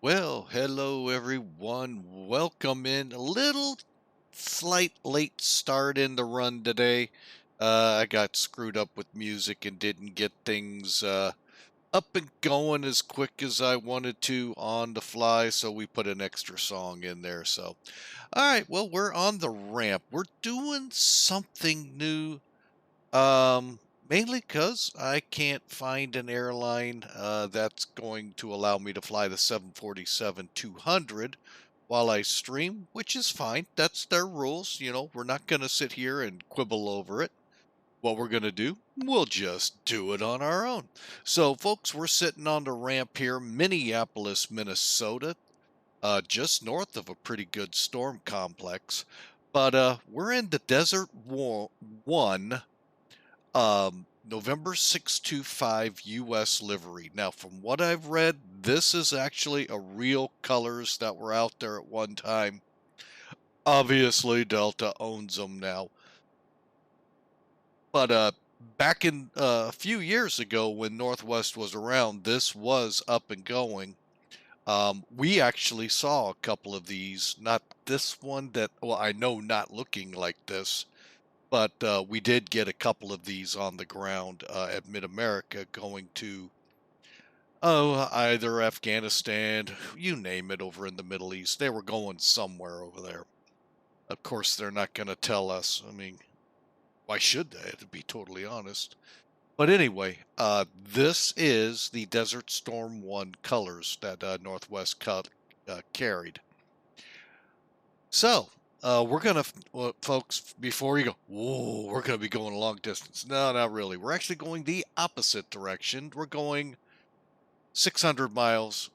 Well, hello everyone. Welcome in. A little slight late start in the run today. I got screwed up with music and didn't get things up and going as quick as I wanted to on the fly, so we put an extra song in there. So, all right, well, we're on the ramp. We're doing something new. Mainly because I can't find an airline that's going to allow me to fly the 747-200 while I stream, which is fine. That's their rules. You know, we're not going to sit here and quibble over it. What we're going to do, we'll just do it on our own. So, folks, we're sitting on the ramp here, Minneapolis, Minnesota, just north of a pretty good storm complex. But we're in the Desert 1 November 625 US livery. Now, from what I've read, this is actually a real colors that were out there at one time. Obviously, Delta owns them now. But back in a few years ago when Northwest was around, this was up and going. We actually saw a couple of these, not this one that, well, I know not looking like this, but we did get a couple of these on the ground at Mid-America going to, either Afghanistan, you name it, over in the Middle East. They were going somewhere over there. Of course, they're not going to tell us. I mean, why should they, to be totally honest? But anyway, this is the Desert Storm 1 colors that Northwest carried. So, we're going to, folks, before you go, whoa, we're going to be going a long distance. No, not really. We're actually going the opposite direction. We're going 600 miles,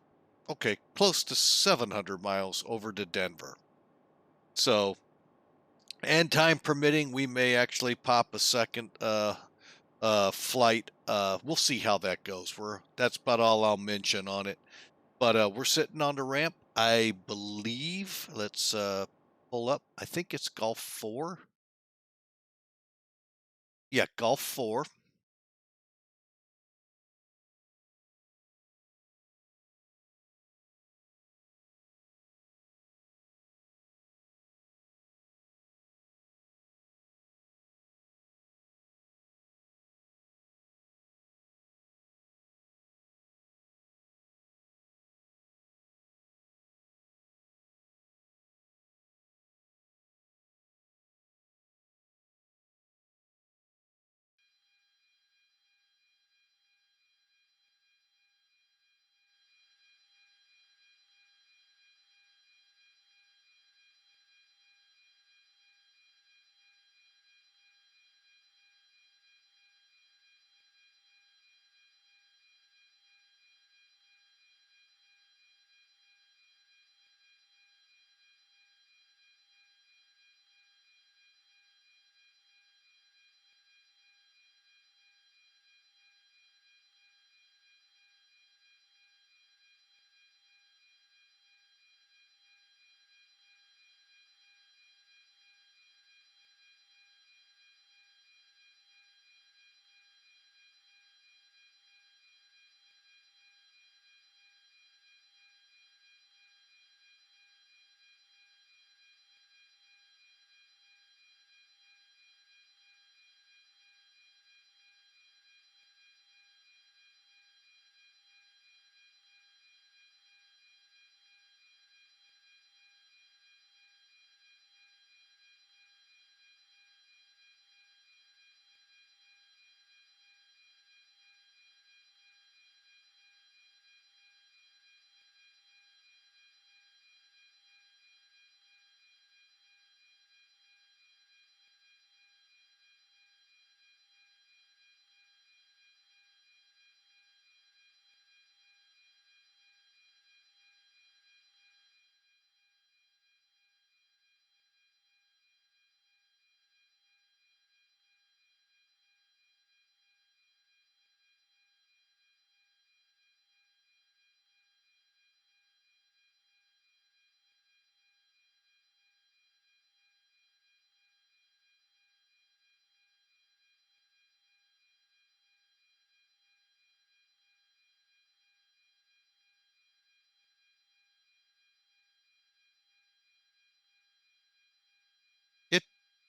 okay, close to 700 miles over to Denver. So, and time permitting, we may actually pop a second flight. We'll see how that goes. That's about all I'll mention on it. But we're sitting on the ramp. I believe, let's pull up. I think it's Gulf 4. Yeah, Gulf 4.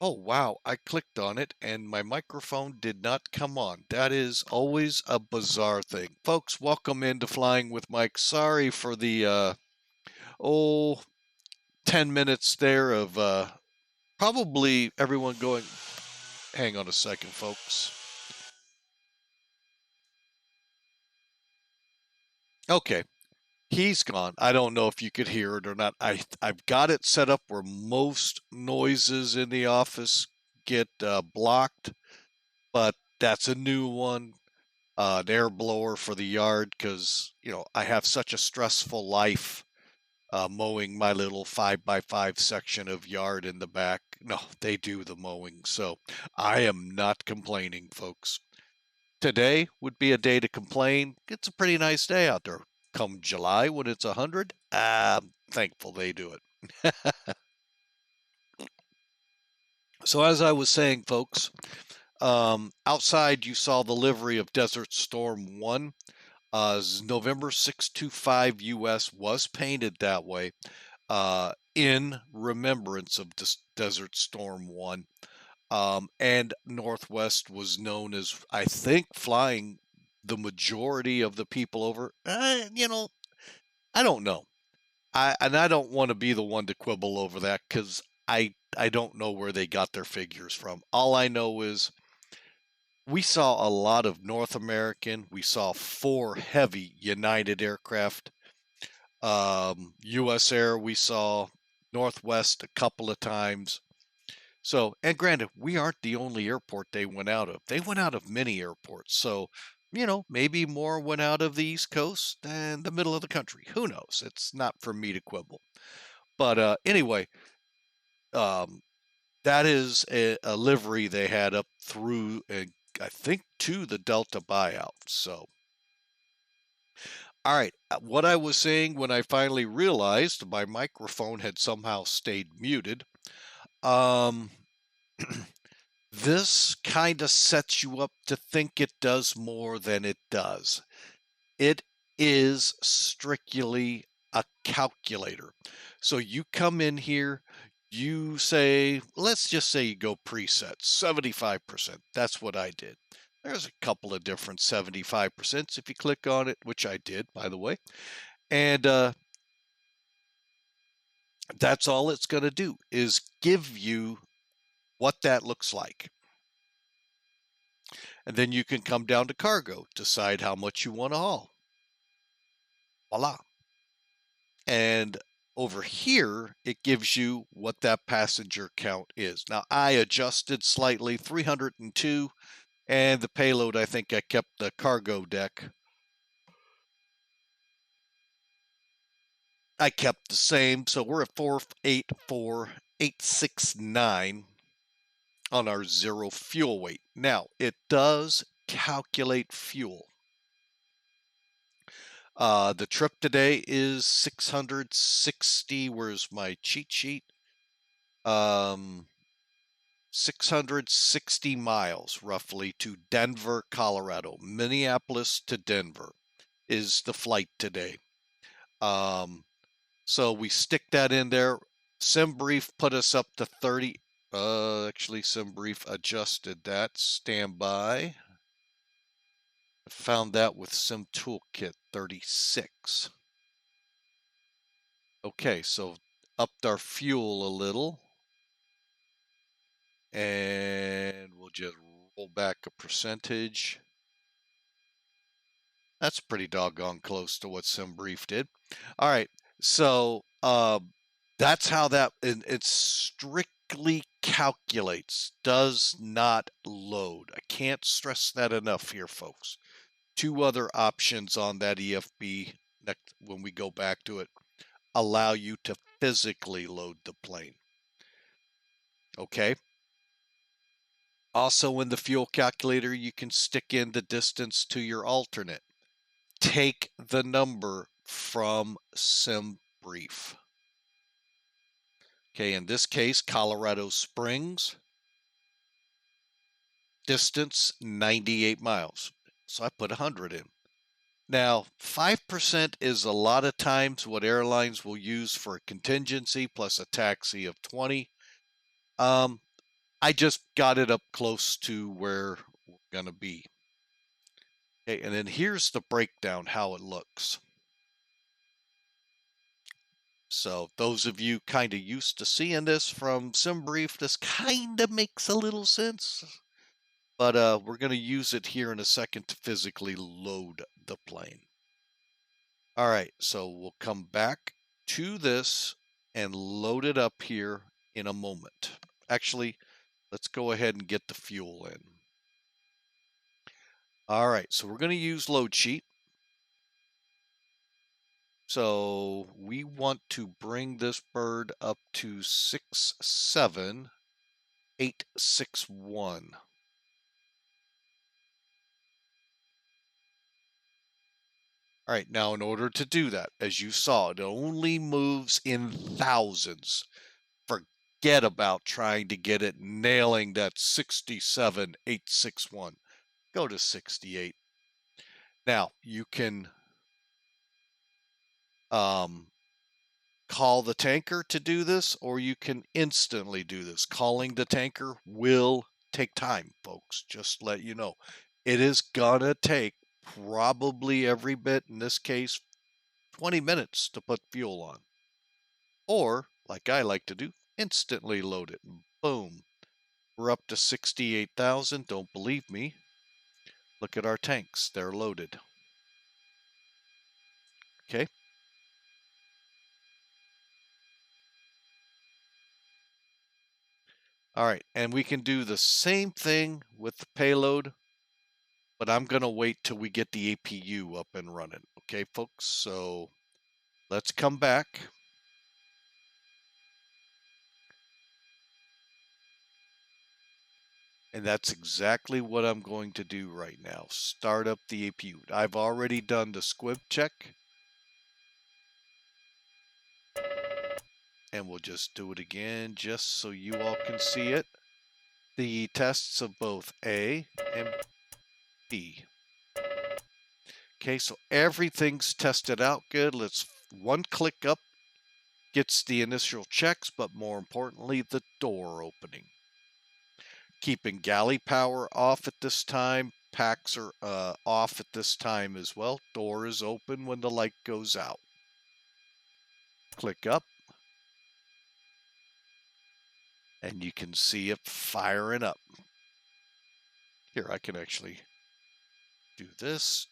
Oh, wow. I clicked on it and my microphone did not come on. That is always a bizarre thing. Folks, welcome into Flying with Mike. Sorry for the, oh, 10 minutes there of probably everyone going, hang on a second, folks. Okay, he's gone. I don't know if you could hear it or not. I've got it set up where most noises in the office get blocked, but that's a new one. An air blower for the yard because I have such a stressful life mowing my little 5x5 section of yard in the back. No, they do the mowing, so I am not complaining, folks. Today would be a day to complain. It's a pretty nice day out there. Come July when it's 100, I'm thankful they do it. So as I was saying, folks, outside you saw the livery of Desert Storm 1. November 625 US was painted that way in remembrance of Desert Storm 1. And Northwest was known as, I think, flying the majority of the people over. I don't know. I don't want to be the one to quibble over that because I don't know where they got their figures from. All I know is we saw a lot of North American. We saw 4 heavy United aircraft. U.S. Air, we saw Northwest a couple of times. So, and granted, we aren't the only airport they went out of. They went out of many airports. So, maybe more went out of the East Coast than the middle of the country. Who knows? It's not for me to quibble. But anyway, um, that is a livery they had up through, I think, to the Delta buyout. So, all right, what I was saying when I finally realized my microphone had somehow stayed muted, um, this kind of sets you up to think it does more than it does. It is strictly a calculator. So you come in here, you say, let's just say you go presets, 75%. That's what I did. There's a couple of different 75% if you click on it, which I did, by the way. And that's all it's going to do is give you what that looks like. And then you can come down to cargo, decide how much you want to haul. Voila. And over here, it gives you what that passenger count is. Now, I adjusted slightly, 302, and the payload, I think I kept the cargo deck. I kept the same, so we're at 484,869 on our zero fuel weight. Now, it does calculate fuel. The trip today is 660. Where's my cheat sheet? 660 miles roughly to Denver, Colorado. Minneapolis to Denver is the flight today. So we stick that in there. SimBrief put us up to 30. Actually, SimBrief adjusted that. Standby. I found that with Sim Toolkit 36. Okay, so upped our fuel a little. And we'll just roll back a percentage. That's pretty doggone close to what SimBrief did. All right, so that's how it strictly calculates, does not load. I can't stress that enough here, folks. 2 other options on that EFB next when we go back to it allow you to physically load the plane. Okay. Also in the fuel calculator, you can stick in the distance to your alternate. Take the number from SimBrief. Okay, in this case, Colorado Springs, distance 98 miles. So I put 100 in. Now, 5% is a lot of times what airlines will use for a contingency plus a taxi of 20. I just got it up close to where we're going to be. Okay, and then here's the breakdown, how it looks. So those of you kind of used to seeing this from SimBrief, this kind of makes a little sense. But we're going to use it here in a second to physically load the plane. All right, so we'll come back to this and load it up here in a moment. Actually, let's go ahead and get the fuel in. All right, so we're going to use load sheet. So we want to bring this bird up to 67861. All right, now in order to do that, as you saw, it only moves in thousands. Forget about trying to get it nailing that 67861. Go to 68. Now you can call the tanker to do this, or you can instantly do this. Calling the tanker will take time, folks. Just let you know. It is gonna take probably every bit, in this case, 20 minutes to put fuel on. Or, like I like to do, instantly load it. And boom. We're up to 68,000. Don't believe me? Look at our tanks. They're loaded. Okay. All right. And we can do the same thing with the payload, but I'm going to wait till we get the APU up and running. Okay, folks? So let's come back. And that's exactly what I'm going to do right now. Start up the APU. I've already done the squib check. And we'll just do it again just so you all can see it. The tests of both A and B. Okay, so everything's tested out good. Let's one click up gets the initial checks, but more importantly, the door opening. Keeping galley power off at this time. Packs are off at this time as well. Door is open when the light goes out. Click up. And you can see it firing up. Here, I can actually do this.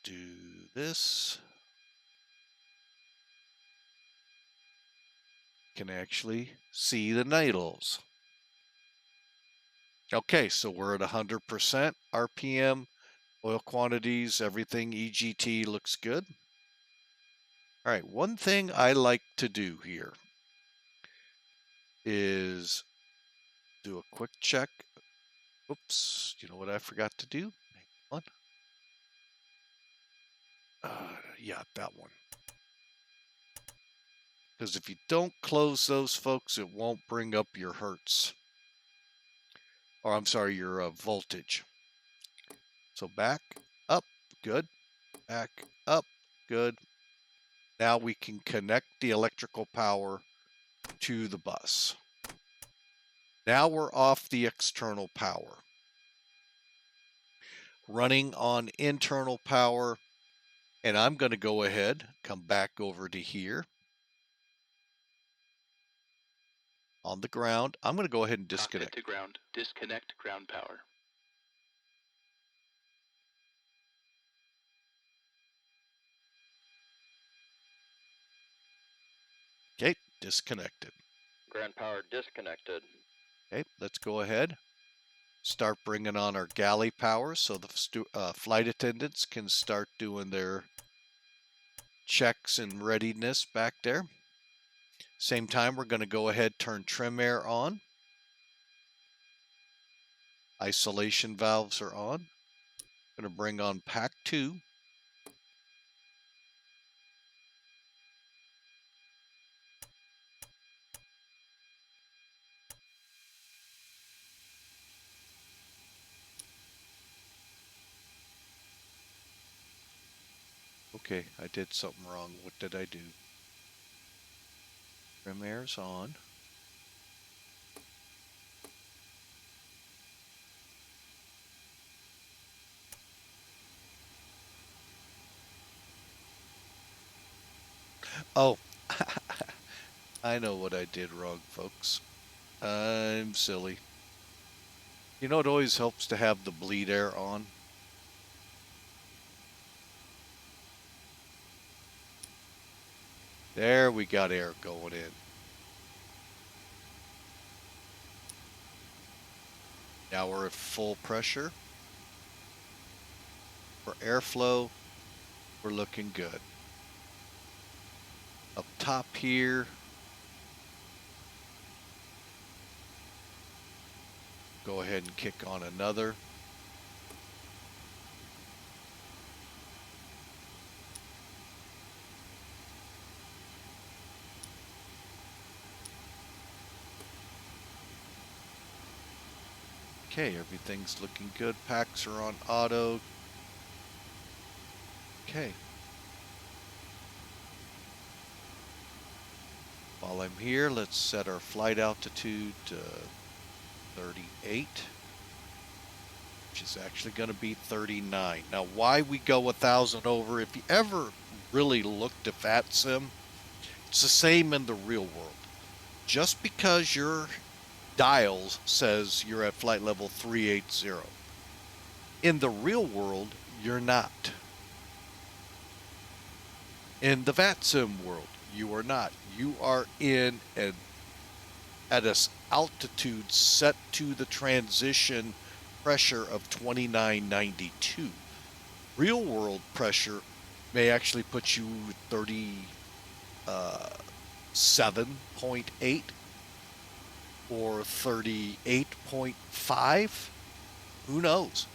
Can actually see the needles. Okay, so we're at 100% RPM, oil quantities, everything, EGT looks good. All right, one thing I like to do here is do a quick check. Oops, you know what I forgot to do? Hang on. Yeah, that one. Because if you don't close those, folks, it won't bring up your hertz. Or I'm sorry, your voltage. So back up, good. Back up, good. Now we can connect the electrical power to the bus. Now we're off the external power. Running on internal power, and I'm going to go ahead, come back over to here. On the ground, I'm going to go ahead and disconnect. Cockpit to ground. Disconnect ground power. Okay, disconnected. Ground power disconnected. Okay, let's go ahead. Start bringing on our galley power so the flight attendants can start doing their checks and readiness back there. Same time, we're going to go ahead, turn trim air on. Isolation valves are on. I'm going to bring on pack 2. Okay, I did something wrong. What did I do? Trim air's on. Oh, I know what I did wrong, folks. I'm silly. You know, it always helps to have the bleed air on. There, we got air going in. Now we're at full pressure. For airflow, we're looking good. Up top here, go ahead and kick on another. Okay, everything's looking good. Packs are on auto. Okay. While I'm here, let's set our flight altitude to 38, which is actually going to be 39. Now, why we go 1,000 over, if you ever really looked at VATSIM, it's the same in the real world. Just because your dials says you're at flight level 380, in the real world, you're not. In the VATSIM world, you are not. You are in at an altitude set to the transition pressure of 2992. Real world pressure may actually put you 37.8 or 38.5. Who knows?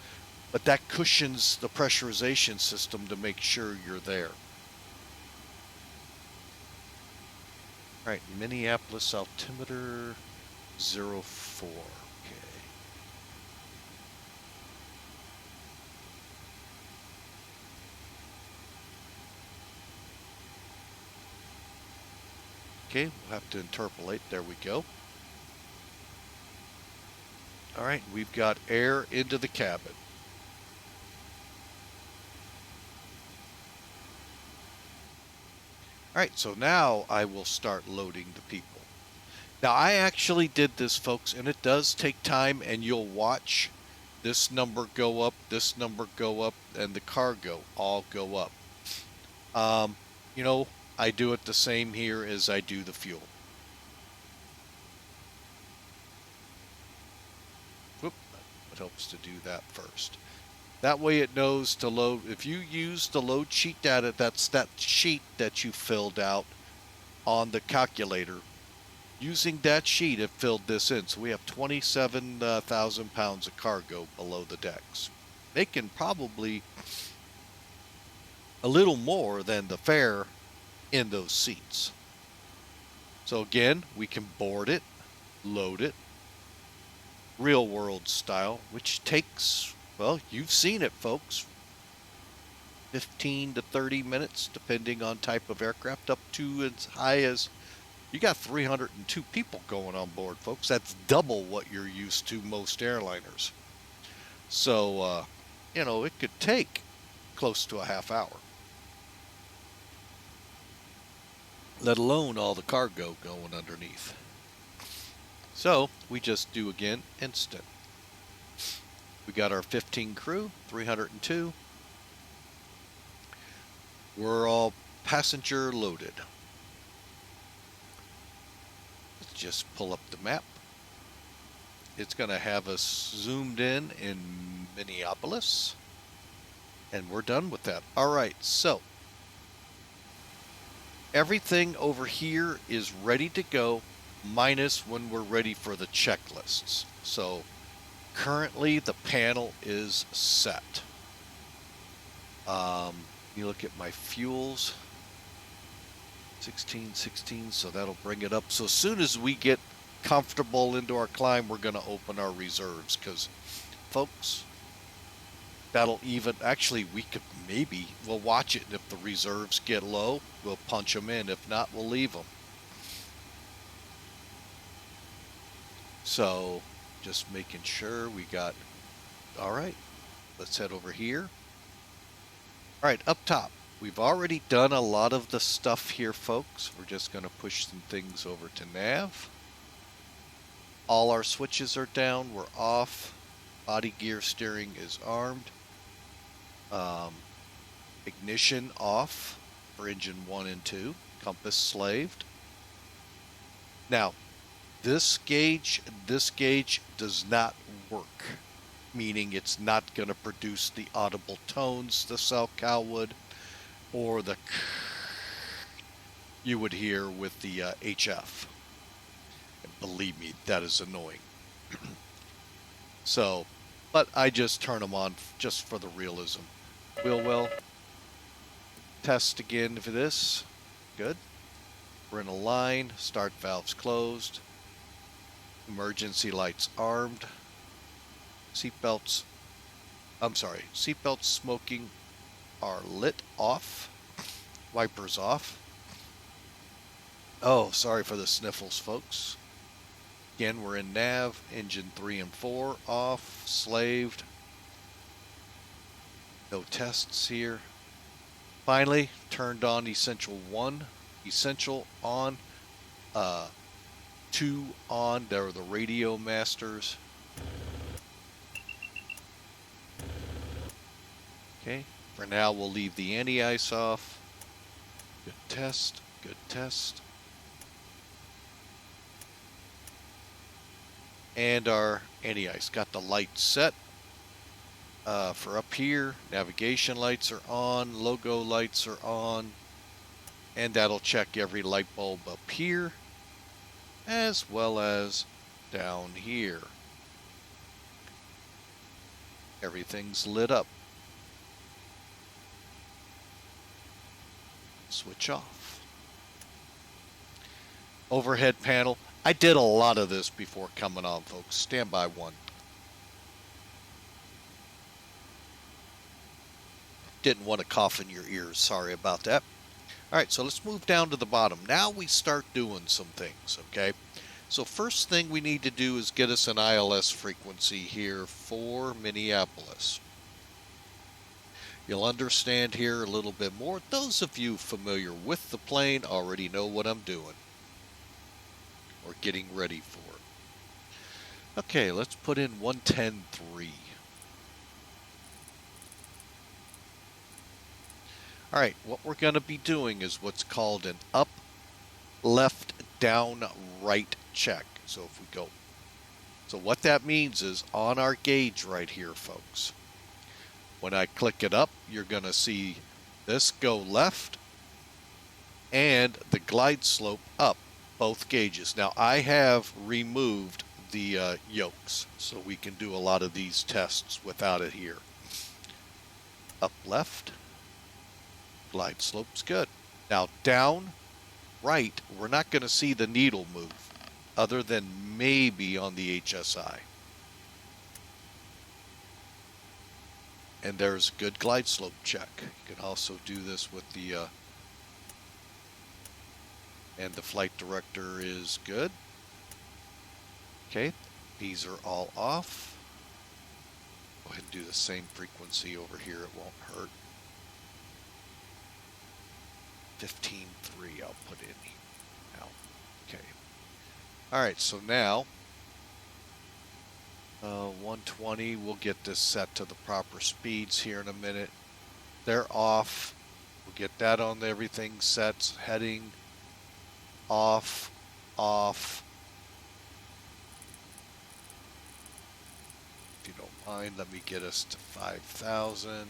But that cushions the pressurization system to make sure you're there. All right, Minneapolis altimeter 04. Okay. Okay, we'll have to interpolate. There we go. All right, we've got air into the cabin. All right, so now I will start loading the people. Now, I actually did this, folks, and it does take time, and you'll watch this number go up, this number go up, and the cargo all go up. You know, I do it the same here as I do the fuel. Whoop, it helps to do that first. That way it knows to load. If you use the load sheet data, that's that sheet that you filled out on the calculator. Using that sheet, it filled this in. So we have 27,000 pounds of cargo below the decks. They can probably a little more than the fare in those seats. So again, we can board it, load it, real world style, which takes, well, you've seen it, folks, 15 to 30 minutes, depending on type of aircraft, up to as high as, you got 302 people going on board, folks. That's double what you're used to most airliners. So, you know, it could take close to a half hour, let alone all the cargo going underneath. So we just do again instant. We got our 15 crew, 302. We're all passenger loaded. Let's just pull up the map. It's going to have us zoomed in Minneapolis. And we're done with that. All right, so everything over here is ready to go, minus when we're ready for the checklists. So currently the panel is set. You look at my fuels, 16, so that'll bring it up. So as soon as we get comfortable into our climb, we're going to open our reserves, because, folks, that'll even, actually, we could maybe, we'll watch it, and if the reserves get low, we'll punch them in. If not, we'll leave them. So just making sure we got, all right, let's head over here. All right, up top, we've already done a lot of the stuff here, folks. We're just going to push some things over to nav. All our switches are down. We're off. Body gear steering is armed. Ignition off for engine 1 and 2. Compass slaved. Now, this gauge does not work, meaning it's not going to produce the audible tones the cell cow would, or the you would hear with the HF. And believe me, that is annoying. So, but I just turn them on just for the realism. Wheel well. Test again for this. Good. We're in a line. Start valves closed. Emergency lights armed. Seatbelts smoking are lit off. Wipers off. Oh, sorry for the sniffles, folks. Again, we're in nav. Engine 3 and 4 off. Slaved. No tests here. Finally, turned on Essential 1. Essential on. 2 on. There are the radio masters. Okay. For now, we'll leave the anti-ice off. Good test. Good test. And our anti-ice. Got the lights set. For up here, navigation lights are on, logo lights are on, and that'll check every light bulb up here, as well as down here. Everything's lit up. Switch off. Overhead panel. I did a lot of this before coming on, folks. Stand by one. Didn't want to cough in your ears. Sorry about that. All right, so let's move down to the bottom. Now we start doing some things, okay? So first thing we need to do is get us an ILS frequency here for Minneapolis. You'll understand here a little bit more. Those of you familiar with the plane already know what I'm doing or getting ready for. Okay, let's put in 110.3. All right, what we're going to be doing is what's called an up, left, down, right check. So if we go, so what that means is on our gauge right here, folks, when I click it up, you're going to see this go left and the glide slope up, both gauges. Now I have removed the yokes, so we can do a lot of these tests without it here. Up, left. Glide slope's good. Now down, right, we're not going to see the needle move other than maybe on the HSI. And there's a good glide slope check. You can also do this with the, and the flight director is good. Okay, these are all off. Go ahead and do the same frequency over here, it won't hurt. 15.3 I'll put in now. Okay. Alright, so now 120, we'll get this set to the proper speeds here in a minute. They're off. We'll get that on everything set. Heading off, off. If you don't mind, let me get us to 5,000.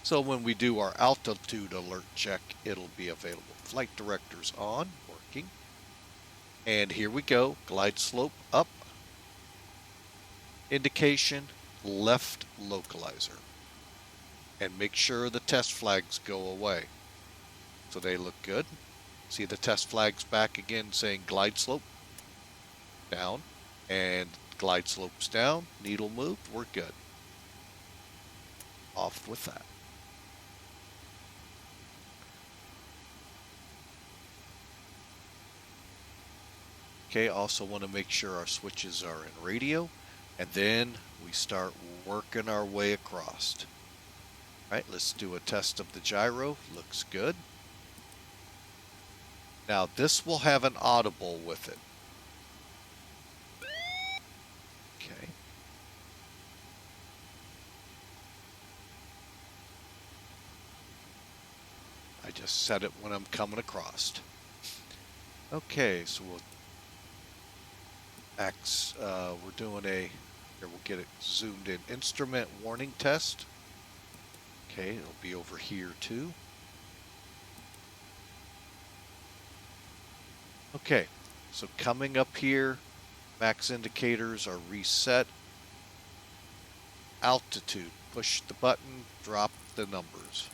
So when we do our altitude alert check, it'll be available. Flight director's on, working. And here we go. Glide slope up. Indication left localizer. And make sure the test flags go away. So they look good. See the test flags back again saying glide slope down. And glide slopes down. Needle moved. We're good. Off with that. Okay, also want to make sure our switches are in radio, and then we start working our way across. Alright, let's do a test of the gyro. Looks good. Now this will have an audible with it. Okay. I just set it when I'm coming across. Okay, so we're doing here we'll get it zoomed in. Instrument warning test. Okay, it'll be over here too. Okay, so coming up here, max indicators are reset. Altitude, push the button, drop the numbers.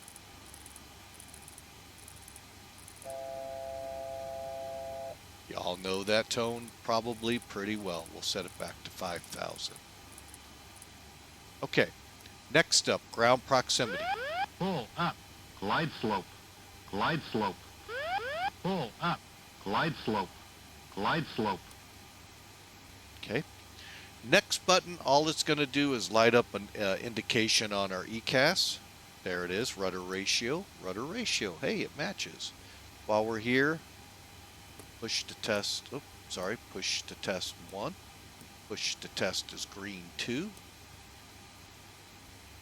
Y'all know that tone probably pretty well. We'll set it back to 5,000. Okay, next up, ground proximity. Pull up, glide slope, glide slope. Pull up, glide slope, glide slope. Okay. Next button, all it's going to do is light up an indication on our ECAS. There it is, rudder ratio, rudder ratio. Hey, it matches. While we're here, push to test, push to test 1. Push to test is green 2.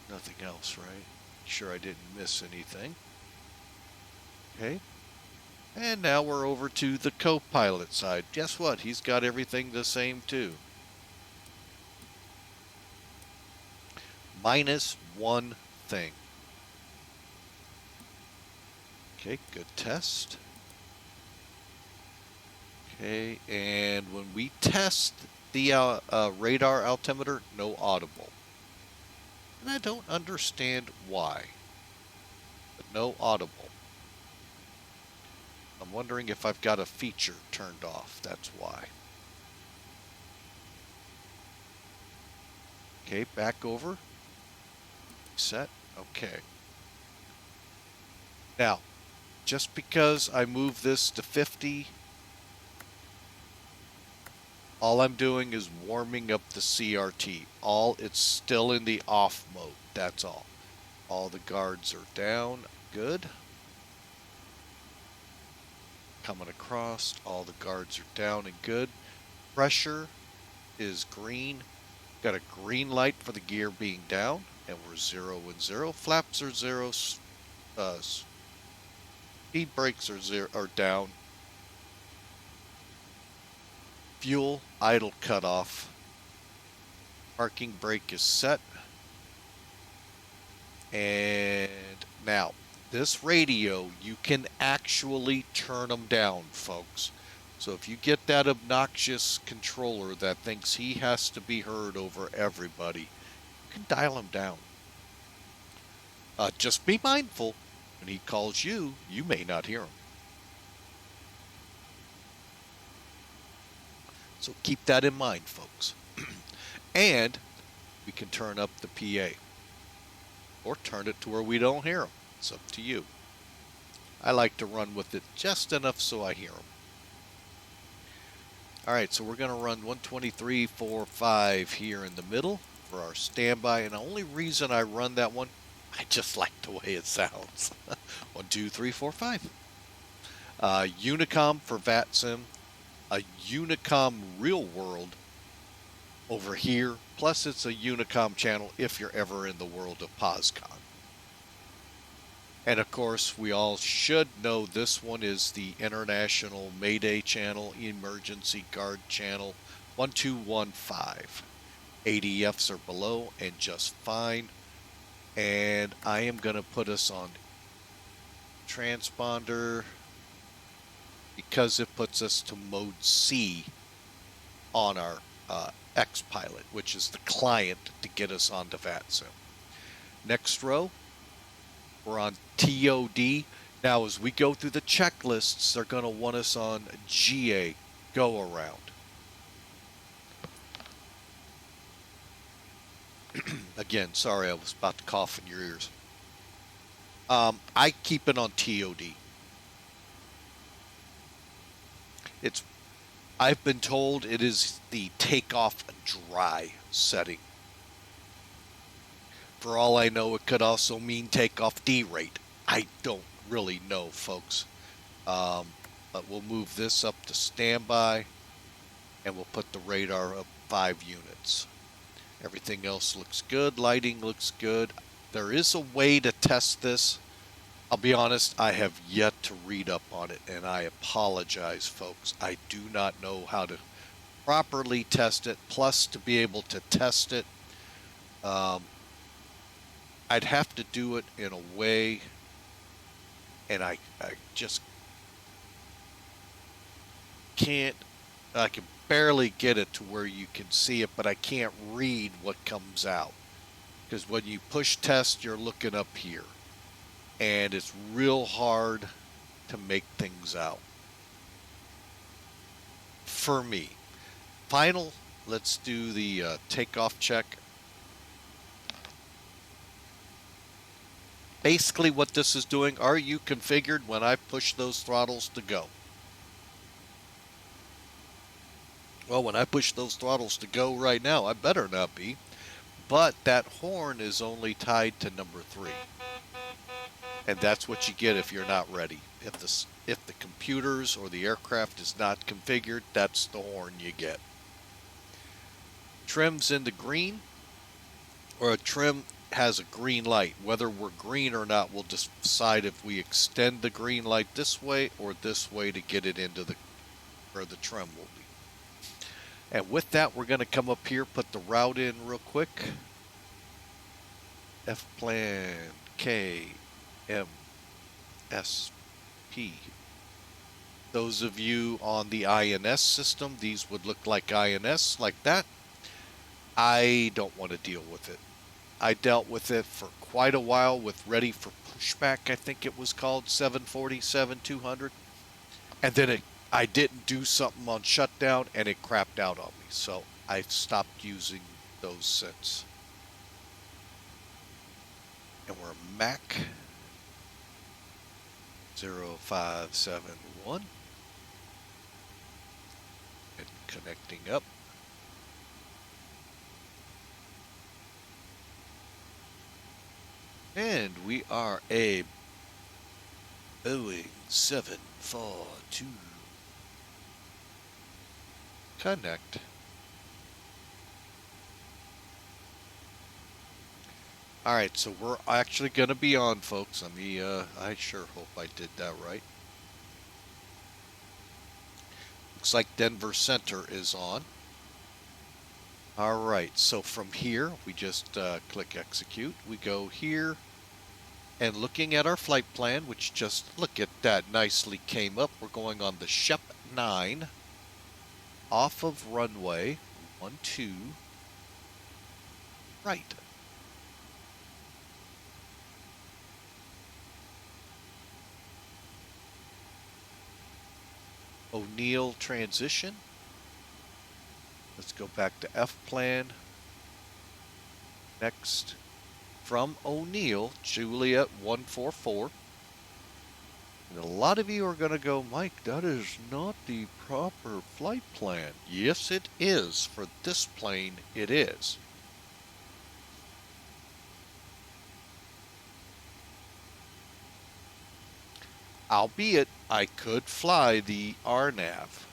Nothing else, right? Sure I didn't miss anything. Okay. And now we're over to the co-pilot side. Guess what? He's got everything the same too. Minus one thing. Okay, good test. Okay, and when we test the radar altimeter, no audible. And I don't understand why, but no audible. I'm wondering if I've got a feature turned off, that's why. Okay, back over. Set. Okay. Now, just because I move this to 50, all I'm doing is warming up the CRT. It's still in the off mode, that's all. All the guards are down, good. Coming across, all the guards are down and good. Pressure is green. Got a green light for the gear being down, and we're 0 and 0. Flaps are 0. Speed brakes are down. Fuel idle cutoff. Parking brake is set. And now, this radio, you can actually turn them down, folks. So if you get that obnoxious controller that thinks he has to be heard over everybody, you can dial him down. Just be mindful, when he calls you, you may not hear him. So keep that in mind, folks. And we can turn up the PA. Or turn it to where we don't hear him. It's up to you. I like to run with it just enough so I hear him. Alright, so we're going to run 123.45 here in the middle for our standby. And the only reason I run that one, I just like the way it sounds. 1, 2, 3, 4, 5. Unicom for VATSIM. A Unicom Real World over here. Plus it's a Unicom channel if you're ever in the world of POSCON. And of course, we all should know this one is the International Mayday Channel, Emergency Guard Channel 1215. ADFs are below and just fine. And I am going to put us on transponder because it puts us to mode C on our X-Pilot, which is the client to get us onto VATSIM. Next row, we're on TOD. Now, as we go through the checklists, they're going to want us on GA, go around. Again, sorry, I was about to cough in your ears. I keep it on TOD. I've been told it is the takeoff dry setting. For all I know, it could also mean takeoff D rate. I don't really know, folks. But we'll move this up to standby, and we'll put the radar up 5 units. Everything else looks good. Lighting looks good. There is a way to test this. I'll be honest, I have yet to read up on it, and I apologize, folks. I do not know how to properly test it, plus to be able to test it, I'd have to do it in a way, and I just can't, I can barely get it to where you can see it, but I can't read what comes out. Because when you push test, you're looking up here, and it's real hard to make things out. For me. Final, let's do the takeoff check. Basically what this is doing, are you configured when I push those throttles to go? Well, when I push those throttles to go right now, I better not be. But that horn is only tied to number 3. And that's what you get if you're not ready. If the computers or the aircraft is not configured, that's the horn you get. Trim's in the green, or a trim has a green light. Whether we're green or not, we'll decide if we extend the green light this way or this way to get it into where the trim will be. And with that, we're going to come up here, put the route in real quick. F plan KMSP. Those of you on the INS system, these would look like INS like that. I don't want to deal with it. I dealt with it for quite a while with Ready for Pushback, I think it was called, 747-200. And then I didn't do something on shutdown and it crapped out on me. So I've stopped using those since. And we're MAC 0571. And connecting up. And we are a Boeing 742. Connect. Alright, so we're actually going to be on, folks. Let me, I sure hope I did that right. Looks like Denver Center is on. Alright, so from here, we just click execute. We go here, and looking at our flight plan, which just, look at that, nicely came up. We're going on the Shep 9, off of runway 12, right. O'Neill transition. Let's go back to F plan. Next, from O'Neill, Juliet 144. And a lot of you are going to go, Mike, that is not the proper flight plan. Yes, it is. For this plane, it is. Albeit, I could fly the RNAV.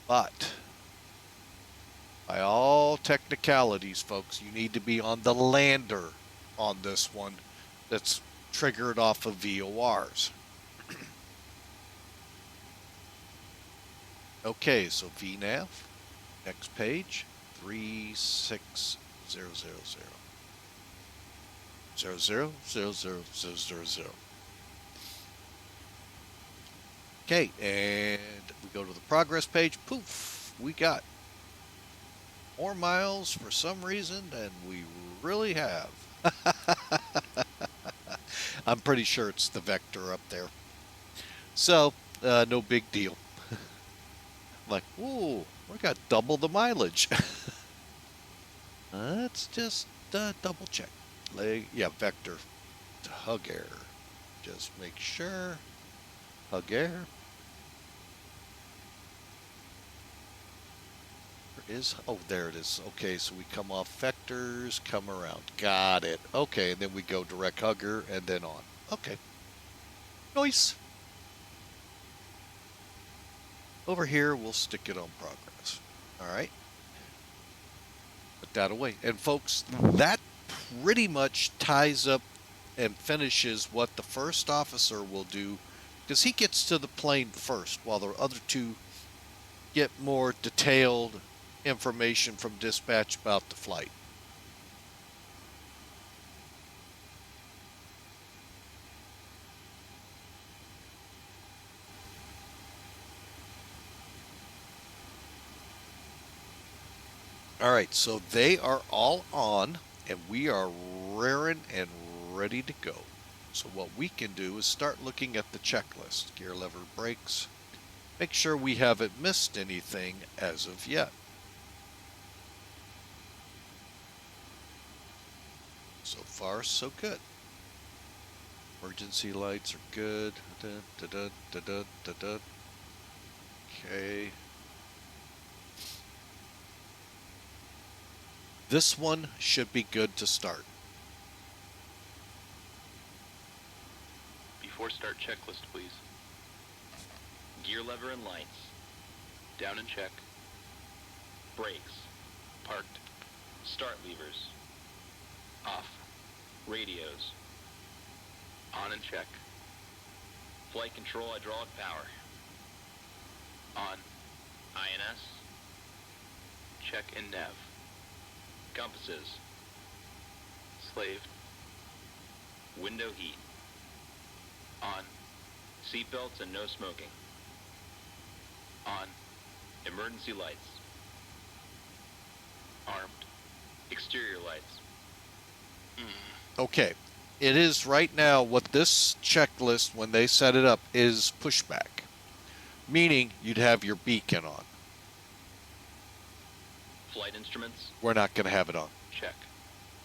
But by all technicalities, folks, you need to be on the lander on this one that's triggered off of VORs. Okay, so VNAV, next page, 36000. 000000. Okay, and we go to the progress page. Poof, we got more miles for some reason than we really have. I'm pretty sure it's the vector up there. So, no big deal. Like, ooh, we got double the mileage. Let's just double check. Yeah, vector to hug air. Just make sure. Hug air. is, oh, there it is. Okay, so we come off vectors, come around. Got it. Okay, and then we go direct hugger and then on. Okay. Nice. Over here, we'll stick it on progress. All right. Put that away. And folks, that pretty much ties up and finishes what the first officer will do, because he gets to the plane first while the other two get more detailed information from dispatch about the flight. All right, so they are all on, and we are raring and ready to go. So what we can do is start looking at the checklist. Gear lever brakes. Make sure we haven't missed anything as of yet. So far, so good. Emergency lights are good. Okay. This one should be good to start. Before start checklist, please. Gear lever and lights. Down and check. Brakes. Parked. Start levers. Off. Radios. On and check. Flight control hydraulic power. On. INS. Check and nav. Compasses. Slaved. Window heat. On. Seatbelts and no smoking. On. Emergency lights. Armed. Exterior lights. Okay. It is right now what this checklist, when they set it up, is pushback. Meaning you'd have your beacon on. Flight instruments. We're not going to have it on. Check.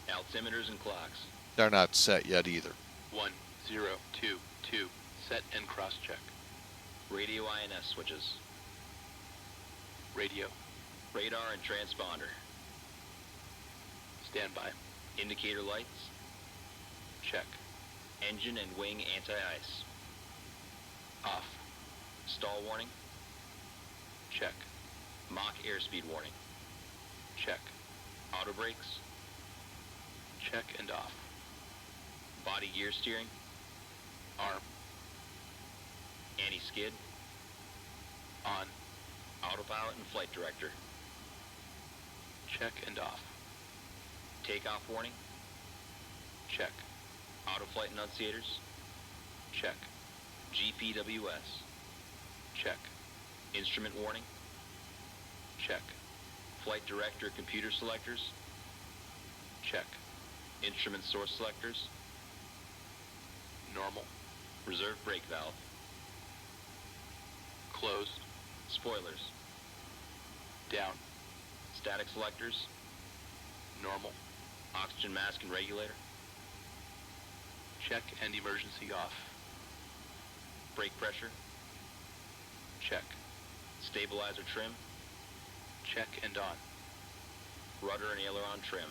Altimeters and clocks. They're not set yet either. 1, 0, 2, 2. Set and cross check. Radio INS switches. Radio. Radar and transponder. Standby. Indicator lights. Check. Engine and wing anti-ice. Off. Stall warning. Check. Mach airspeed warning. Check. Auto brakes. Check and off. Body gear steering. Arm. Anti-skid. On. Autopilot and flight director. Check and off. Takeoff warning. Check. Auto flight enunciators. Check. GPWS. Check. Instrument warning. Check. Flight director computer selectors. Check. Instrument source selectors. Normal. Reserve brake valve. Closed. Spoilers. Down. Static selectors. Normal. Oxygen mask and regulator. Check and emergency off. Brake pressure. Check. Stabilizer trim. Check and on. Rudder and aileron trim.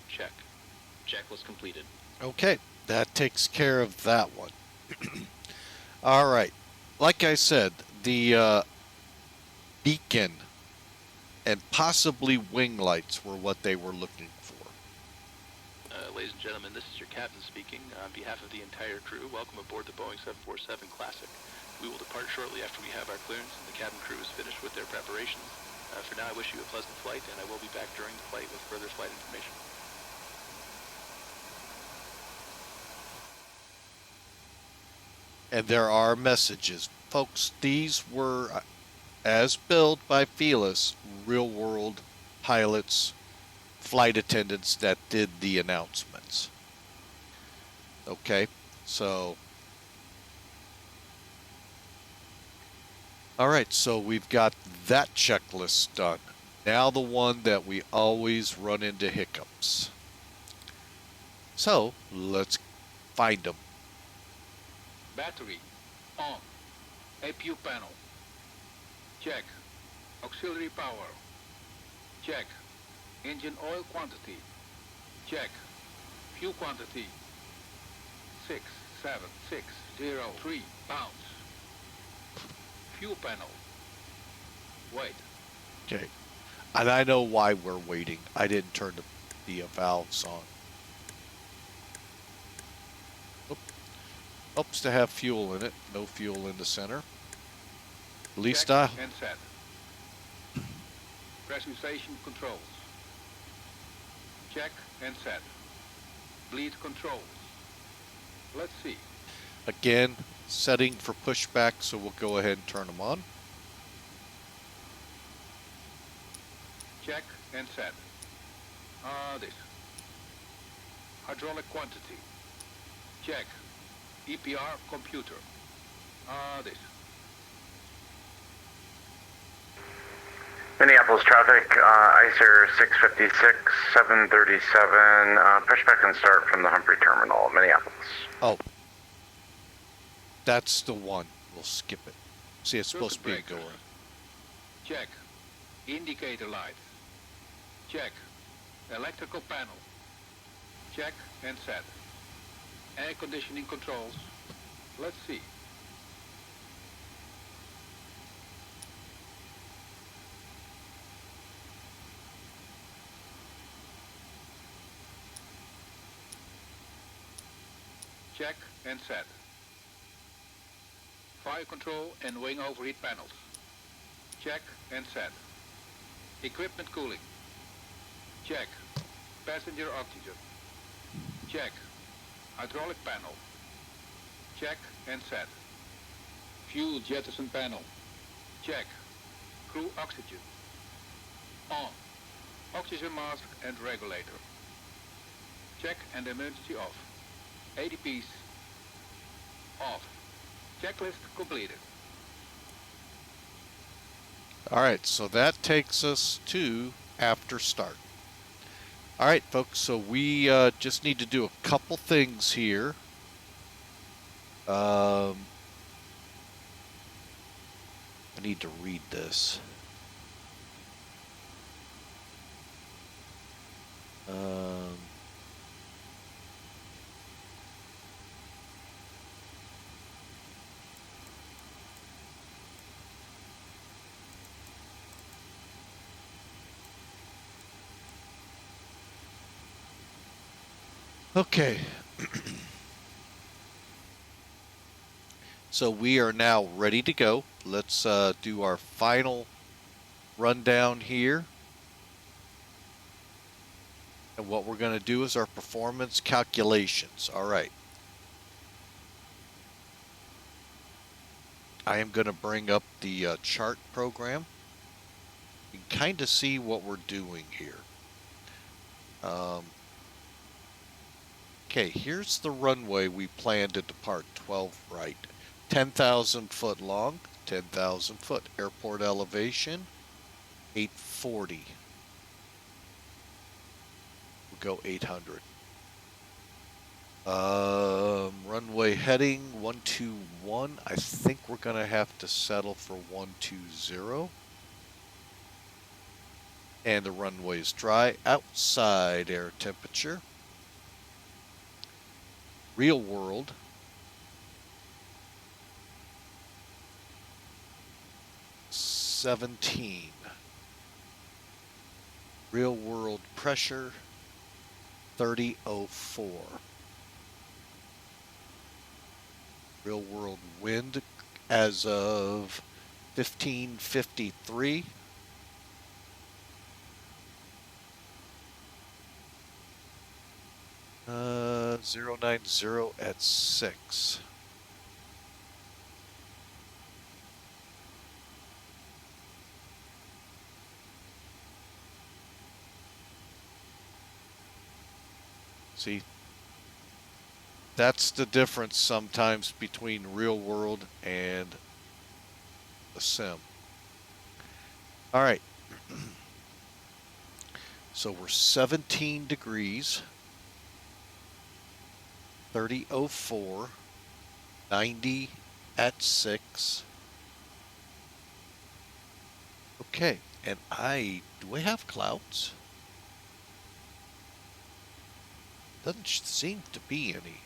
Check. Checklist completed. Okay, that takes care of that one. All right. Like I said, the beacon and possibly wing lights were what they were looking for. Ladies and gentlemen, this is your captain speaking. On behalf of the entire crew, welcome aboard the Boeing 747 Classic. We will depart shortly after we have our clearance and the cabin crew is finished with their preparations. For now, I wish you a pleasant flight, and I will be back during the flight with further flight information. And there are messages. Folks, these were, as billed by Felis, real-world pilots, flight attendants that did the announcements. Okay, so... All right, so we've got that checklist done. Now the one that we always run into hiccups. So, let's find them. Battery on. APU panel. Check. Auxiliary power. Check. Engine oil quantity. Check. Fuel quantity. 67603 pounds. Fuel panel. Wait. Okay. And I know why we're waiting. I didn't turn the valves on. Oop. Helps to have fuel in it. No fuel in the center. At least Check and set. Pressurization controls. Check and set. Bleed controls. Let's see. Again, setting for pushback, so we'll go ahead and turn them on. Check and set. This. Hydraulic quantity. Check. EPR computer. This. Minneapolis traffic, ICER 656, 737, pushback and start from the Humphrey Terminal, Minneapolis. Oh. That's the one. We'll skip it. See, it's supposed to be Circuit breakers. going. Check. Indicator lights. Check. Electrical panel. Check and set. Air conditioning controls. Let's see. Check and set. Fire control and wing overheat panels. Check and set. Equipment cooling. Check. Passenger oxygen. Check. Hydraulic panel. Check and set. Fuel jettison panel. Check. Crew oxygen. On. Oxygen mask and regulator. Check and emergency off. ADPs off. Checklist completed. All right, so that takes us to after start. All right, folks, so we just need to do a couple things here. I need to read this. Okay. So we are now ready to go. Let's do our final rundown here. And what we're going to do is our performance calculations. All right. I am going to bring up the chart program. You can kind of see what we're doing here. Okay, here's the runway we plan to depart, 12 right. 10,000 foot long, 10,000 foot. Airport elevation, 840. We'll go 800. Runway heading, 121. I think we're going to have to settle for 120. And the runway is dry. Outside air temperature. Real world. -17. Real world pressure 3004. Real world wind as of 1553. Uh, 090 at 6. See, that's the difference sometimes between real world and the sim. All right. So we're 17 degrees, 3004, 90 at 6. Oop, Okay, and do I have clouds? Doesn't seem to be any.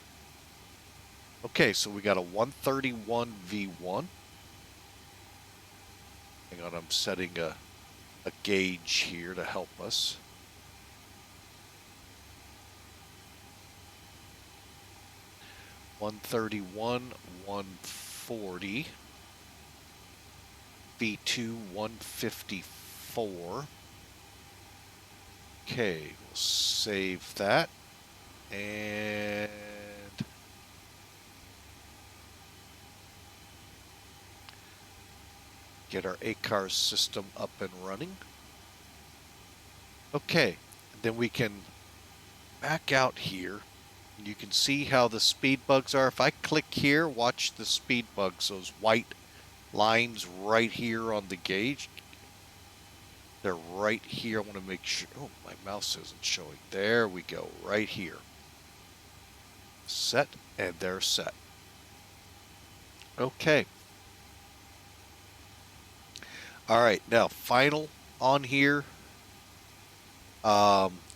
Okay, so we got a 131 V1. Hang on, I'm setting a gauge here to help us. (131), 140, V2 154. Okay, we'll save that and get our ACARS system up and running. Okay, then we can back out here. You can see how the speed bugs are. If I click here, watch the speed bugs, those white lines right here on the gauge. They're right here. I want to make sure. Oh, my mouse isn't showing. There we go, right here. Set, and they're set. Okay. All right, now final on here.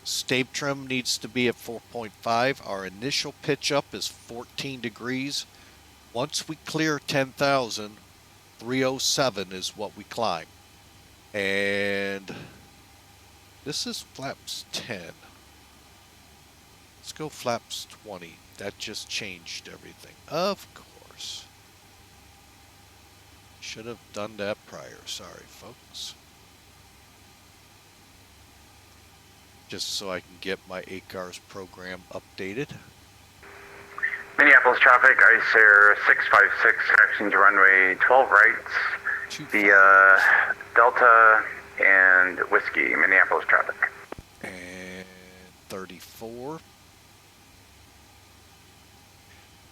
Stab trim needs to be at 4.5. Our initial pitch up is 14 degrees. Once we clear 10,000, 307 is what we climb. And this is flaps 10. Let's go flaps 20. That just changed everything. Of course. Should have done that prior. Sorry, folks. Just so I can get my ACARS program updated. Minneapolis traffic, ICE Air 656, taxiing to runway 12 rights via Delta and Whiskey, Minneapolis traffic. And 34.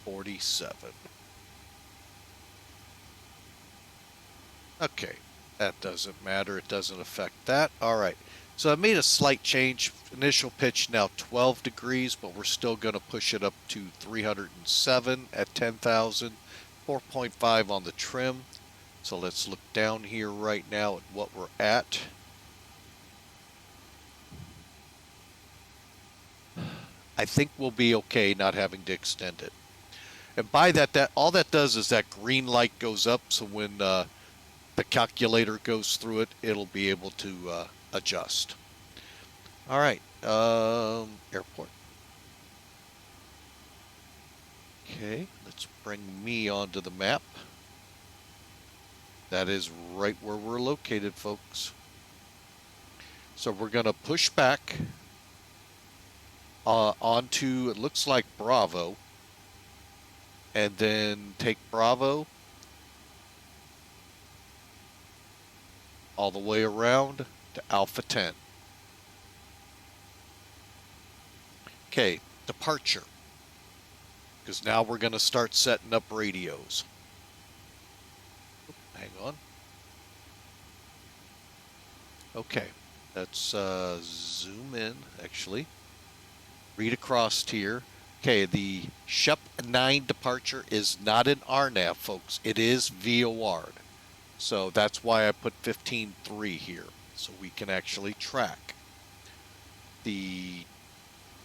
47. Okay, that doesn't matter. It doesn't affect that. All right. So I made a slight change. Initial pitch now 12 degrees, but we're still going to push it up to 307 at 10,000. 4.5 on the trim. So let's look down here right now at what we're at. I think we'll be okay not having to extend it. And by that all that does is that green light goes up, so when the calculator goes through it, it'll be able to adjust. All right, airport. Okay, let's bring me onto the map. That is right where we're located, folks. So we're going to push back onto, it looks like Bravo, and then take Bravo all the way around to Alpha 10. Okay, departure. Because now we're going to start setting up radios. Hang on. Okay, let's zoom in, actually. Read across here. Okay, the Shep 9 departure is not an RNAV, folks. It is VOR. So that's why I put 15.3 here, so we can actually track. The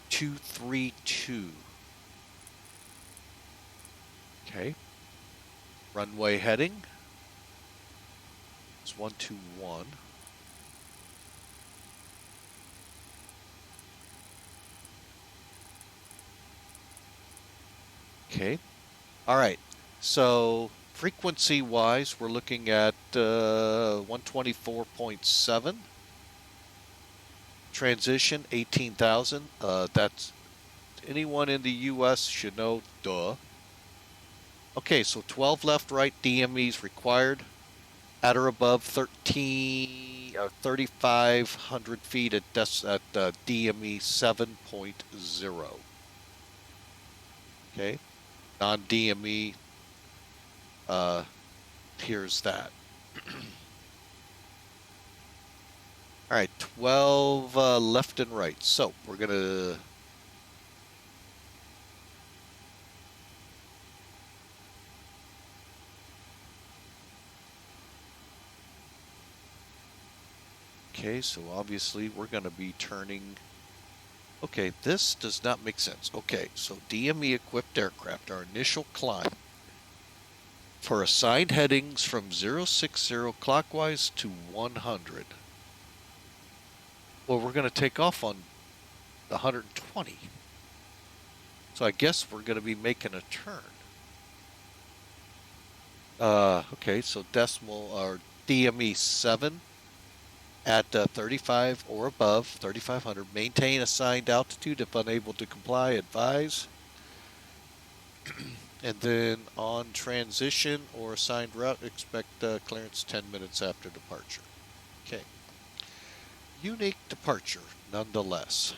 232. Okay. Runway heading is 121. Okay. All right. So frequency-wise, we're looking at 124.7. Transition 18,000. That's anyone in the U.S. should know. Duh. Okay, so 12 left, right DMEs required. At or above 3,500 feet at DME 7.0. Okay, non-DME. Here's that. All right, 12 left and right. So we're gonna Okay, so obviously we're going to be turning... Okay, this does not make sense. Okay, so DME equipped aircraft, our initial climb. For assigned headings from 060 clockwise to 100. Well, we're going to take off on the 120. So I guess we're going to be making a turn. Okay, so decimal or DME 7 at 35 or above, 3500. Maintain assigned altitude if unable to comply, advise. And then on transition or assigned route, expect clearance 10 minutes after departure. Okay. Unique departure, nonetheless.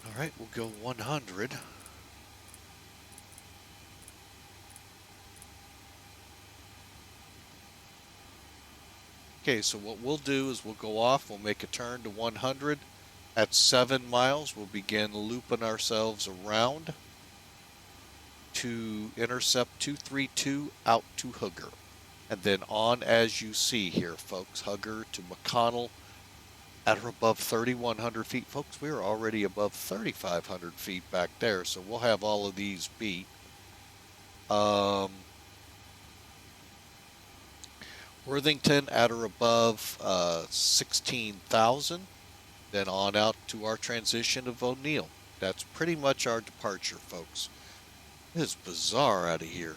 All right, we'll go 100. Okay, so what we'll do is we'll go off, we'll make a turn to 100. At 7 miles, we'll begin looping ourselves around to intercept 232 out to Hugger. And then on as you see here, folks, Hugger to McConnell at or above 3,100 feet. Folks, we're already above 3,500 feet back there, so we'll have all of these beat. Worthington at or above 16,000. Then on out to our transition of O'Neill. That's pretty much our departure, folks. It is bizarre out of here.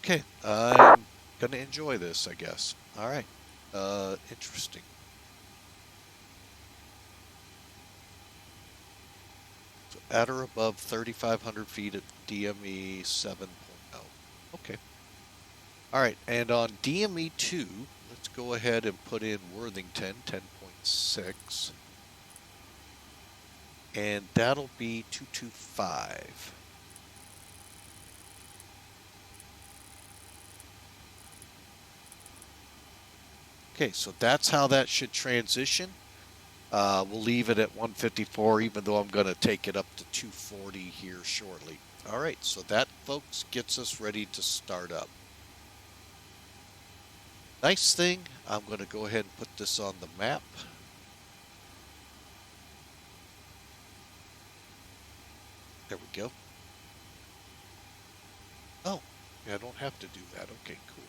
Okay, I'm gonna enjoy this, I guess. All right, interesting. So at or above 3,500 feet at DME 7.0. Okay. All right, and on DME 2, let's go ahead and put in Worthington 10.6. And that'll be 225. Okay, so that's how that should transition. We'll leave it at 154, even though I'm going to take it up to 240 here shortly. All right, so that, folks, gets us ready to start up. Nice thing, I'm going to go ahead and put this on the map. There we go. Oh, yeah, I don't have to do that. Okay, cool.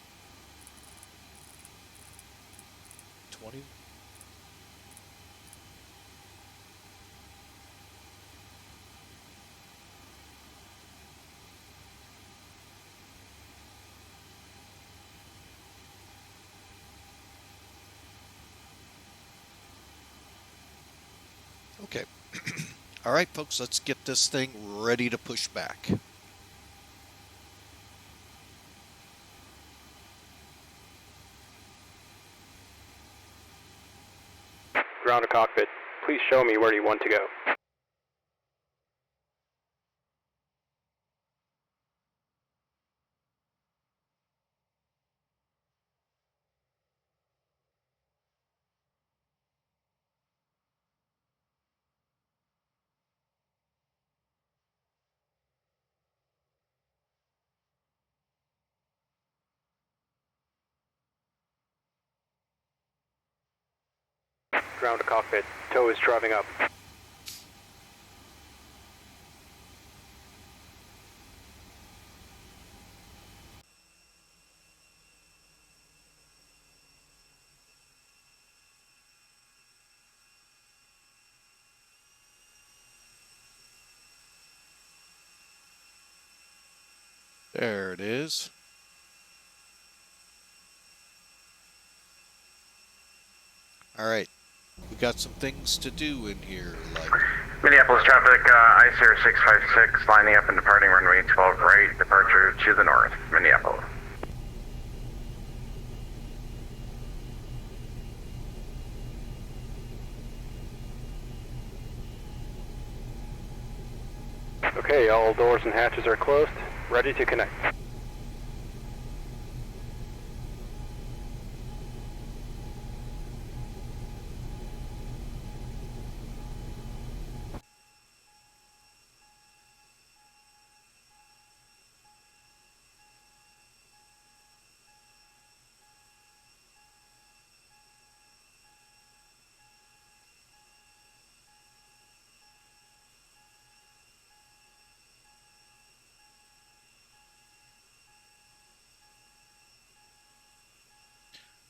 20. Okay. All right, folks, let's get this thing ready to push back. Ground to cockpit. Please show me where you want to go. Ground to cockpit. Tow is driving up. There it is. All right, we got some things to do in here, like... Minneapolis traffic, ICE 656, lining up and departing runway 12 right, departure to the north, Minneapolis. Okay, all doors and hatches are closed. Ready to connect.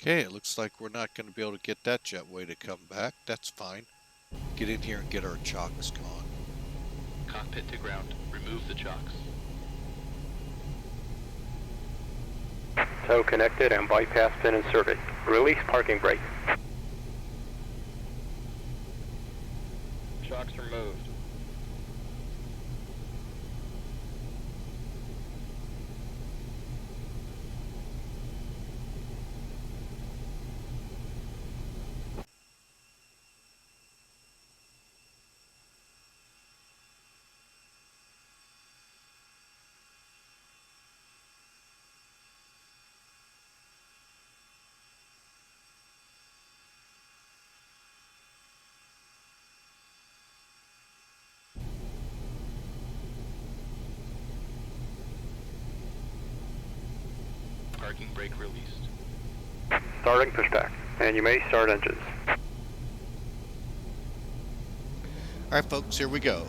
Okay, it looks like we're not going to be able to get that jetway to come back. That's fine. Get in here and get our chocks gone. Cockpit to ground. Remove the chocks. Tow connected and bypass pin inserted. Release parking brake. Shocks removed. Parking brake released. Starting pushback. And you may start engines. All right, folks, here we go.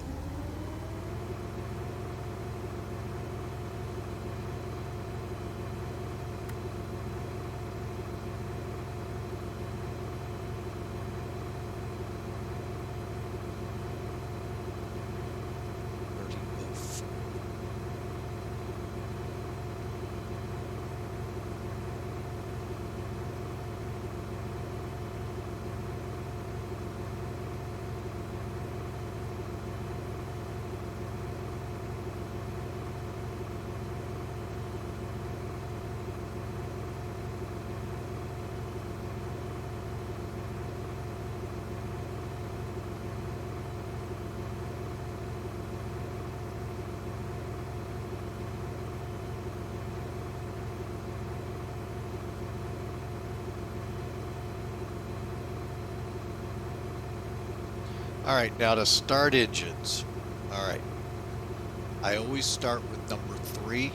All right, now to start engines. All right. I always start with number 3,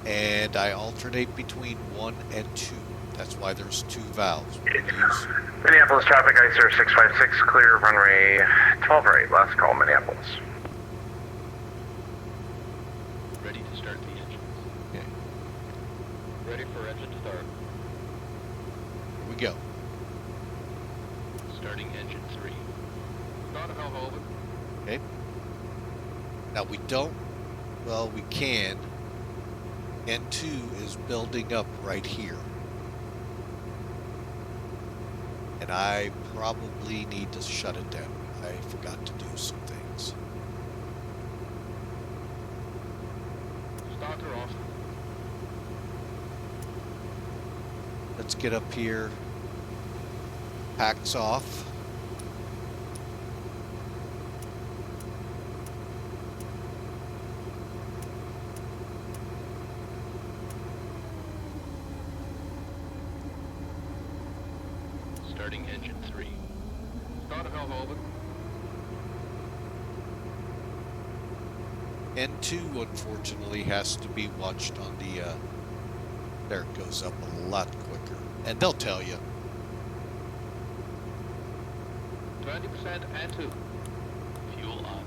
and I alternate between 1 and 2. That's why there's 2 valves. Minneapolis traffic, ICER 656, clear runway 12 right, last call Minneapolis. Ready to start the engines. Okay, Ready for engine start. here we go. Starting engine 3. Start of Hellhoven. Okay. Now we don't, well, we can. N2 is building up right here. And I probably need to shut it down. I forgot to do some things. Starter off. Let's get up here. Packs off. Starting engine 3. Start of Hellhoven. N2 unfortunately has to be watched on the, there it goes up a lot quicker. And they'll tell you. 20% and 2. Fuel on.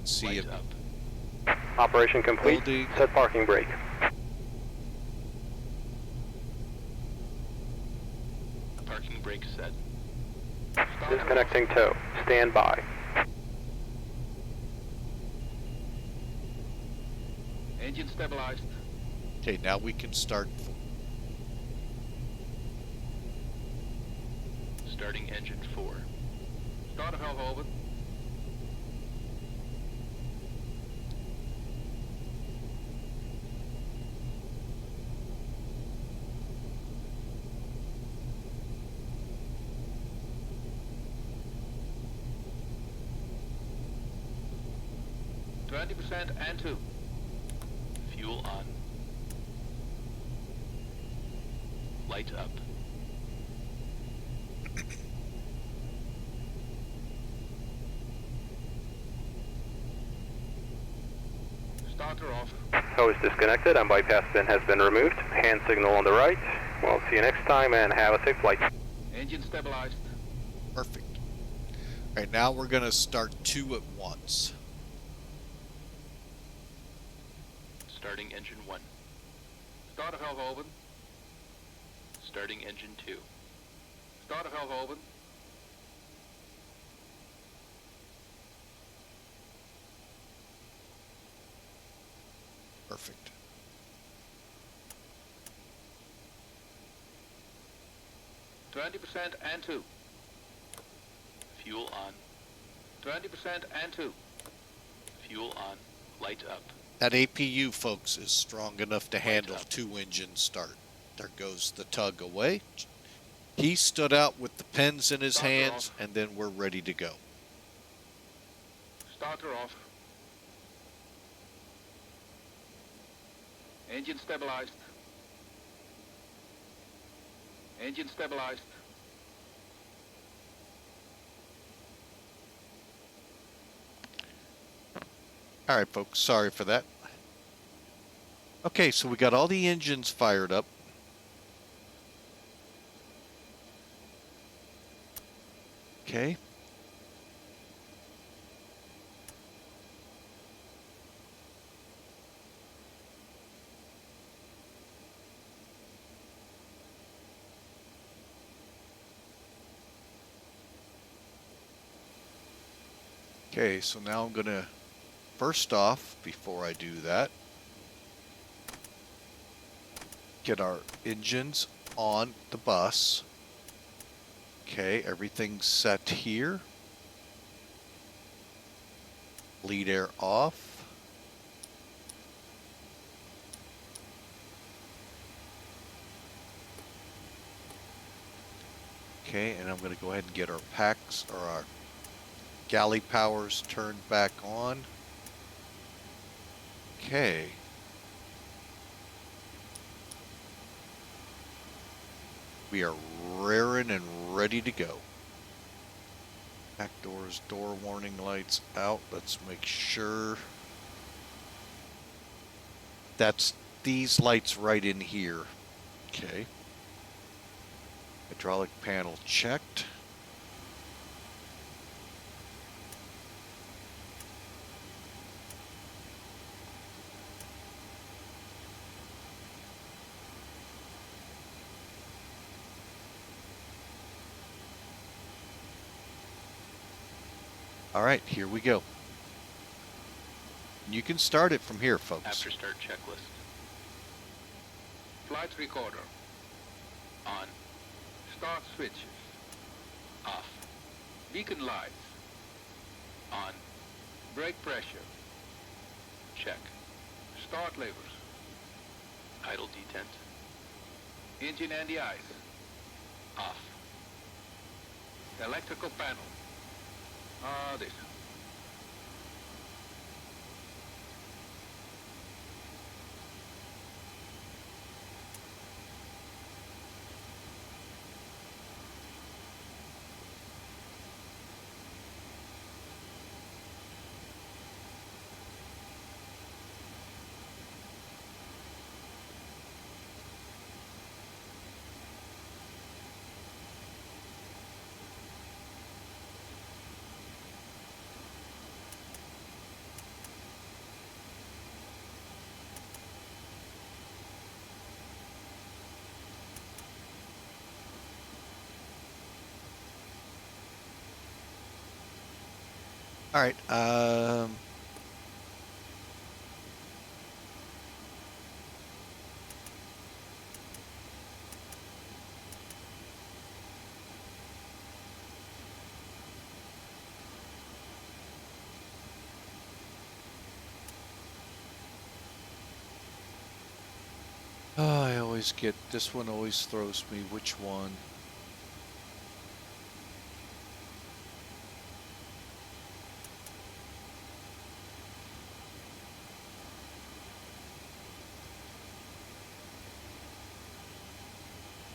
See Lights it. up. Operation complete. Building. Set parking brake. Parking brake set. Starter Disconnecting tow. Stand by. off. Engine stabilized. Okay, now we can start. Starting engine 4. Start of Hellhoven. 20% and 2. Fuel on. Light up. Starter off. Hose disconnected and bypass pin has been removed. Hand signal on the right. We'll see you next time and have a safe flight. Engine stabilized. Perfect. All right, now we're going to start 2 at once. Starting engine 1. Starter valve open. Starting engine 2. Starter valve open. Perfect. %20 and 2. Fuel on. 20% and 2. Fuel on. Light up. That APU, folks, is strong enough to handle up. 2 engine start. There goes the tug away. He stood out with the pens in his Starter hands, off. and then we're ready to go. Starter off. Engine stabilized. Engine stabilized. All right, folks, sorry for that. Okay, so we got all the engines fired up. Okay. Okay, so now I'm going to, first off, before I do that, get our engines on the bus. Okay, everything's set here. Bleed air off. Okay, and I'm going to go ahead and get our packs, or our galley powers turned back on. Okay. We are raring and ready to go. Back doors, door warning lights out. Let's make sure. That's these lights right in here. Okay. Hydraulic panel checked. All right, here we go. You can start it from here, folks. After start checklist. Flight recorder. On. Start switches. Off. Beacon lights. On. Brake pressure. Check. Start levers. Idle detent. Engine and the ice. Off. Electrical panel. This. All right. Oh, I always get, this one always throws me. Which one?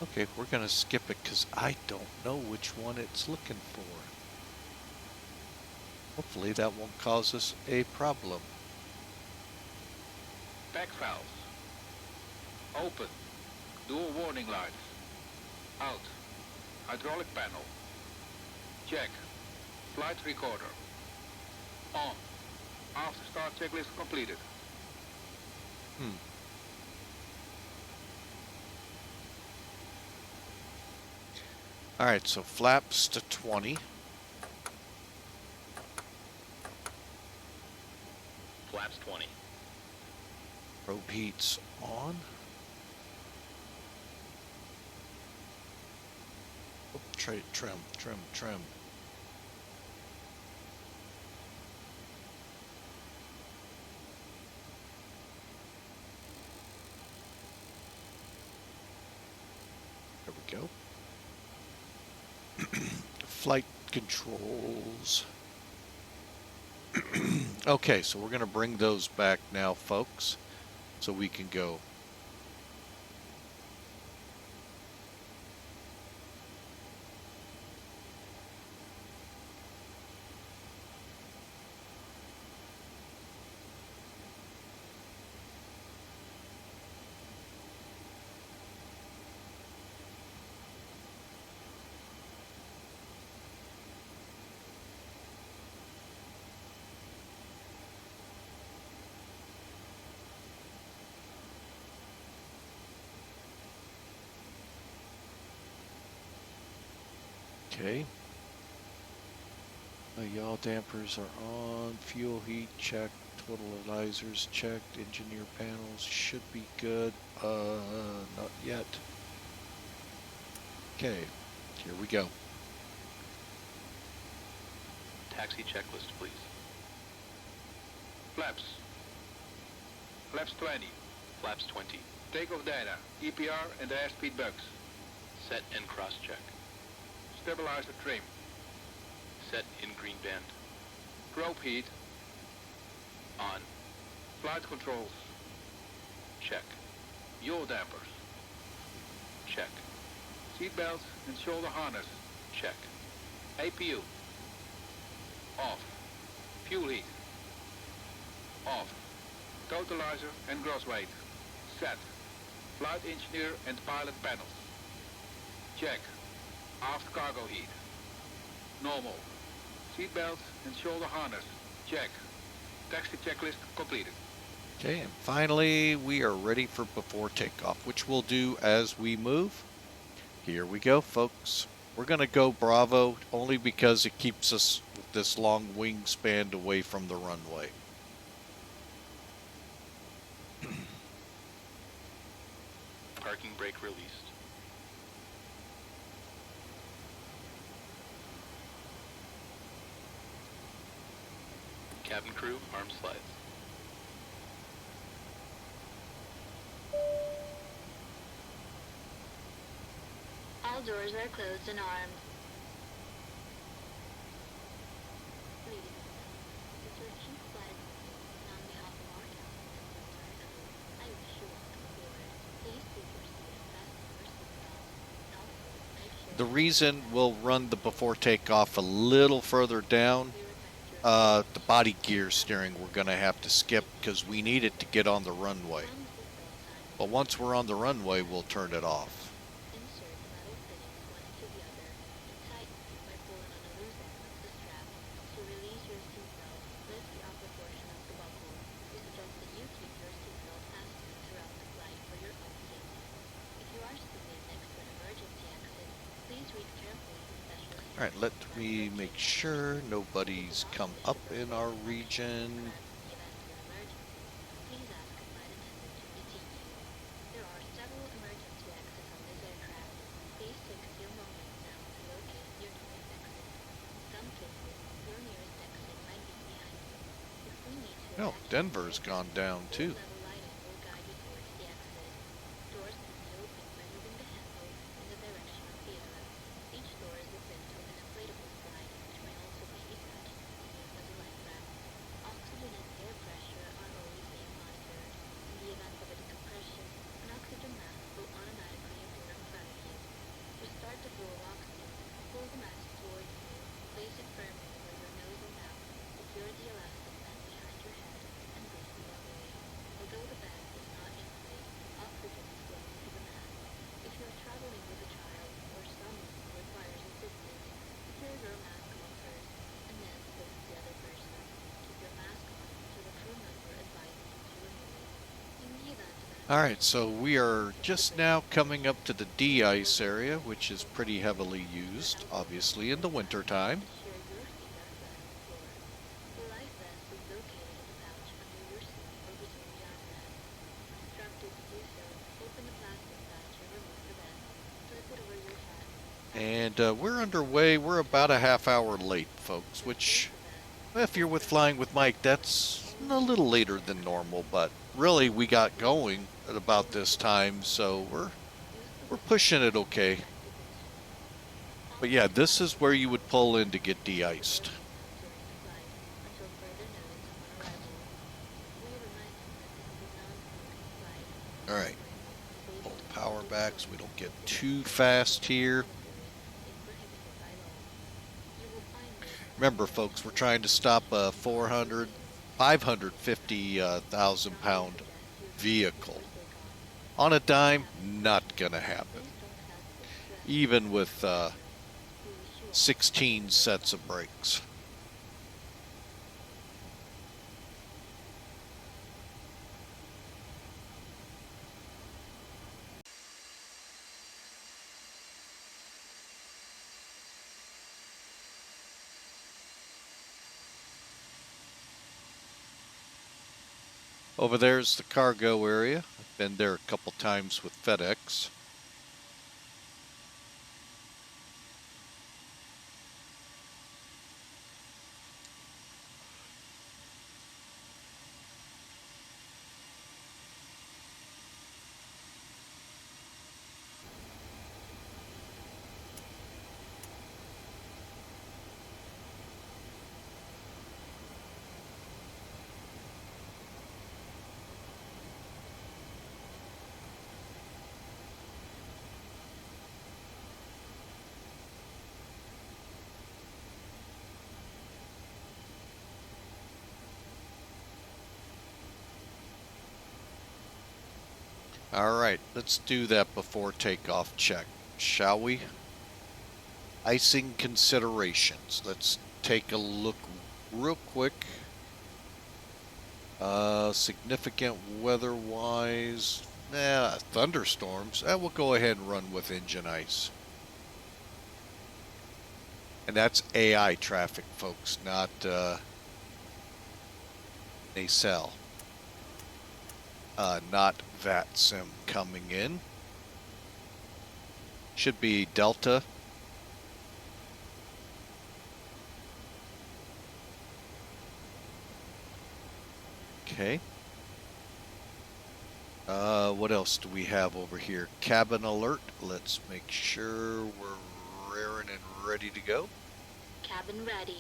Okay, we're going to skip it because I don't know which one it's looking for. Hopefully that won't cause us a problem. Back valves. Open. Dual warning lights. Out. Hydraulic panel. Check. Flight recorder. On. After start checklist completed. Alright, so flaps to 20. Flaps 20. Probe heats on. Oh, trim. There we go. Flight controls. Okay, so we're going to bring those back now, folks, so we can go. Okay. Yaw dampers are on. Fuel heat checked. Totalizers checked. Engineer panels should be good. Not yet. Okay. Here we go. Taxi checklist, please. Flaps. Flaps 20. Flaps 20. Takeoff data. EPR and airspeed bugs. Set and cross check. Stabilizer trim. Set in green band. Probe heat. On. Flight controls. Check. Yaw dampers. Check. Seat belts and shoulder harness. Check. APU. Off. Fuel heat. Off. Totalizer and gross weight. Set. Flight engineer and pilot panels. Check. Aft cargo heat. Normal. Seat belts and shoulder harness. Check. Taxi checklist completed. Okay, and finally we are ready for before takeoff, which we'll do as we move. Here we go, folks. We're going to go Bravo only because it keeps us with this long wingspan away from the runway. Parking brake released. Cabin crew, arm slides. All doors are closed and armed. Ladies and gentlemen, this is your chief flight attendant, and on behalf of our captain, I wish you welcome aboard. Please keep your seat and fasten your seatbelt. And also, make sure The reason we'll run the before takeoff a little further down, the body gear steering we're going to have to skip because we need it to get on the runway. But once we're on the runway, we'll turn it off. insert the metal fittings one into the other and tighten by pulling on the loose end of the strap. To release your seatbelt, lift the upper portion of the buckle. We suggest that you keep your seatbelt fastened throughout the flight for your own safety. If you are seated next to an emergency exit, please read carefully the special instructions. Alright, let me make sure nobody's come up in our region. In the event of an emergency, please ask a flight attendant to detain you. There are several emergency exits on this aircraft. Please take a few moments now to locate your nearest exit. In some cases, your nearest exit might be behind you. If we need to Oh, evacuate Denver's you, gone down too. level lighting will guide you towards the exit. Doors can be opened by moving the handle in the direction of the arrow. Each door is equipped with an inflatable slide, which may also be detached and used as a life raft. Oxygen and air pressure are always being monitored. In the event of a decompression, an oxygen mask will automatically appear in front of you. Alright, so we are just now coming up to the de-ice area, which is pretty heavily used, obviously, in the winter time. And we're underway. We're about a half hour late, folks, which, if you're with Flying with Mike, that's a little later than normal, but really we got going at about this time, so we're pushing it okay. But yeah, this is where you would pull in to get de-iced. Alright, pull the power back so we don't get too fast here. Remember, folks, we're trying to stop a 550,000 pound vehicle. On a dime, not gonna happen. Even with 16 sets of brakes. Over there's the cargo area. I've been there a couple times with FedEx. Alright, let's do that before takeoff check, shall we? Icing considerations. Let's take a look real quick. Significant weather-wise, thunderstorms. We'll go ahead and run with engine ice. And that's AI traffic, folks, not nacelle. Not VATSIM coming in. Should be Delta. Okay. What else do we have over here? Cabin alert. Let's make sure we're raring and ready to go. Cabin ready.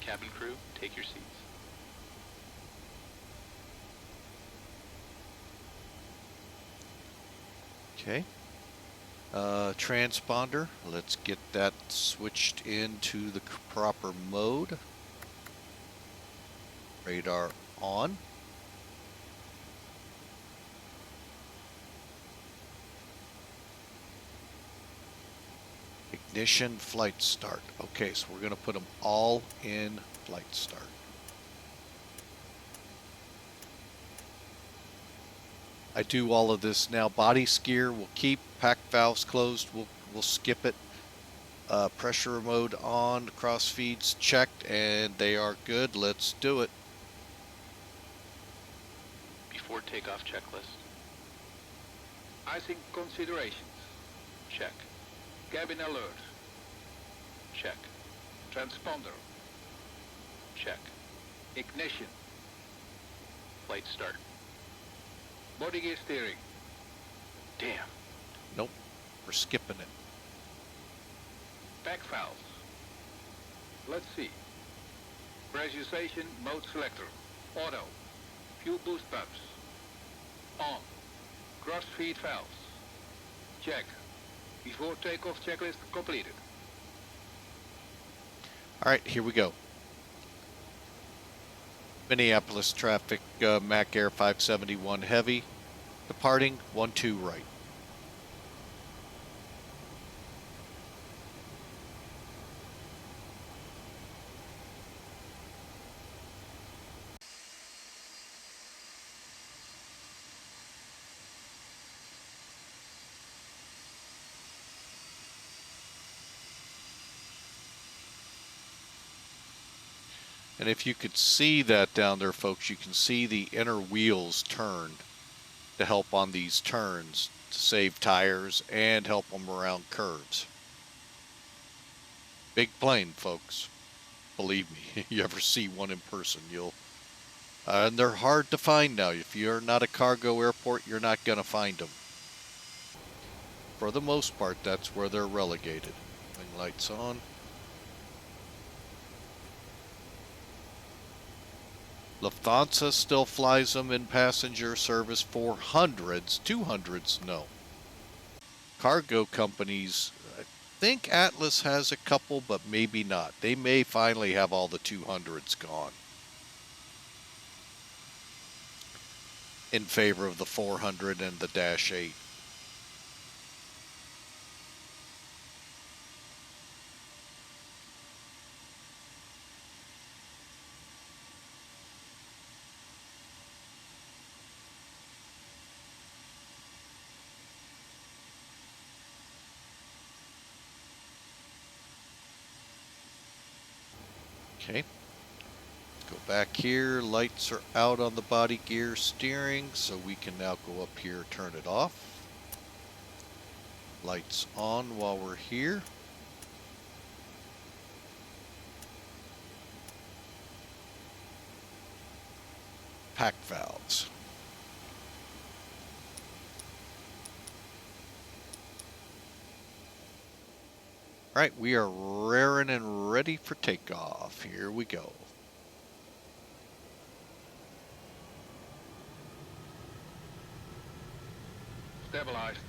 Cabin crew, take your seats. Okay. Transponder. Let's get that switched into the proper mode. Radar on. Ignition, flight start. Okay, so we're going to put them all in flight start. I do all of this now. Body skier we'll keep. Pack valves closed. We'll skip it. Pressure mode on. Cross feeds checked, and they are good. Let's do it. Before takeoff checklist. Icing considerations. Check. Cabin alert. Check. Transponder. Check. Ignition. Flight start. Body gear steering. Damn. Nope. We're skipping it. Pack valves. Let's see. Pressurization mode selector. Auto. Fuel boost pumps. On. Cross feed valves. Check. Before takeoff checklist completed. Alright, here we go. Minneapolis traffic, Mac Air 571 heavy. Departing 12 right. And if you could see that down there, folks, you can see the inner wheels turned to help on these turns to save tires and help them around curves. Big plane, folks. Believe me, you ever see one in person, you'll... and they're hard to find now. If you're not a cargo airport, you're not going to find them. For the most part, that's where they're relegated. Wing lights on. Lufthansa still flies them in passenger service for hundreds, 200s, no. Cargo companies, I think Atlas has a couple, but maybe not. They may finally have all the 200s gone in favor of the 400 and the Dash 8. Okay, go back here. Lights are out on the body gear steering, so we can now go up here, turn it off. Lights on while we're here. Pack valves. All right, we are raring and ready for takeoff. Here we go. Stabilized.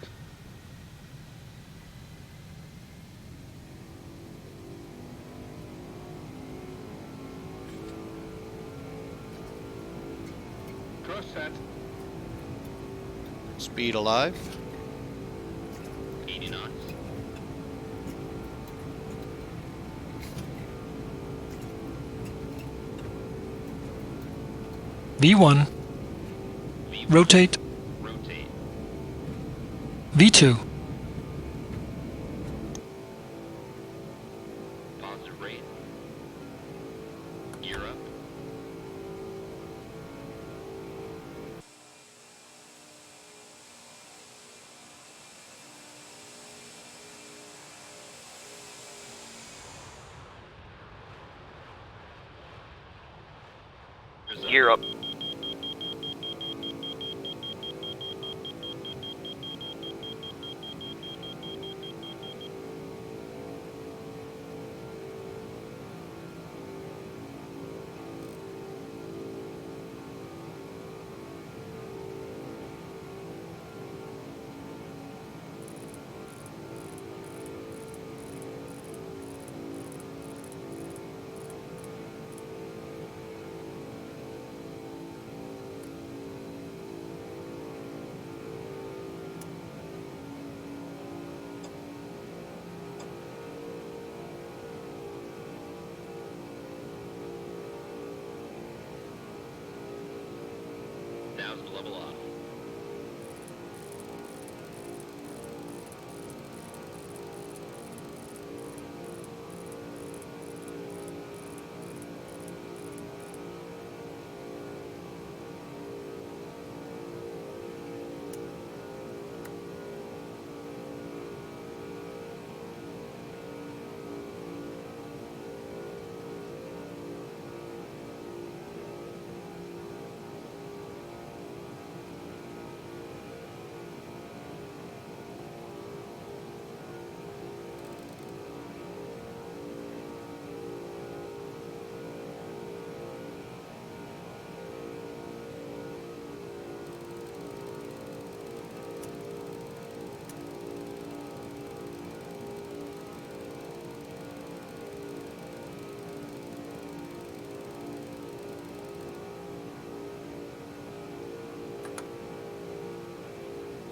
Cross set. Speed alive. 80 knots. V1. Rotate. Rotate. V2. Positive rate. Gear up. Gear up. Now's the level off.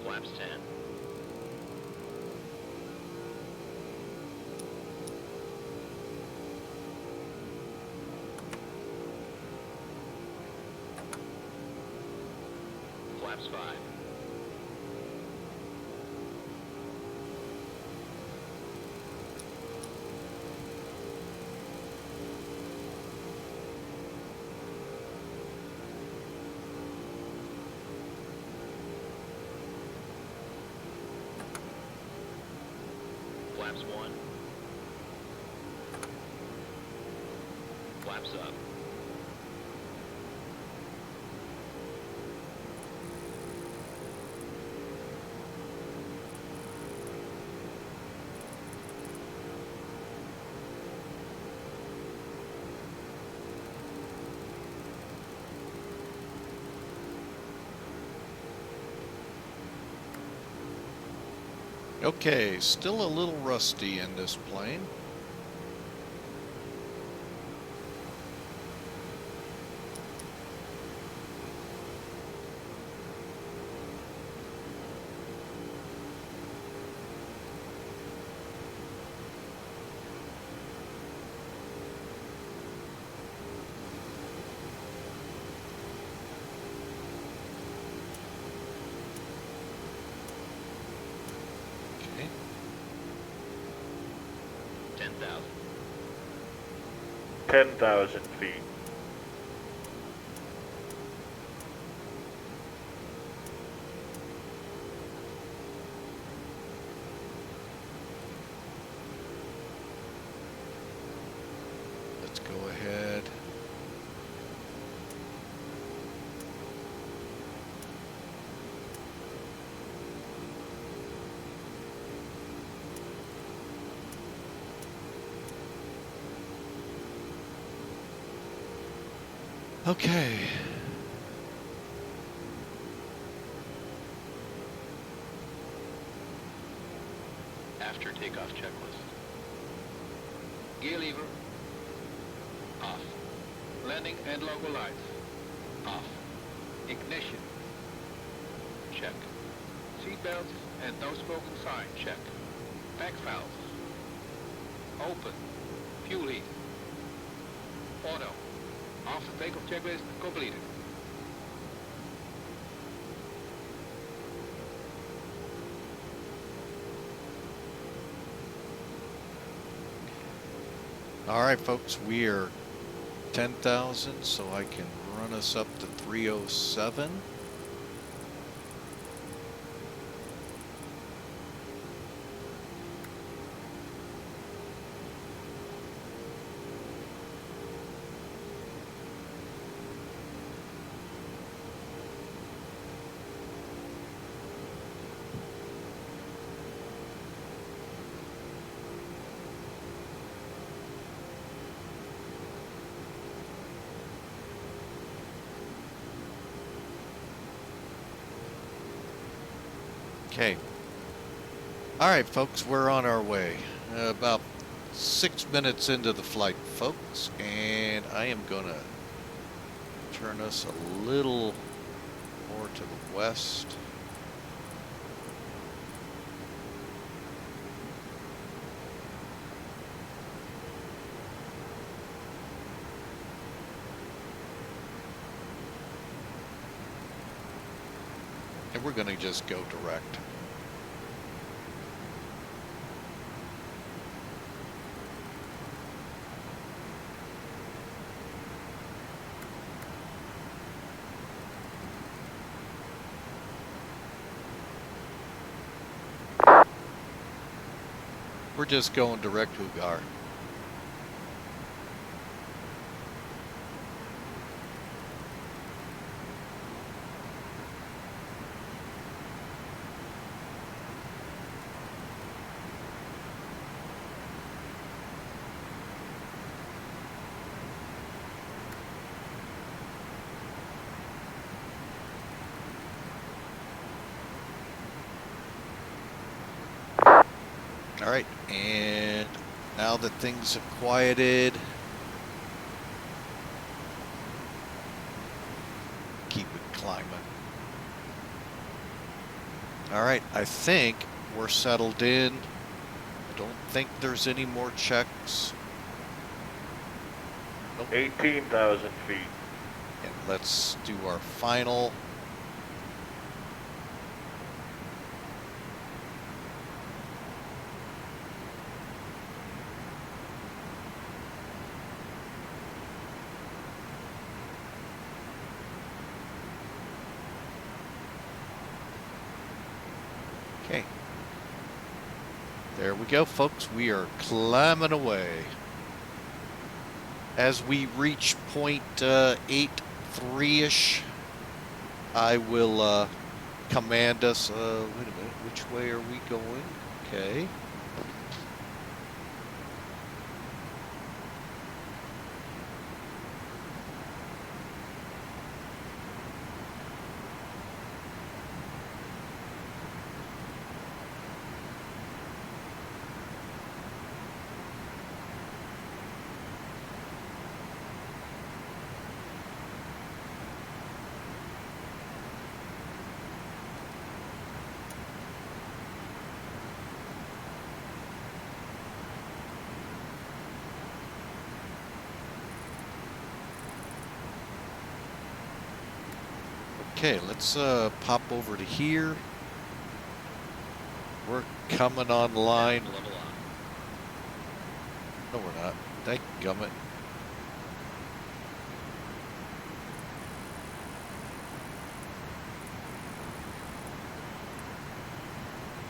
Flaps 10. Flaps 5. Flaps 1. Flaps up. Okay, still a little rusty in this plane. Okay. 10,000. 10,000 feet. Let's go ahead. Okay. After takeoff checklist. Gear lever. Off. Landing and logo lights. Off. Ignition. Check. Seatbelts and no smoking sign. Check. Pack valves. Open. Fuel heat. Auto. After takeoff checklist completed. All right, folks, we are 10,000, so I can run us up to 307. Okay. All right, folks, we're on our way. About 6 minutes into the flight, folks, and I am going to turn us a little more to the west. And we're going to just go direct. We're just going direct, Hugar. All right, and now that things have quieted, keep it climbing. All right, I think we're settled in. I don't think there's any more checks. Nope. 18,000 feet. And let's do our final. Okay. There we go, folks. We are climbing away. As we reach point 83-ish, I will command us. Wait a minute. Which way are we going? Okay. Okay, let's pop over to here. We're coming online. No, we're not. Thank you, gummit.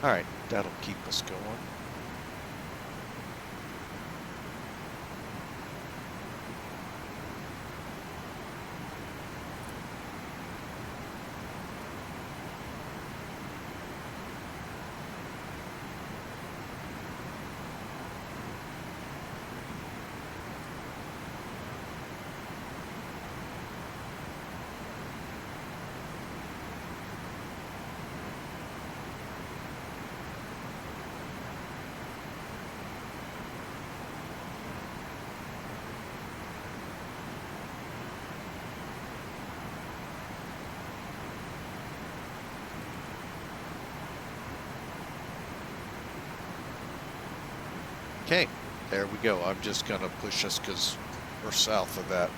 All right, that'll keep us going. Okay, there we go. I'm just going to push us because we're south of that.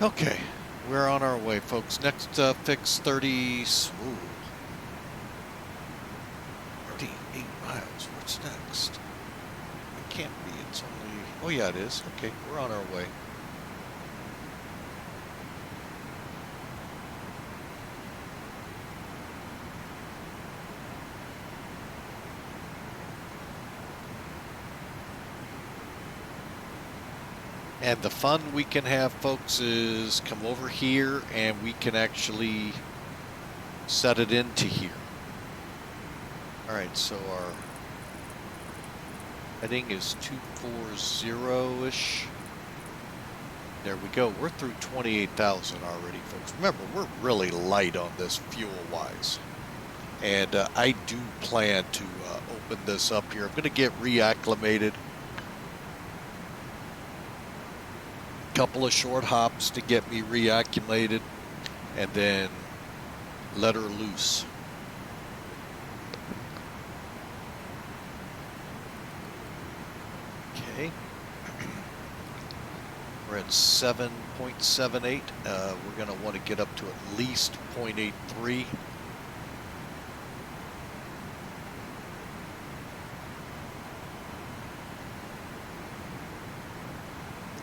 Okay, we're on our way, folks. Next fix 30, 38 miles. What's next? It can't be. It's only, oh yeah, it is. Okay, we're on our way. And the fun we can have, folks, is come over here and we can actually set it into here. All right, so our heading is 240-ish. There we go. We're through 28,000 already, folks. Remember, we're really light on this fuel-wise. And I do plan to open this up here. I'm going to get reacclimated. Couple of short hops to get me reacclimated and then let her loose. Okay. We're at 7.78. We're going to want to get up to at least 0.83.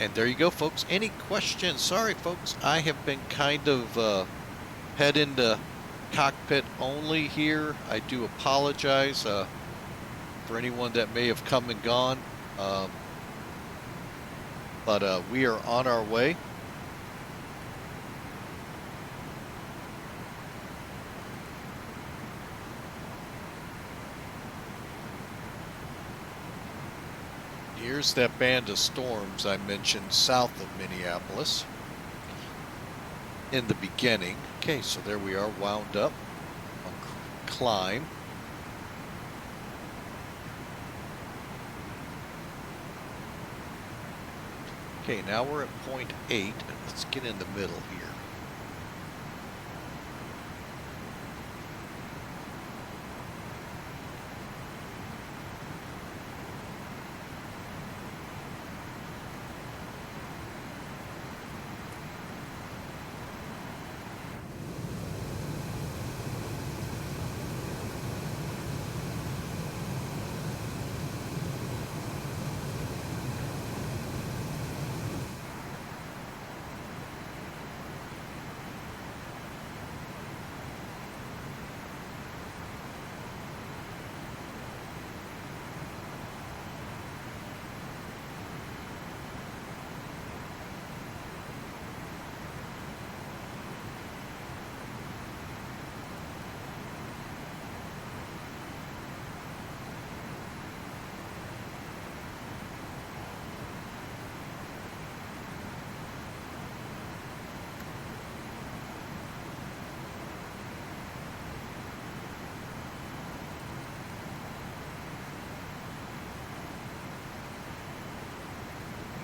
And there you go, folks. Any questions? Sorry, folks. I have been kind of head into cockpit only here. I do apologize for anyone that may have come and gone. But we are on our way. Here's that band of storms I mentioned south of Minneapolis in the beginning. Okay, so there we are, wound up on climb. Okay, now we're at point 8, and let's get in the middle here.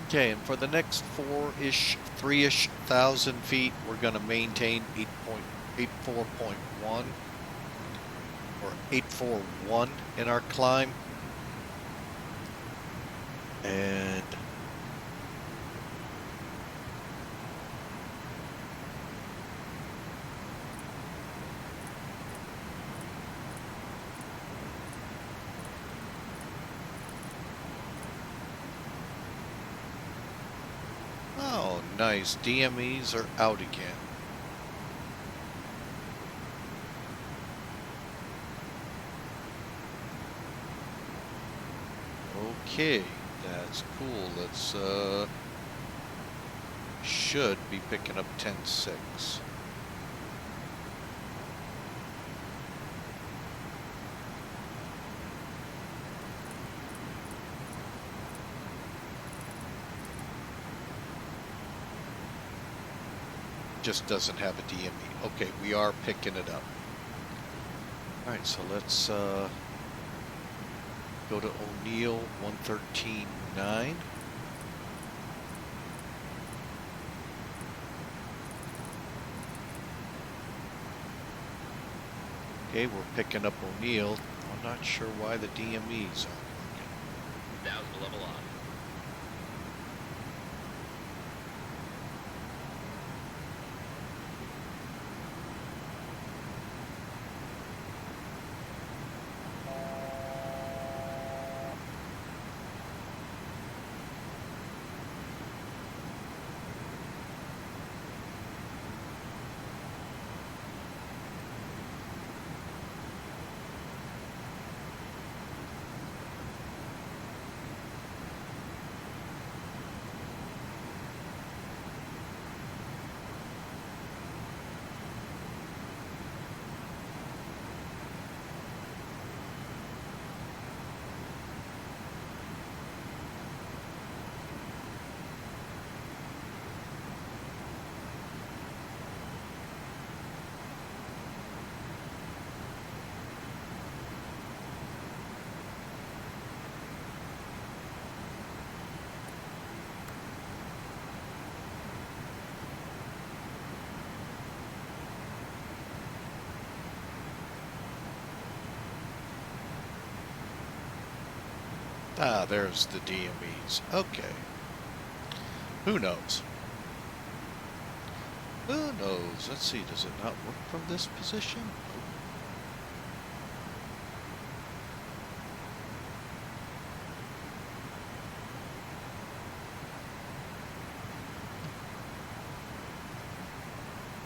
Okay, and for the next 3-ish thousand feet, we're going to maintain 8.84.1 or 841 in our climb. And oh, nice. DMEs are out again. Okay, that's cool. Let's should be picking up 10.6. Just doesn't have a DME. Okay, we are picking it up. All right, so let's go to O'Neill 113.9. Okay, we're picking up O'Neill. I'm not sure why the DMEs aren't working. 1000 level off. Ah, there's the DMEs. Okay. Who knows? Who knows? Let's see, does it not work from this position?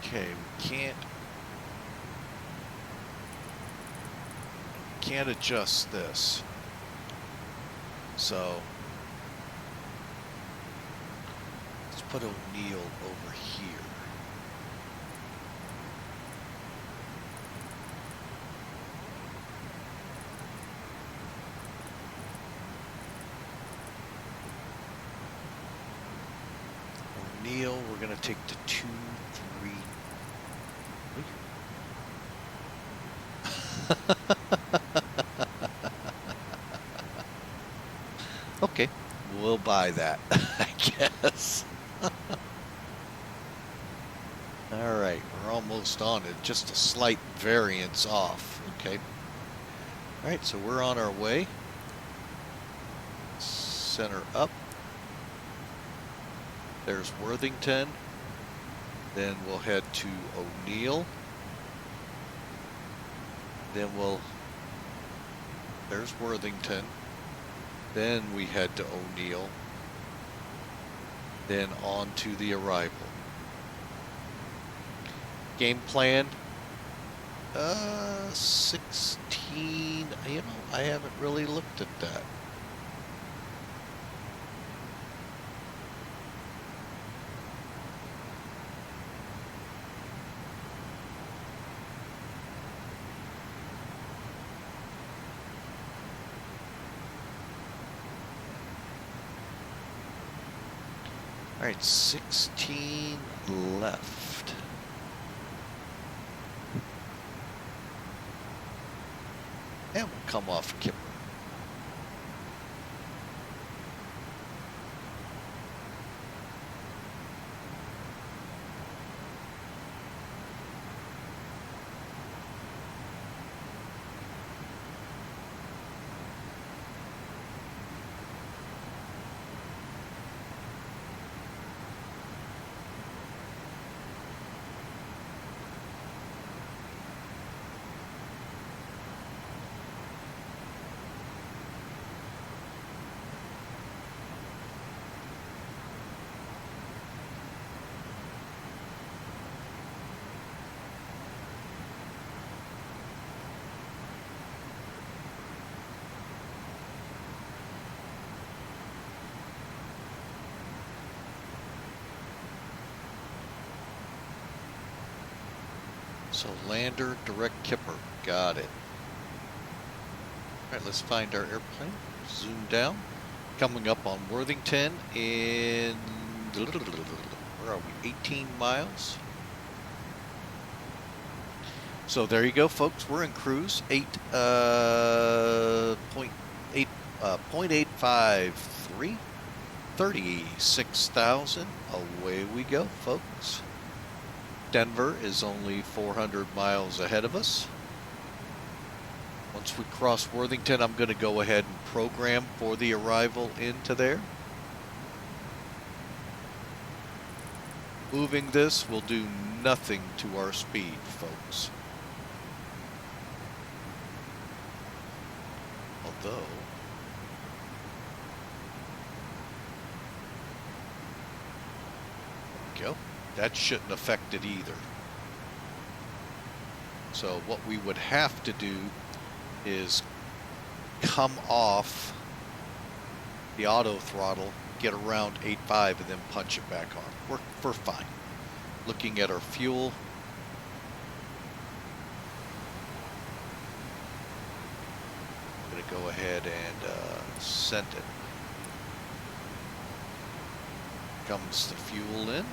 Okay, we can't adjust this. So let's put O'Neill over here. O'Neill, we're going to take the 2, 3. Okay, we'll buy that, I guess. All right, we're almost on it. Just a slight variance off. Okay. All right, so we're on our way. Center up. There's Worthington. Then we'll head to O'Neill. Then there's Worthington. Then we head to O'Neill. Then on to the arrival. Game plan, 16, you know, I haven't really looked at that. All right, 16 left. And we'll come off Kipper. So lander, direct Kipper. Got it. All right, let's find our airplane. Zoom down. Coming up on Worthington in, where are we, 18 miles. So there you go, folks. We're in cruise, 0.853, 36,000. Away we go, folks. Denver is only 400 miles ahead of us. Once we cross Worthington, I'm going to go ahead and program for the arrival into there. Moving this will do nothing to our speed, folks. Although, there we go. That shouldn't affect it either. So what we would have to do is come off the auto throttle, get around 8.5 and then punch it back on. We're fine. Looking at our fuel. I'm going to go ahead and send it. Comes the fuel in.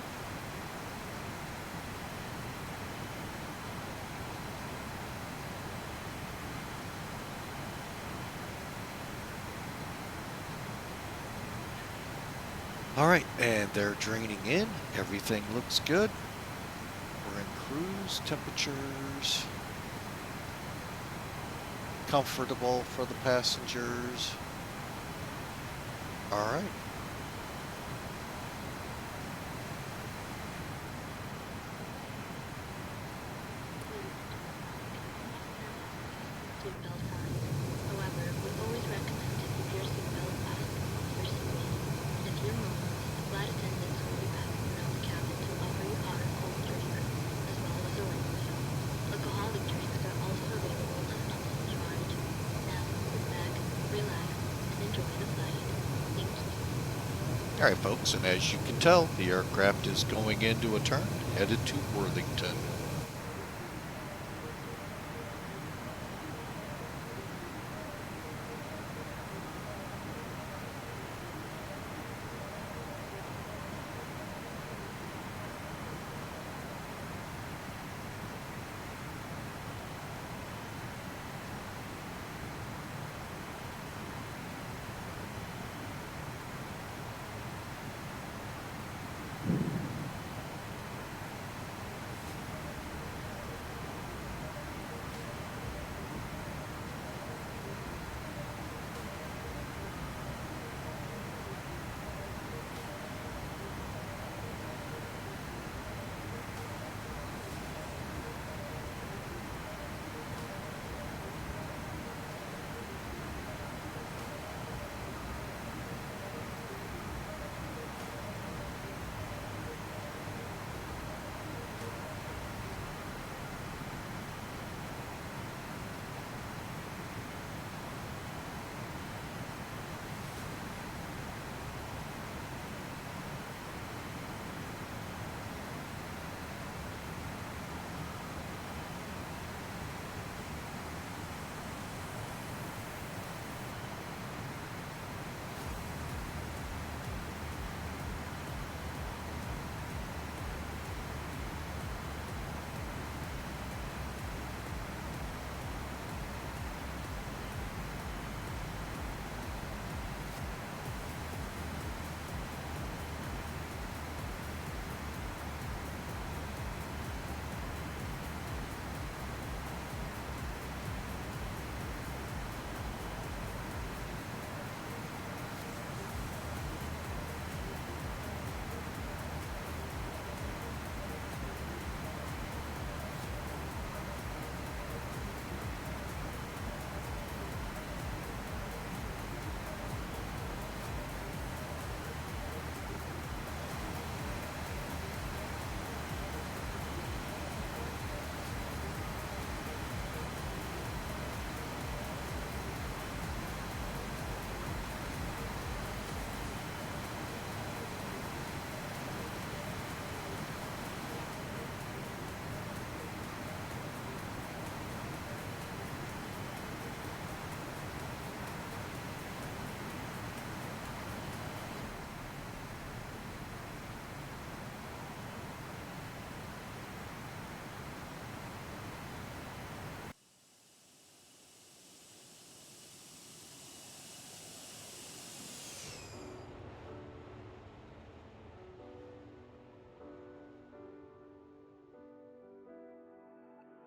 All right, and they're draining in. Everything looks good. We're in cruise temperatures. Comfortable for the passengers. All right. Seatbelt on. However, we always recommend to keep your seatbelt fastened before seating. In a few moments, the flight attendants will be passing around the cabin to offer you hot or cold drink. Alright folks, and as you can tell, the aircraft is going into a turn, headed to Worthington.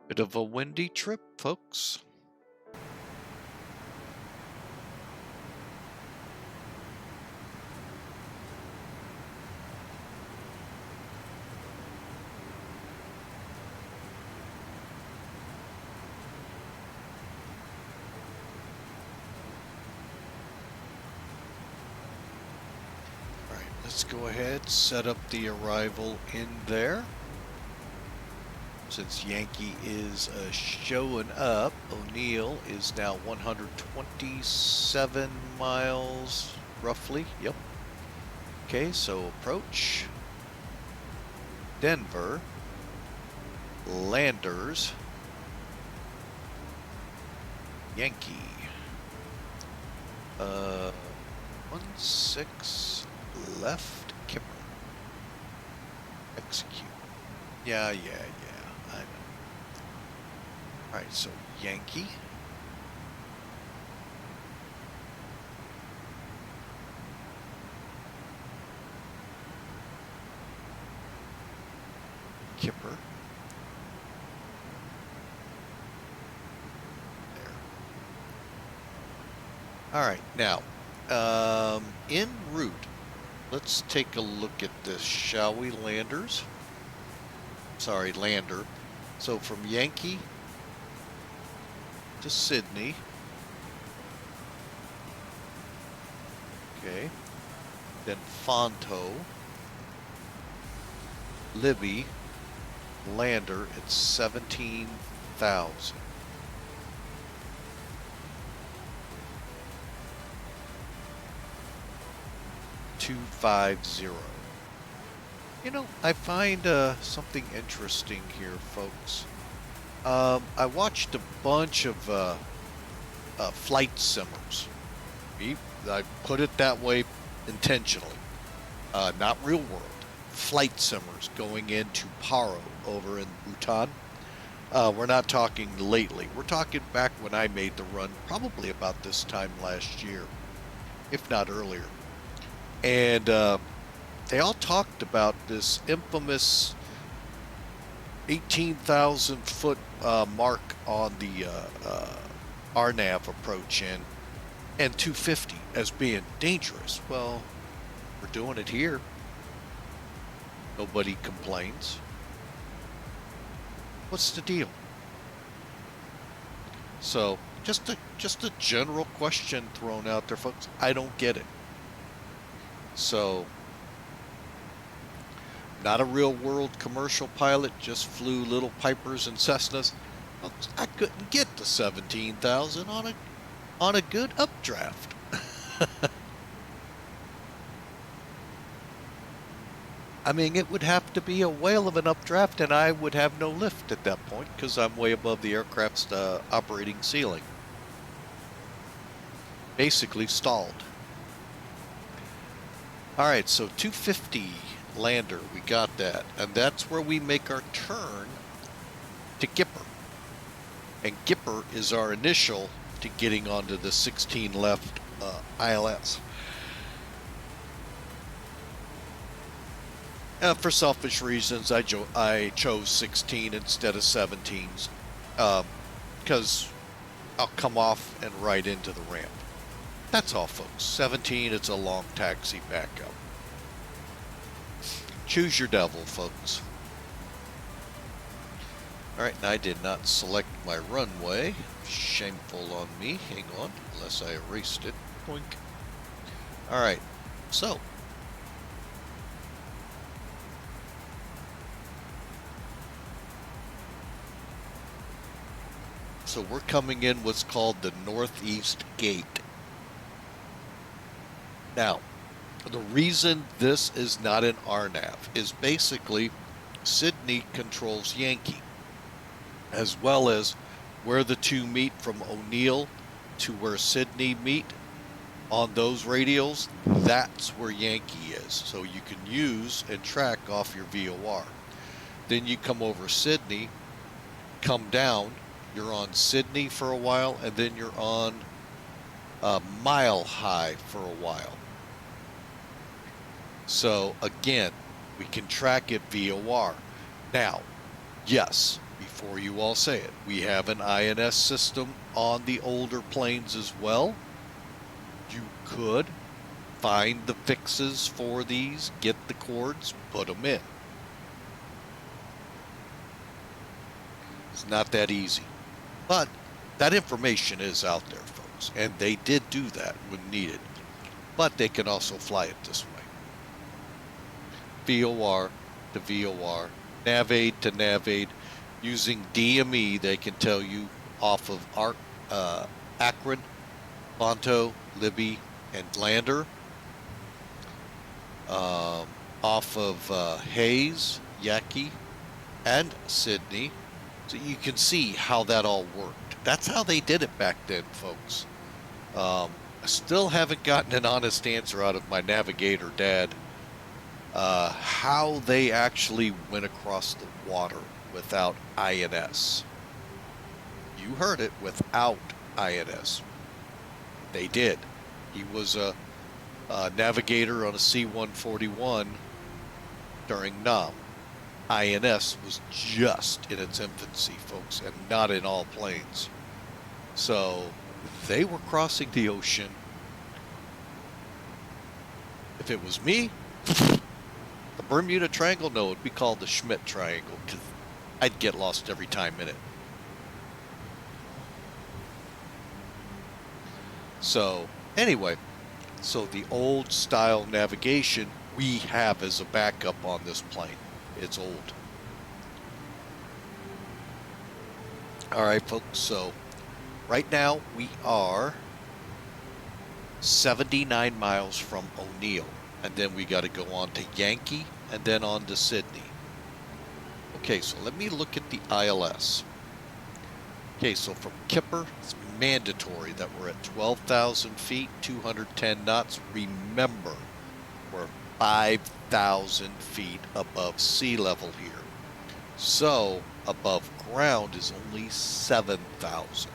Bit of a windy trip, folks. All right, let's go ahead, set up the arrival in there. Since Yankee is showing up, O'Neill is now 127 miles, roughly. Yep. Okay, so approach. Denver. Landers. Yankee. 16 left. Kipper. Execute. Yeah. I know. Alright, so Yankee. Kipper. There. Alright, now, en route, let's take a look at this, shall we, Landers? Sorry, Lander. So from Yankee to Sydney. Okay. Then Fonto. Libby. Lander at 17,000. 250. You know, I find something interesting here, folks. I watched a bunch of flight simmers. I put it that way intentionally. Not real world. Flight simmers going into Paro over in Bhutan. We're not talking lately. We're talking back when I made the run, probably about this time last year, if not earlier. And they all talked about this infamous 18,000 foot mark on the RNAV approach in, and 250 as being dangerous. Well, we're doing it here. Nobody complains. What's the deal? So, just a general question thrown out there, folks. I don't get it. So, not a real world commercial pilot, just flew little Pipers and Cessnas. Folks, I couldn't get to 17,000 on a good updraft. I mean, it would have to be a whale of an updraft, and I would have no lift at that point because I'm way above the aircraft's operating ceiling. Basically stalled. All right, so 250 lander, we got that, and that's where we make our turn to Gipper. And Gipper is our initial to getting onto the 16 left ILS. For selfish reasons, I chose 16 instead of 17s because I'll come off and right into the ramp. That's all, folks. 17, it's a long taxi back up. Choose your devil, folks. Alright, and I did not select my runway. Shameful on me. Hang on, unless I erased it. Boink. Alright, so we're coming in what's called the Northeast Gate. Now, the reason this is not an RNAV is basically Sydney controls Yankee, as well as where the two meet from O'Neill to where Sydney meet on those radials. That's where Yankee is, so you can use and track off your VOR. Then you come over Sydney, come down, you're on Sydney for a while, and then you're on Mile High for a while. So again, we can track it VOR. Now, yes, before you all say it, we have an INS system on the older planes as well. You could find the fixes for these, get the cords, put them in. It's not that easy. But that information is out there, folks, and they did do that when needed. But they can also fly it this way. VOR to VOR, NavAid to NavAid. Using DME, they can tell you off of Akron, Bonto, Libby, and Lander. Off of Hayes, Yaqui, and Sydney. So you can see how that all worked. That's how they did it back then, folks. I still haven't gotten an honest answer out of my navigator dad how they actually went across the water without INS. You heard it, without INS. They did. He was a navigator on a C-141 during NAM. INS was just in its infancy, folks, and not in all planes. So they were crossing the ocean. If it was me, the Bermuda Triangle, no, it'd be called the Schmidt Triangle, because I'd get lost every time in it. So anyway, so the old style navigation we have as a backup on this plane. It's old. Alright, folks, so right now we are 79 miles from O'Neill. and then we got to go on to Yankee, and then on to Sydney. Okay, so let me look at the ILS. Okay, so from Kipper, it's mandatory that we're at 12,000 feet, 210 knots. Remember, we're 5,000 feet above sea level here. So, above ground is only 7,000.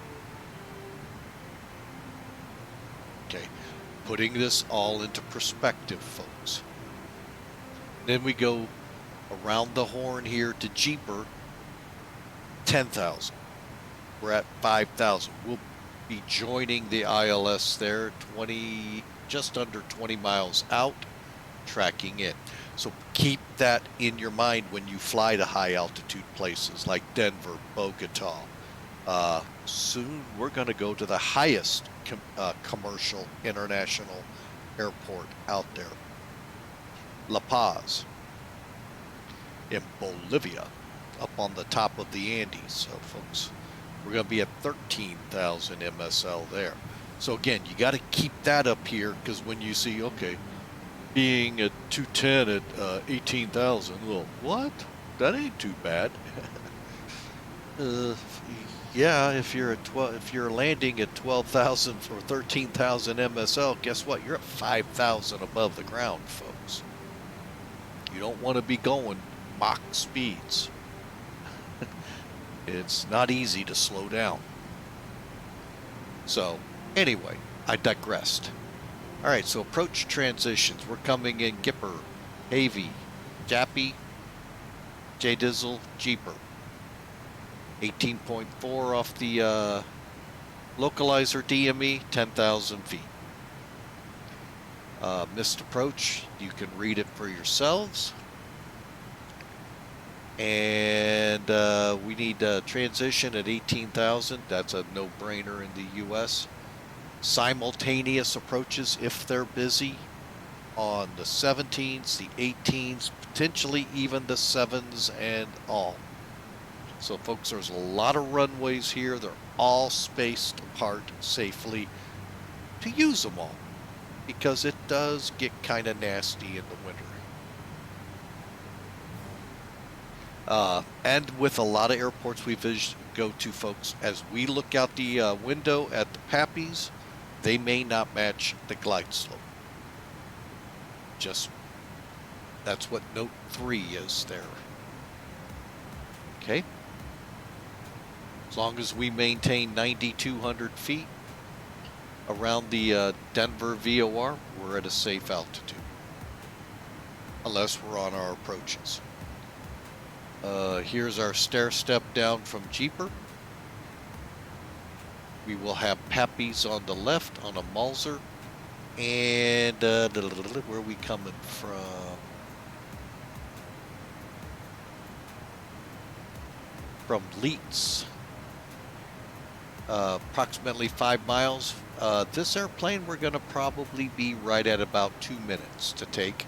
Okay, putting this all into perspective, folks. Then we go around the horn here to Jeeper, 10,000. We're at 5,000. We'll be joining the ILS there, just under 20 miles out, tracking in. So keep that in your mind when you fly to high altitude places like Denver, Bogota. Soon we're going to go to the highest commercial international airport out there, La Paz, in Bolivia, up on the top of the Andes. So folks, we're going to be at 13,000 MSL there. So again, you got to keep that up here, because when you see, okay, being at 210 at 18,000, well, what? That ain't too bad. Yeah, if you're at if you're landing at 12,000 or 13,000 MSL, guess what? You're at 5,000 above the ground, folks. You don't want to be going Mach speeds. It's not easy to slow down. So, anyway, I digressed. All right, so approach transitions. We're coming in Gipper, Havy, Jappy, J-Dizzle, Jeeper. 18.4 off the localizer DME, 10,000 feet. Missed approach, you can read it for yourselves. And we need transition at 18,000. That's a no-brainer in the U.S. Simultaneous approaches if they're busy on the 17s, the 18s, potentially even the 7s and all. So folks, there's a lot of runways here. They're all spaced apart safely to use them all, because it does get kind of nasty in the winter. And with a lot of airports we go to, folks, as we look out the window at the Pappies, they may not match the glide slope. Just, that's what note 3 is there. Okay? As long as we maintain 9,200 feet around the Denver VOR, we're at a safe altitude. Unless we're on our approaches. Here's our stair step down from Jeeper. We will have Pappies on the left on a Mulser. And where are we coming from? From Leeds. Approximately 5 miles. This airplane we're going to probably be right at about 2 minutes to take,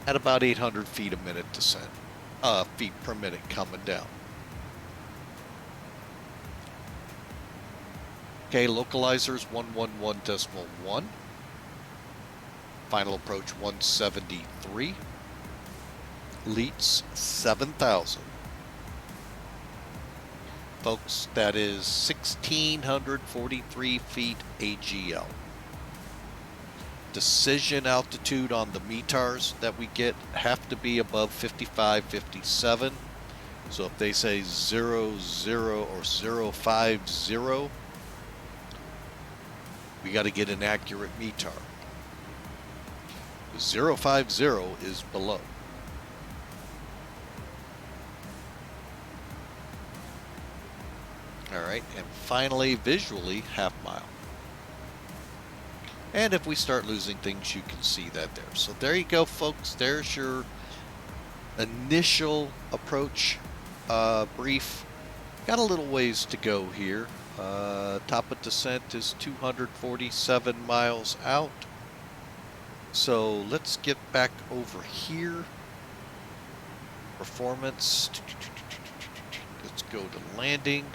at about 800 feet a minute descent, feet per minute coming down. Okay, localizers 111.1. Final approach 173. Leets 7,000. Folks, that is 1,643 feet AGL. Decision altitude on the METARs that we get have to be above 55, 57. So if they say 00 or 050, we got to get an accurate METAR. 050 is below. Alright, and finally, visually, half mile. And if we start losing things, you can see that there. So there you go, folks. There's your initial approach brief. Got a little ways to go here. Top of descent is 247 miles out. So let's get back over here. Performance. Let's go to landing.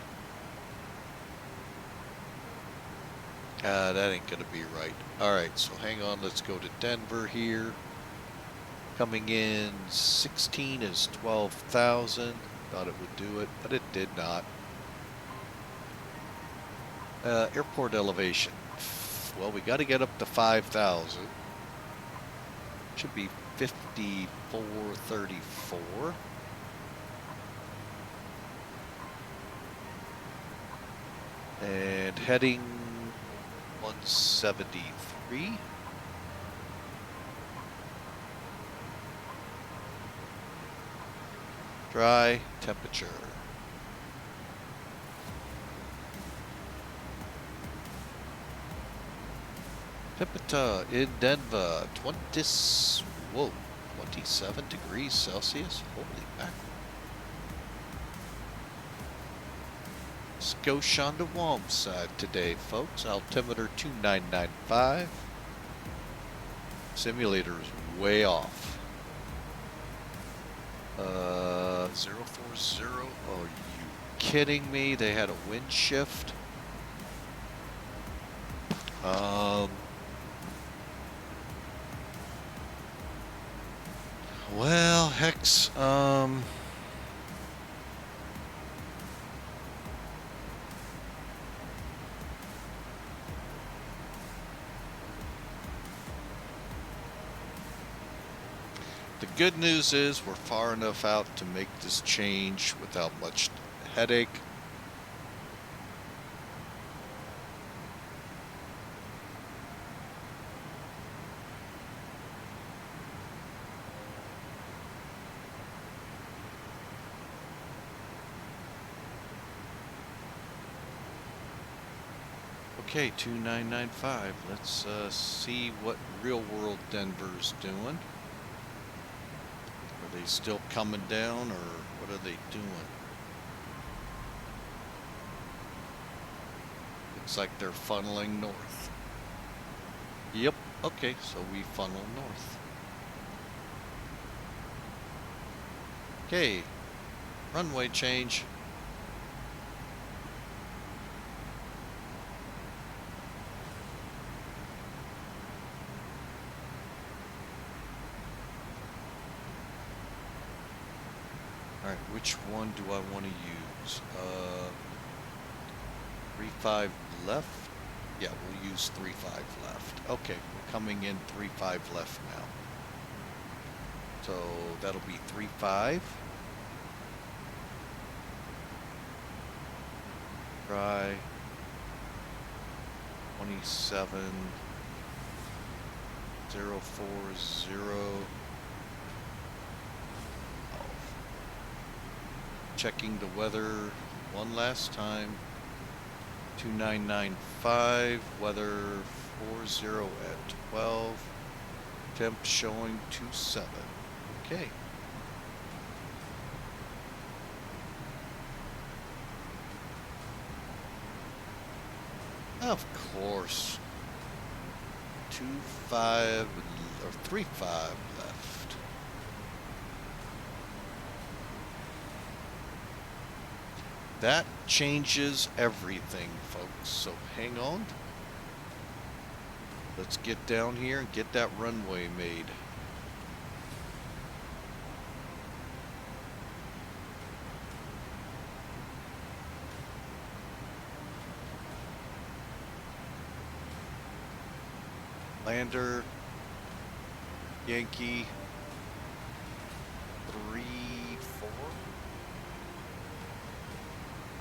That ain't gonna be right. Alright, so hang on, let's go to Denver here. Coming in 16 is 12,000. Thought it would do it, but it did not. Airport elevation. Well, we got to get up to 5,000. Should be 5434. And heading 173. Dry temperature. Temperature in Denver, 27 degrees Celsius. Holy mackerel. Let's go on the warm side today, folks. Altimeter 2995. Simulator is way off. 040. Are you kidding me? They had a wind shift. Well, hex, the good news is we're far enough out to make this change without much headache. Okay, 2995. Let's see what real world Denver's doing. Are they still coming down, or what are they doing? Looks like they're funneling north. Yep, okay, so we funnel north. Okay, runway change. Alright, which one do I want to use? 35 left? Yeah, we'll use 35 left. Okay, we're coming in 35 left now. So that'll be 35. Try 27 040. Checking the weather one last time. 2995, weather 40 at 12. Temp showing 27. Okay. Of course. 25 or 35 left. That changes everything, folks. So hang on. Let's get down here and get that runway made. Lander, Yankee, 3-4.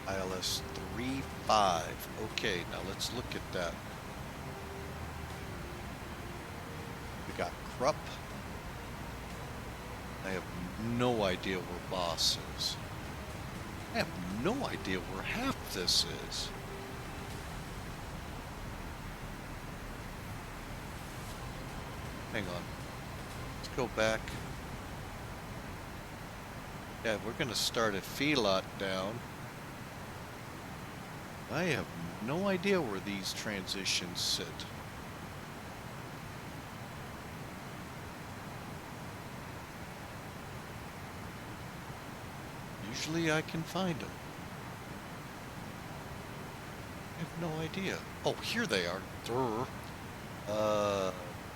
ILS 3-5. Okay, now let's look at that. We got Krupp. I have no idea where Boss is. I have no idea where half this is. Hang on. Let's go back. Yeah, we're going to start at Felis down. I have no idea where these transitions sit. Usually I can find them. I have no idea. Oh, here they are.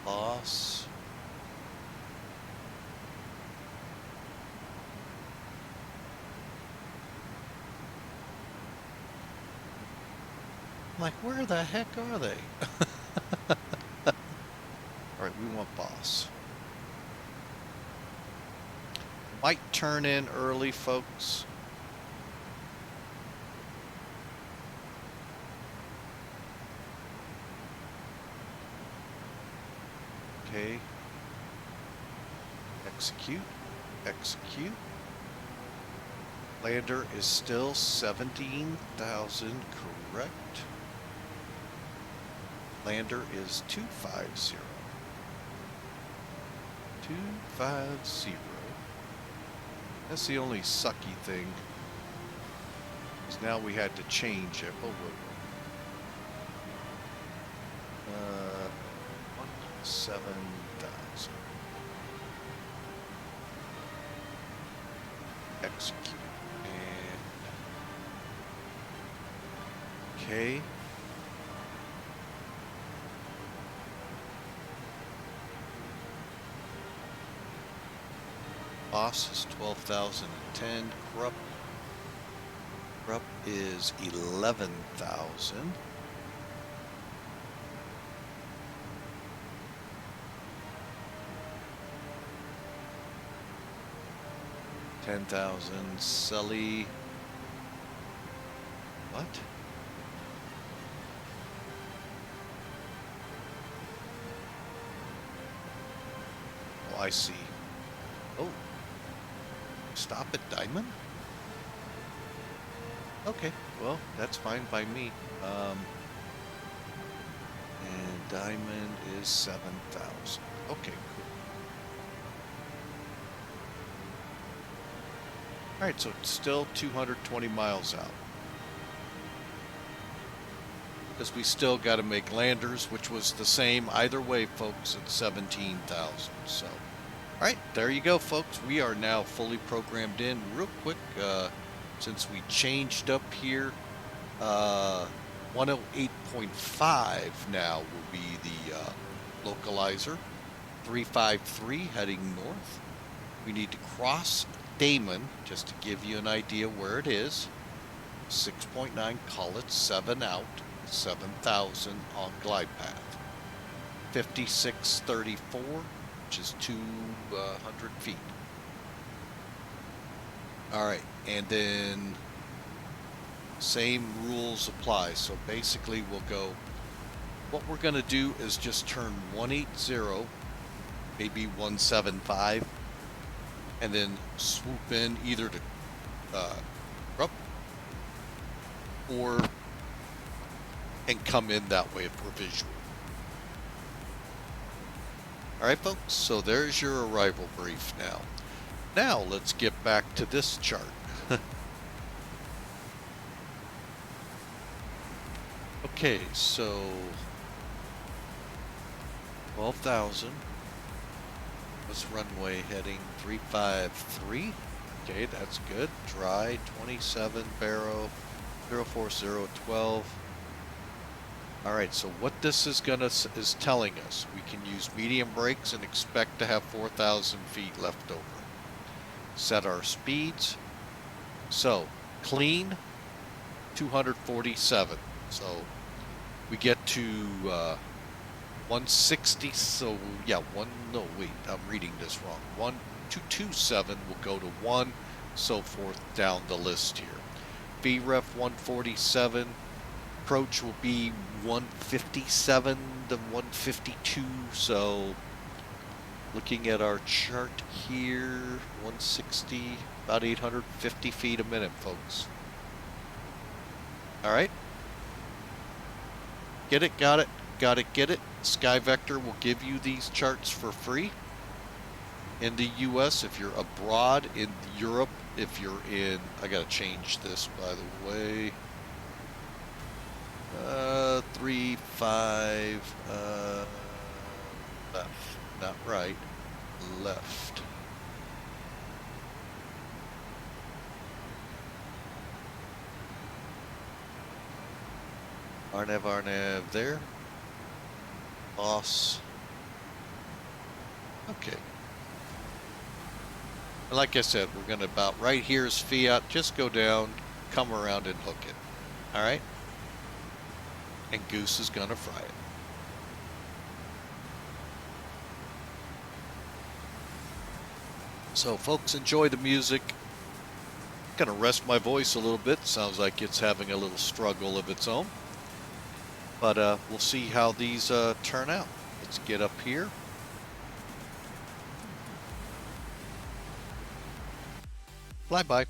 Boss. Like, where the heck are they? Alright, we want boss. Might turn in early, folks. Okay. Execute. Execute. Lander is still 17,000, correct? Lander is 250. 250. That's the only sucky thing. Is now we had to change it. Oh, wait. 7,000. Execute. And okay. Boss is 12,010. Corrupt is 11,000. $10,000. Sully. What? Oh, I see. Oh. Stop at Diamond? Okay, well, that's fine by me. And Diamond is 7,000. Okay, cool. Alright, so it's still 220 miles out. Because we still got to make landers, which was the same either way, folks, at 17,000. So, alright, there you go, folks. We are now fully programmed in. Real quick, since we changed up here, 108.5 now will be the localizer. 353 heading north. We need to cross Damon, just to give you an idea where it is. 6.9, call it 7 out, 7,000 on glide path. 5634, which is 200 feet. Alright, and then same rules apply. So basically we'll go, what we're going to do is just turn 180, maybe 175, and then swoop in either to up or and come in that way for visual. Alright folks, so there's your arrival brief now. Now let's get back to this chart. Okay, so 12,000. This runway heading 353. Okay, that's good. Dry 27 baro 04012. All right, so what this is telling us, we can use medium brakes and expect to have 4,000 feet left over. Set our speeds. So clean 247. So we get to 160. So yeah, no wait, I'm reading this wrong. 1227 will go to 1, so forth down the list here. VREF 147. Approach will be 157 to 152. So looking at our chart here, 160, about 850 feet a minute, folks. All right. Get it, got it, get it. Sky Vector will give you these charts for free. In the US, if you're abroad, in Europe, if you're in, I gotta change this by the way. 35, left, not right, left. Arnev there. Boss. Okay. And like I said, we're gonna about right here is Fiat. Just go down, come around and hook it. All right. and Goose is gonna fry it. So folks, enjoy the music. Gonna rest my voice a little bit. Sounds like it's having a little struggle of its own. But we'll see how these turn out. Let's get up here. Flyby.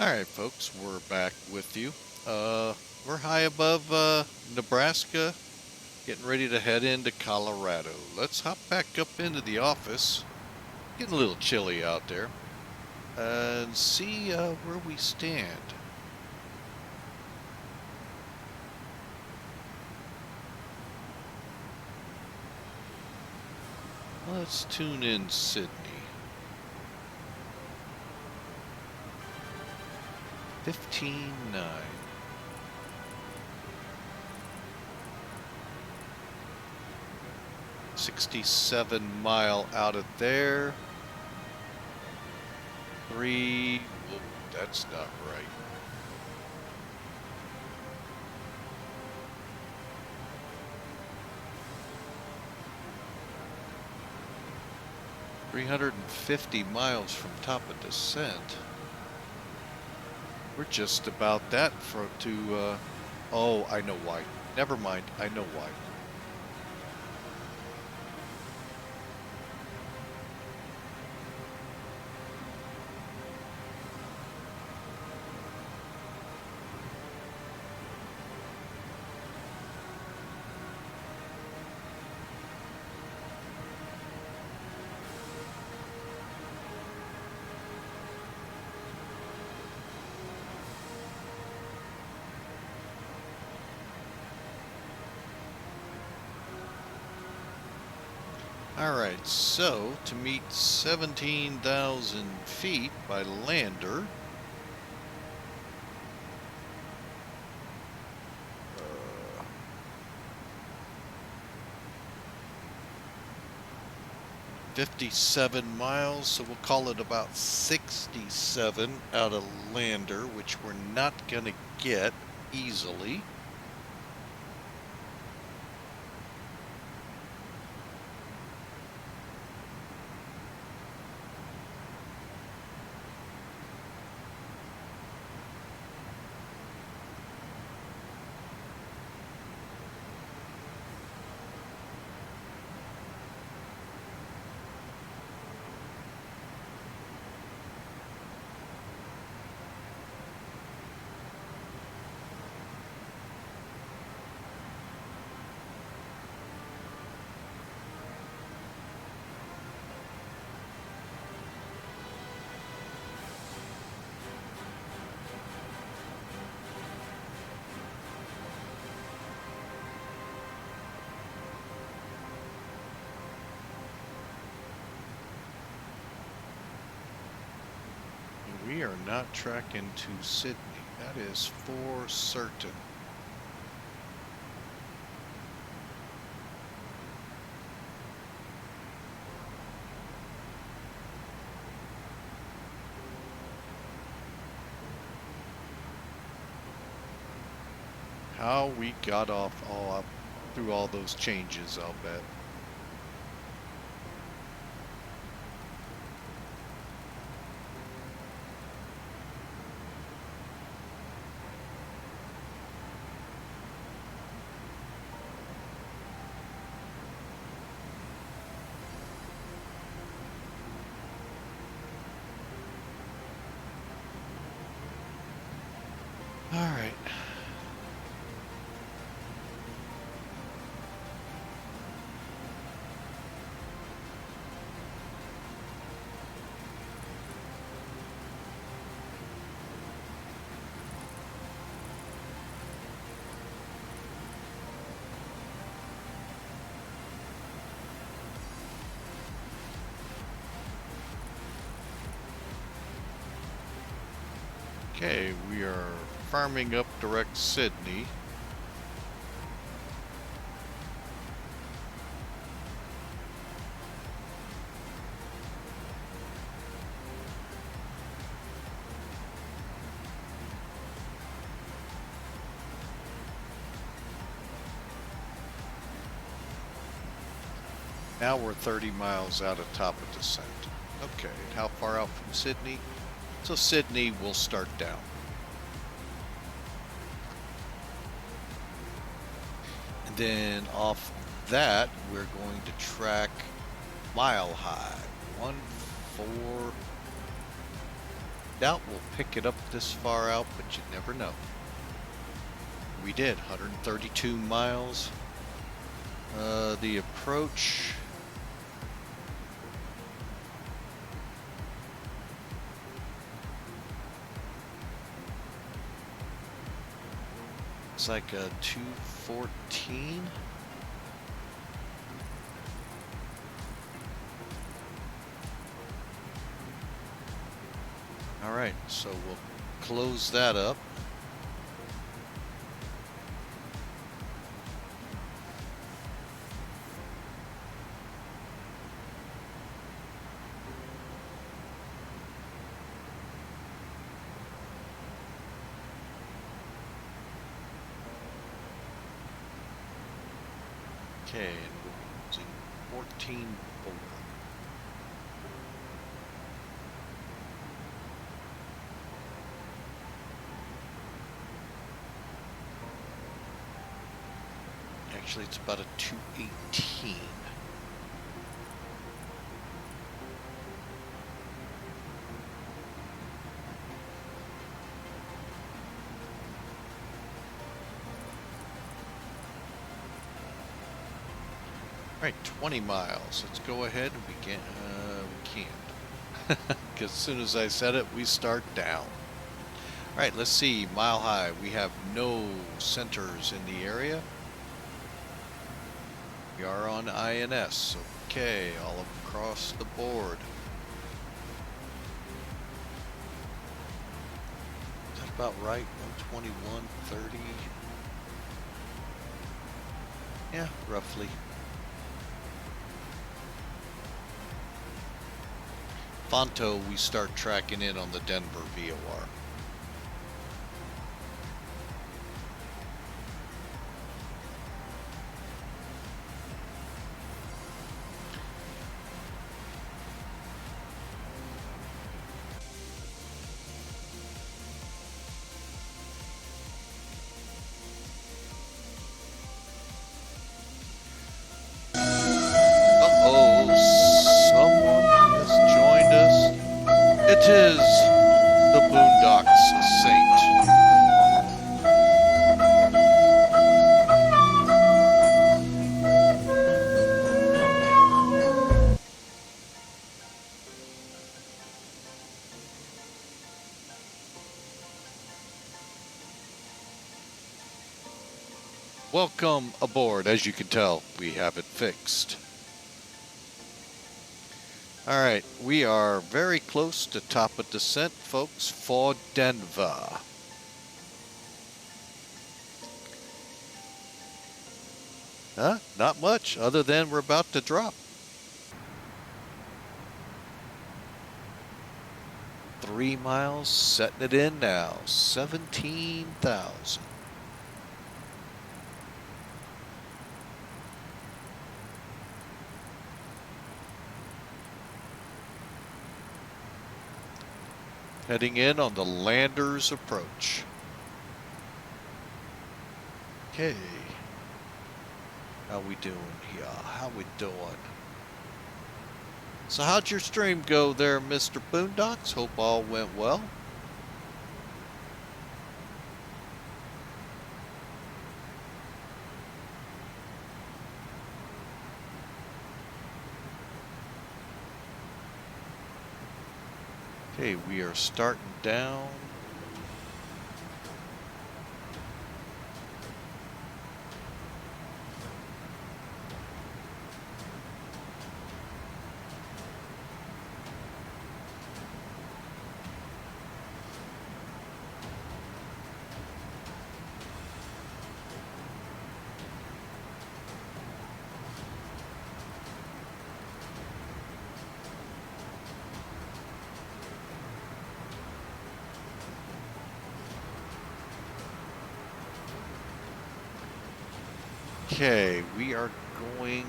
Alright folks, we're back with you. We're high above Nebraska, getting ready to head into Colorado. Let's hop back up into the office, getting a little chilly out there, and see where we stand. Let's tune in Sydney. 15.9. 67 mile out of there. 3. Whoa, that's not right. $350 from top of descent. We're just about that oh, I know why. Never mind, I know why. Alright, so to meet 17,000 feet by lander, uh, $57 so we'll call it about 67 out of lander, which we're not going to get easily. We are not tracking to Sydney. That is for certain. How we got off all up through all those changes, I'll bet. All right. Okay, we are farming up direct Sydney. Now we're 30 miles out of top of descent. Okay, how far out from Sydney? So Sydney will start down. And then off that, we're going to track Mile High. 1, 4. doubt we'll pick it up this far out, but you never know. We did 132 miles. The approach. It's like a 214. All right, so we'll close that up. Okay, and we're using 14.4. Actually, it's about a 218. All right, 20 miles. Let's go ahead and begin. We can't. Because as soon as I said it, we start down. All right, let's see. Mile high. We have no centers in the area. We are on INS. Okay, all across the board. Is that about right? 121.30. Yeah, roughly. Fonto, we start tracking in on the Denver VOR. It is the Boondocks Saint. Welcome aboard. As you can tell, we have it fixed. All right, we are very close to top of descent, folks, for Denver. Not much, other than we're about to drop. 3 miles, setting it in now, 17,000. Heading in on the lander's approach. Okay. How we doing here? How we doing? So how'd your stream go there, Mr. Boondocks? Hope all went well. Okay, we are starting down. Okay, we are going...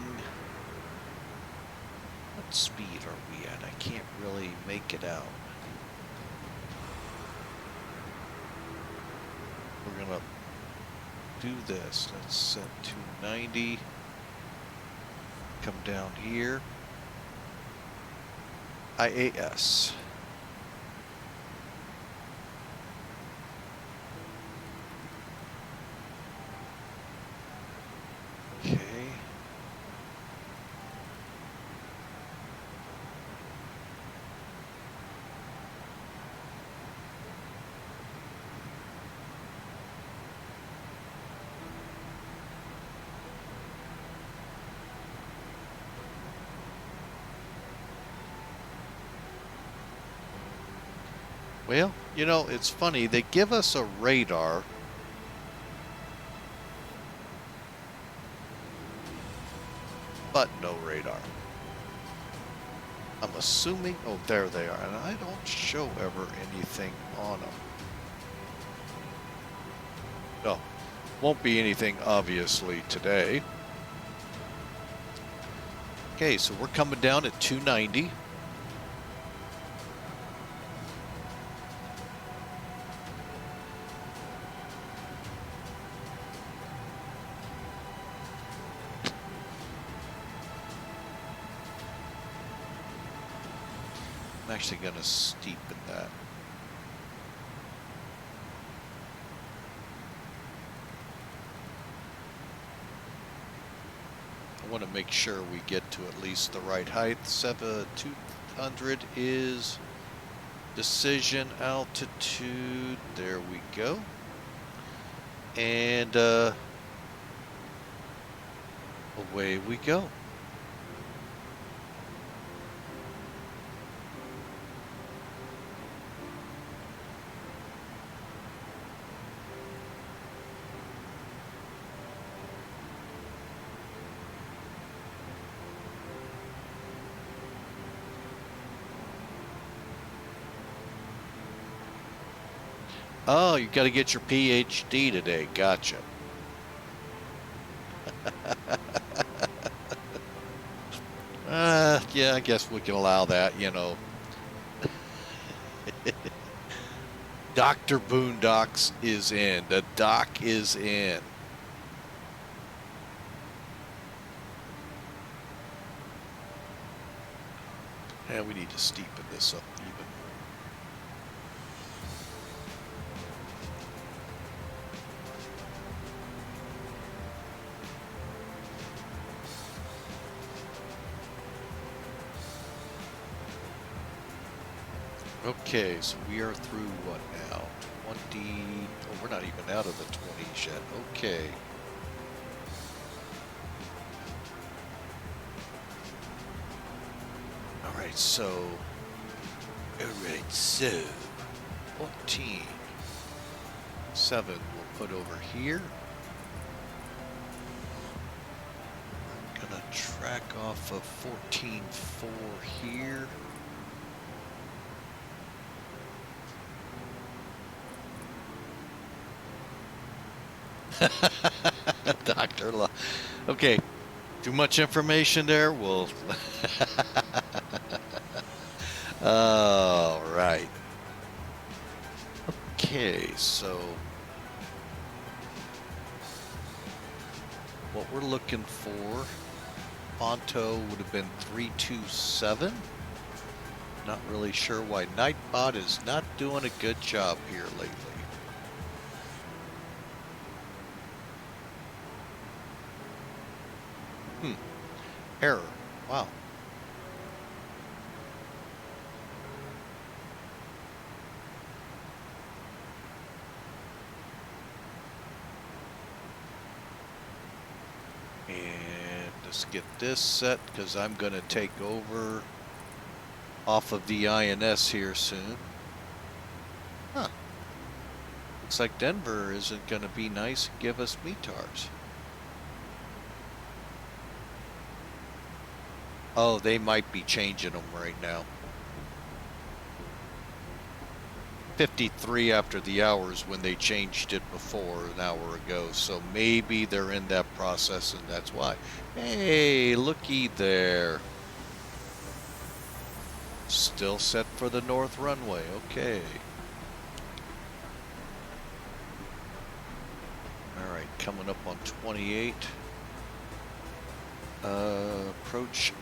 What speed are we at? I can't really make it out. We're gonna do this. Let's set 290. Come down here. IAS. Okay. Well, you know, it's funny. They give us a radar. But no radar. I'm assuming, oh, there they are, and I don't show ever anything on them. No, won't be anything obviously today. Okay, so we're coming down at 290. I'm actually going to steepen that. I want to make sure we get to at least the right height. 200 is decision altitude. There we go. And away we go. Oh, you got to get your PhD today. Gotcha. Yeah, I guess we can allow that, you know. Dr. Boondocks is in. The doc is in. And we need to steepen this up even. Okay, so we are through what now? 20. Oh, we're not even out of the 20s yet. Okay. Alright, so 14. 7 we'll put over here. Gonna track off of 14.4 here. Dr. Law. Okay, too much information there. We'll. All right. Okay, so what we're looking for, Fonto would have been 327. Not really sure why Nightbot is not doing a good job here lately. Error. Wow. And let's get this set because I'm going to take over off of the INS here soon. Huh. Looks like Denver isn't going to be nice and give us METARs. Oh, they might be changing them right now. 53 after the hours when they changed it before an hour ago. So maybe they're in that process and that's why. Hey, looky there. Still set for the north runway. Okay. All right, coming up on 28. Approach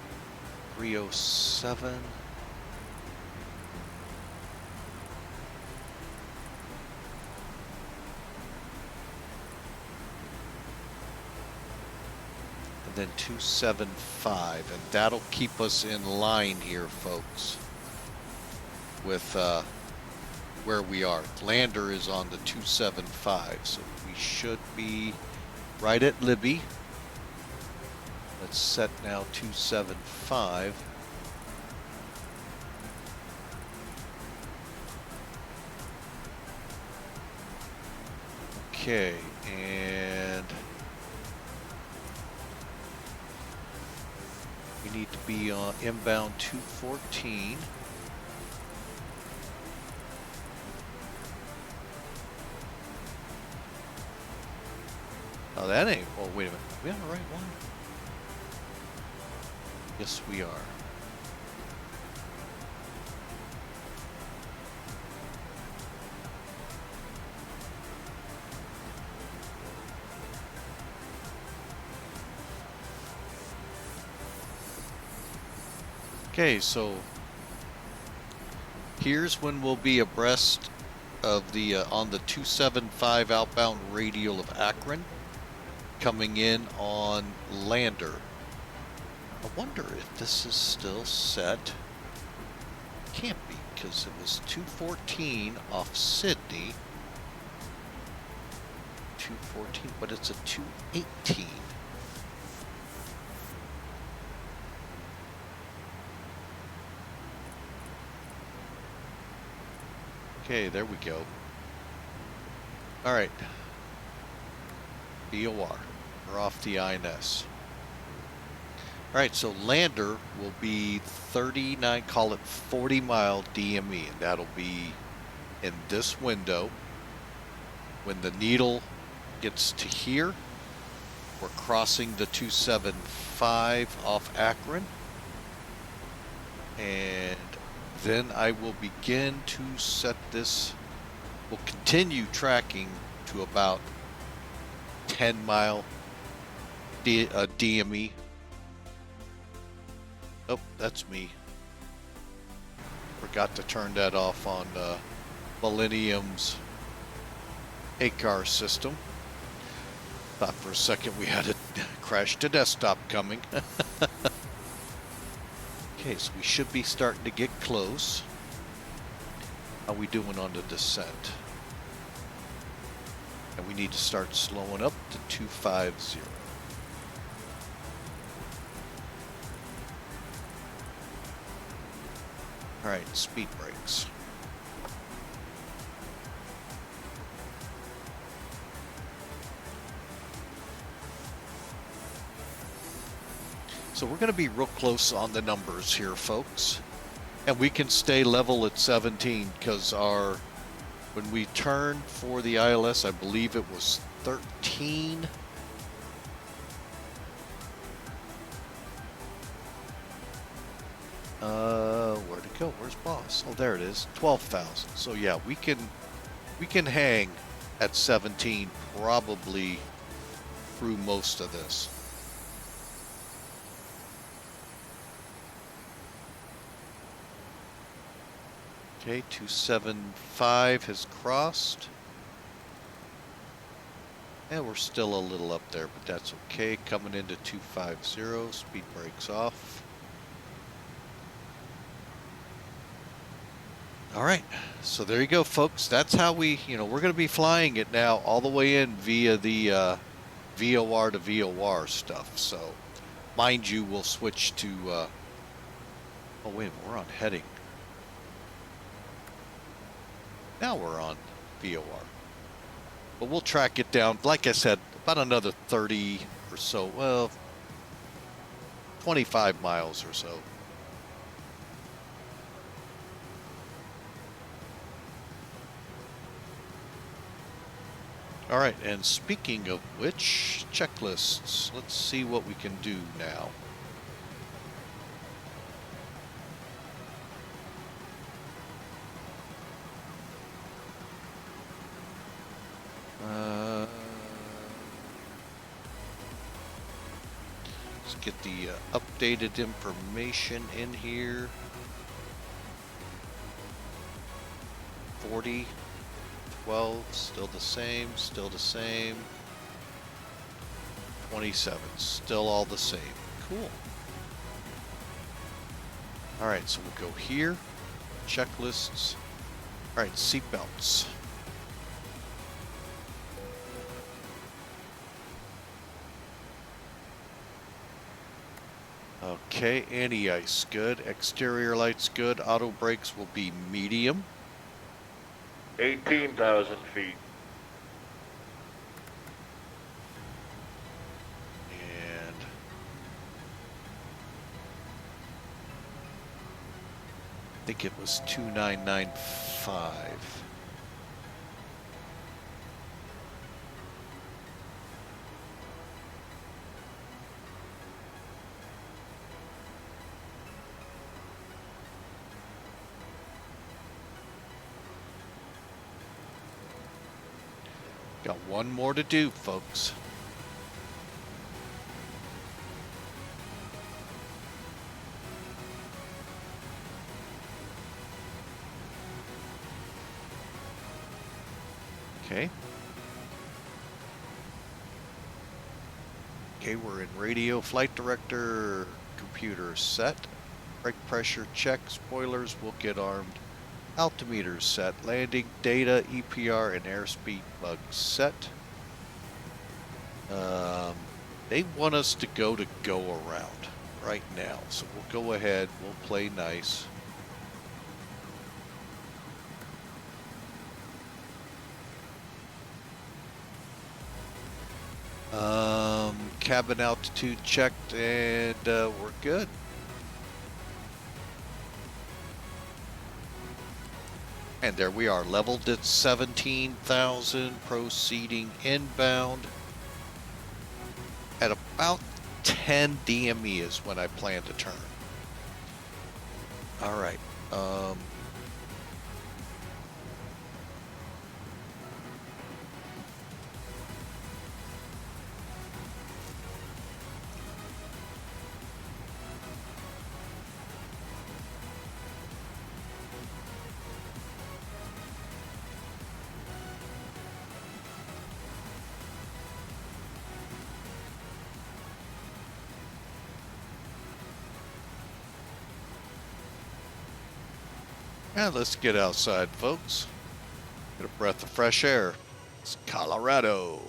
307. and then 275, and that'll keep us in line here, folks, with where we are. Lander is on the 275, so we should be right at Libby. Let's set now 275. Okay, and we need to be on inbound 214. Oh, that ain't. Oh, wait a minute. Are we on the right one? Yes, we are. Okay, so here's when we'll be abreast of the on the 275 outbound radial of Akron, coming in on Lander. I wonder if this is still set. Can't be, because it was 214 off Sydney. 214, but it's a 218. Okay, there we go. All right. BOR. We're off the INS. All right, so Lander will be 39, call it 40-mile DME, and that'll be in this window. When the needle gets to here, we're crossing the 275 off Akron, and then I will begin to set this. We'll continue tracking to about 10-mile DME. Oh, that's me. Forgot to turn that off on Millennium's ACAR system. Thought for a second we had a crash to desktop coming. Okay, so we should be starting to get close. How we doing on the descent? And we need to start slowing up to 250. All right, speed brakes. So we're going to be real close on the numbers here, folks. And we can stay level at 17 because when we turned for the ILS, I believe it was 13. Where'd it go? Where's boss? Oh, there it is. 12,000. So yeah, we can hang at 17 probably through most of this. Okay, 275 has crossed. And we're still a little up there, but that's okay. Coming into 250, speed brakes off. All right, so there you go, folks. That's how we're going to be flying it now all the way in via the VOR to VOR stuff. So, mind you, we'll switch to, oh, wait a minute, we're on heading. Now we're on VOR. But we'll track it down, like I said, about another 30 or so, well, 25 miles or so. All right, and speaking of which, checklists. Let's see what we can do now. Let's get the updated information in here. 40, 12, still the same, still the same. 27. Still all the same. Cool. Alright, so we'll go here. Checklists. Alright, seatbelts. Okay, anti-ice good. Exterior lights good. Auto brakes will be medium. 18,000 feet. And I think it was 2995. Got one more to do, folks. Okay. Okay, we're in radio, flight director, computer set. Brake pressure check, spoilers will get armed. Altimeters set, landing data, EPR, and airspeed bugs set. They want us to go around right now, so we'll go ahead, we'll play nice. Cabin altitude checked, and we're good. And there we are, leveled at 17,000, proceeding inbound. At about 10 DME is when I plan to turn. All right. And let's get outside, folks. Get a breath of fresh air. It's Colorado.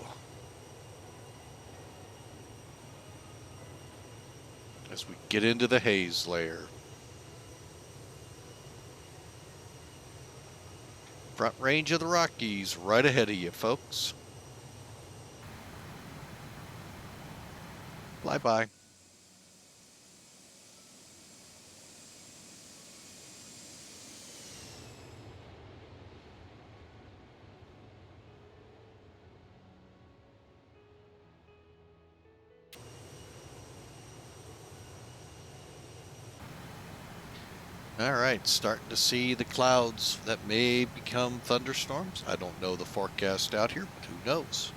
As we get into the haze layer. Front range of the Rockies right ahead of you, folks. Fly-by. All right, starting to see the clouds that may become thunderstorms. I don't know the forecast out here, but who knows?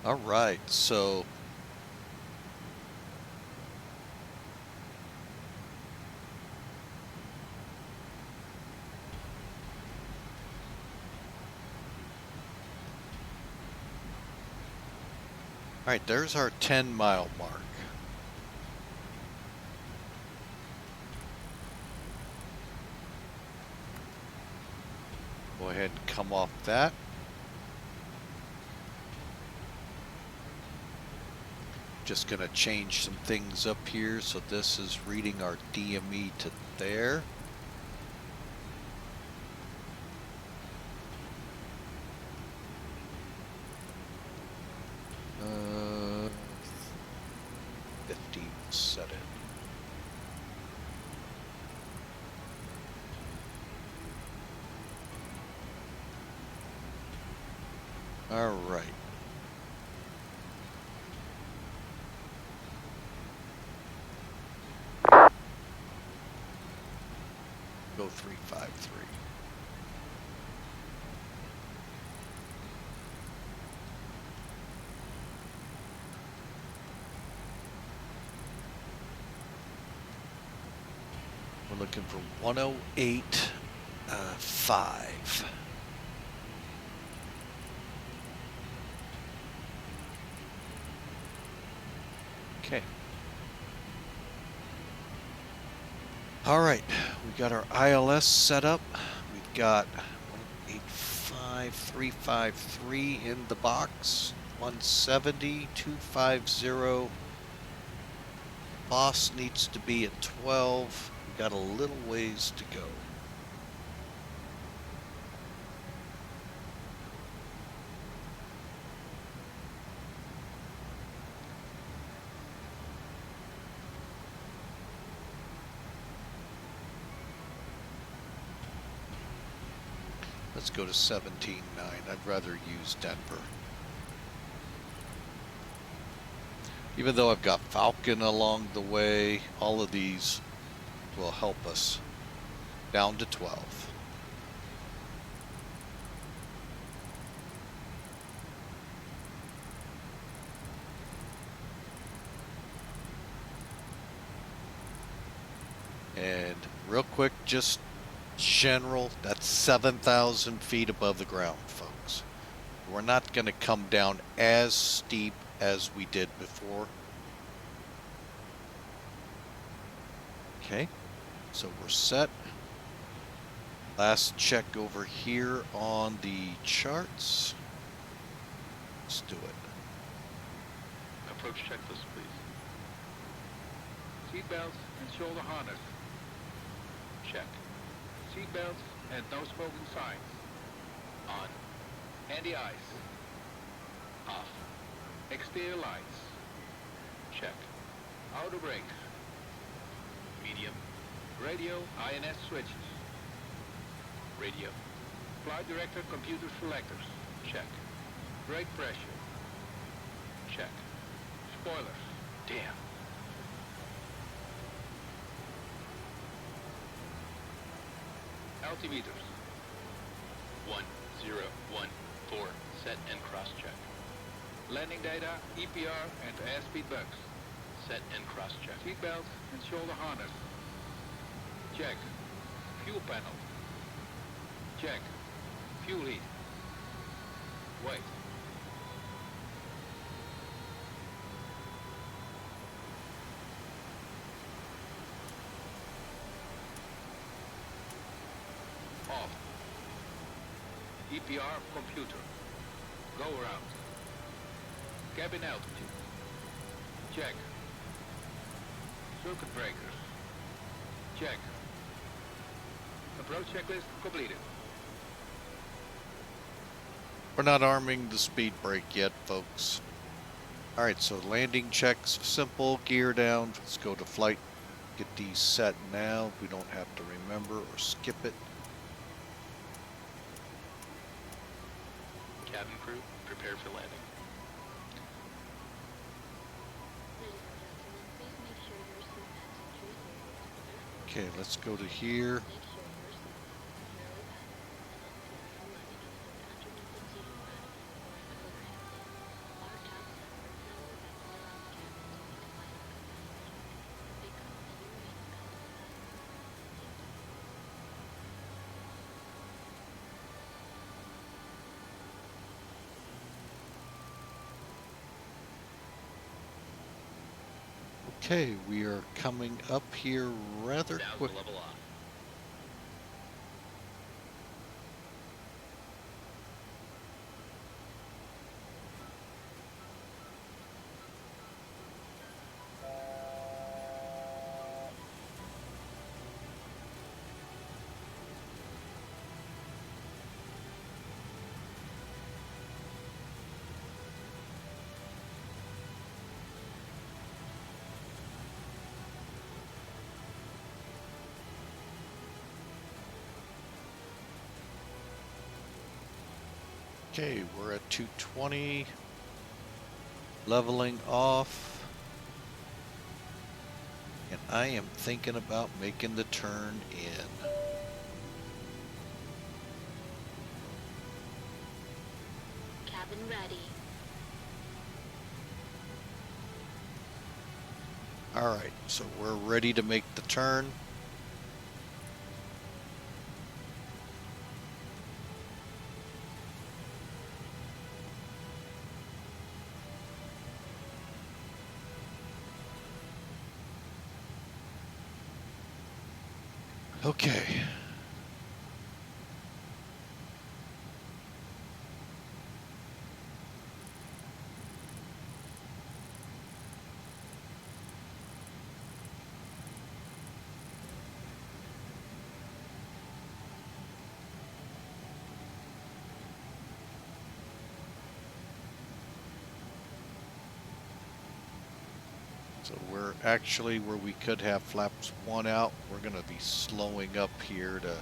All right, so all right, there's our 10-mile mark. Go ahead and come off that. Just gonna change some things up here. So this is reading our DME to there. Uh, 50, set it. All right. Go 353. We're looking for 108 5. Okay. All right, we got our ILS set up. We've got 185353 in the box. 170, 250. Boss needs to be at 12. We got a little ways to go. Let's go to 17.9. I'd rather use Denver. Even though I've got Falcon along the way, all of these will help us down to 12. And real quick, just general, that's 7,000 feet above the ground, folks. We're not going to come down as steep as we did before. Okay, so we're set. Last check over here on the charts. Let's do it. Approach checklist, please. Seatbelts and shoulder harness. Check. Seatbelts and no smoking signs. On. Anti-ice. Off. Exterior lights. Check. Outer brakes. Medium. Radio INS switches. Radio. Flight director computer selectors. Check. Brake pressure. Check. Spoilers. Damn. Altimeters. 1014. Set and cross check. Landing data, EPR, and airspeed bugs. Set and cross check. Seatbelts and shoulder harness. Check. Fuel panel. Check. Fuel heat. Wait. Off. EPR computer. Go around. Cabin altitude. Check. Circuit breakers. Check. Approach checklist completed. We're not arming the speed brake yet, folks. Alright, so landing checks, simple, gear down. Let's go to flight. Get these set now. We don't have to remember or skip it. Cabin crew, prepare for landing. Okay, let's go to here. Okay, we are coming up here rather quick. Level off. Okay, we're at 220. Leveling off. And I am thinking about making the turn in. Cabin ready. Alright, so we're ready to make the turn. Okay. So we're actually where we could have flaps 1 out. We're going to be slowing up here to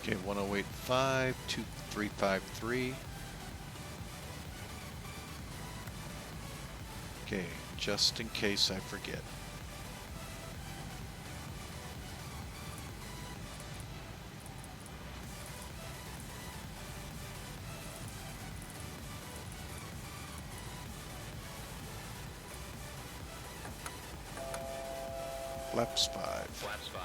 Okay, 1085, 2353. Okay, just in case I forget. Flaps 5. Flaps 5.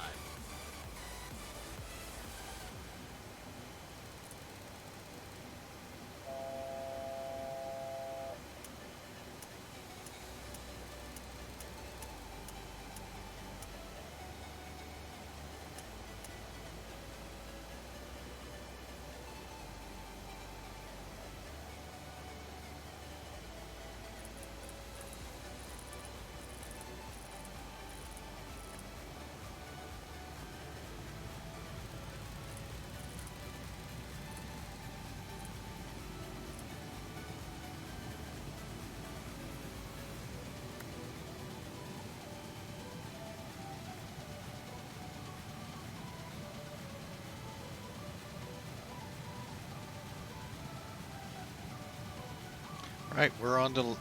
Right, we're on to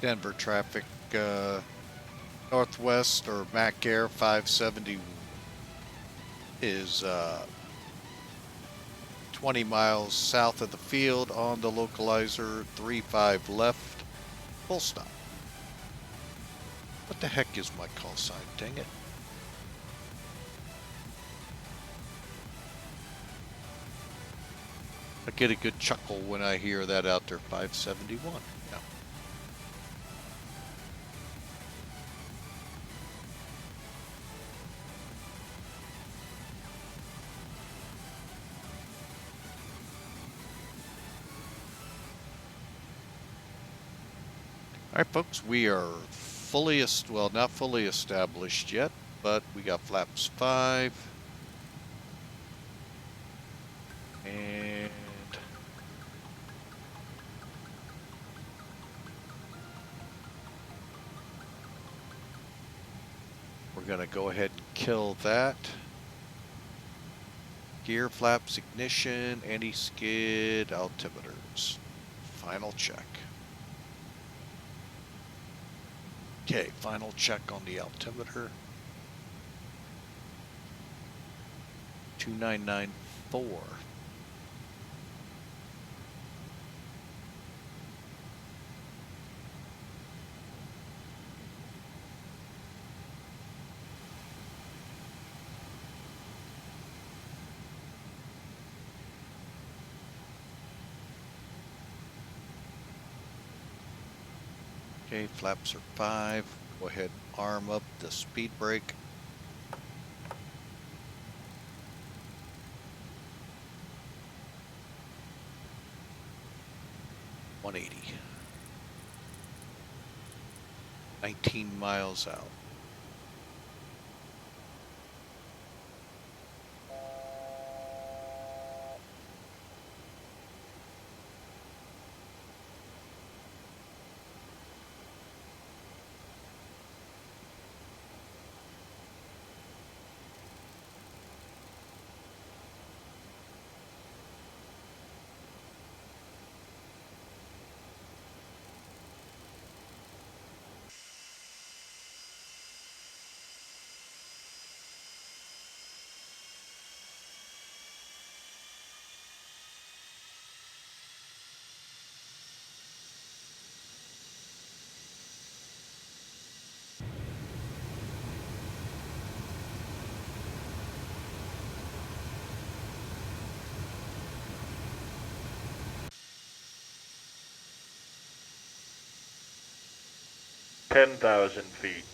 Denver traffic. Northwest or Mac Air 570 is 20 miles south of the field on the localizer, 35 left, full stop. What the heck is my call sign? Dang it. I get a good chuckle when I hear that out there, 571. Yeah. All right, folks, we are fully, well, not fully established yet, but we got flaps 5. And we're going to go ahead and kill that. Gear flaps, ignition, anti-skid, altimeters. Final check. Okay, final check on the altimeter. 2994. Okay, flaps are 5. Go ahead and arm up the speed brake. $180. 19 miles out. 10,000 feet.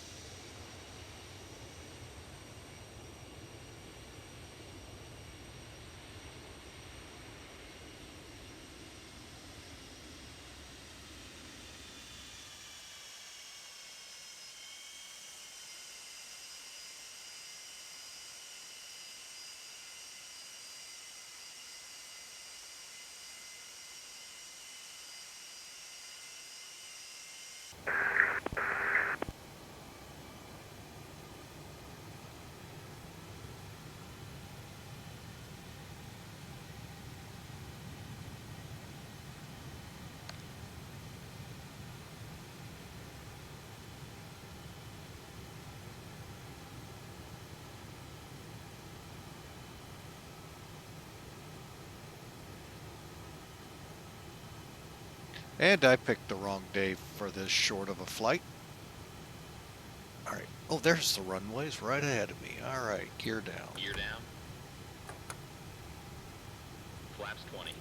And I picked the wrong day for this short of a flight. All right. Oh, there's the runways right ahead of me. All right, gear down. Gear down. Flaps 20.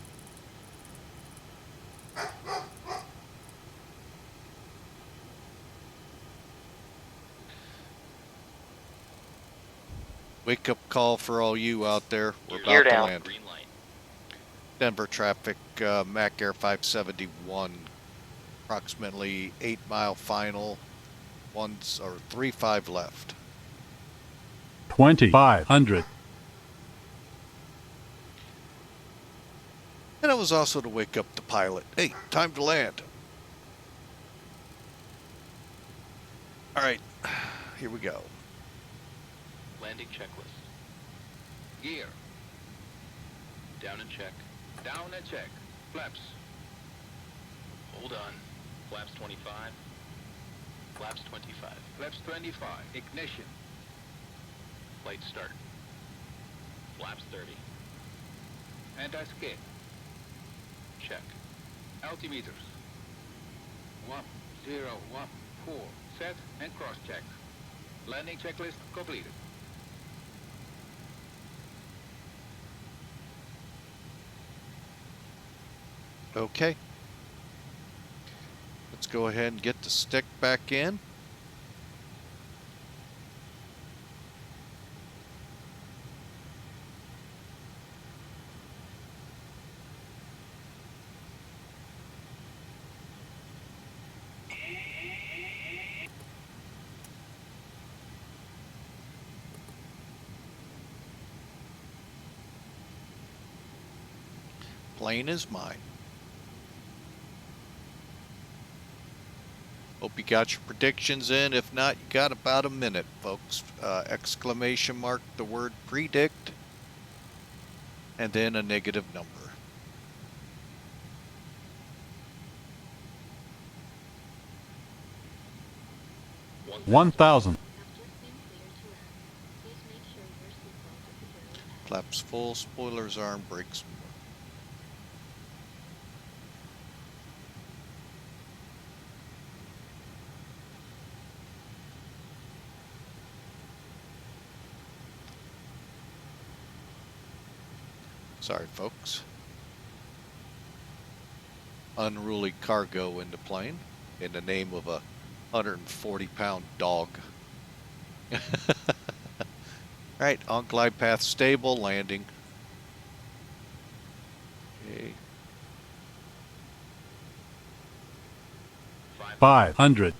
Wake up call for all you out there. We're Gear about to down. land. Green light. Denver traffic, Mac Air 571, approximately 8-mile final, 3-5 left. 2,500. And it was also to wake up the pilot. Hey, time to land. All right, here we go. Landing checklist. Gear. Down and check. Down and check. Flaps. Hold on. Flaps 25. Flaps 25. Flaps 25. Ignition. Flight start. Flaps 30. Anti-skid. Check. Altimeters. 1, 0, 1, 4. Set and cross-check. Landing checklist completed. Okay. Let's go ahead and get the stick back in. Plane is mine. Hope you got your predictions in. If not, you got about a minute, folks. Exclamation mark the word predict, and then a negative number. One thousand. Flaps full, spoilers arm, brakes. Sorry, folks. Unruly cargo in the plane in the name of a 140-pound dog. Right, on glide path stable, landing. Okay. 500.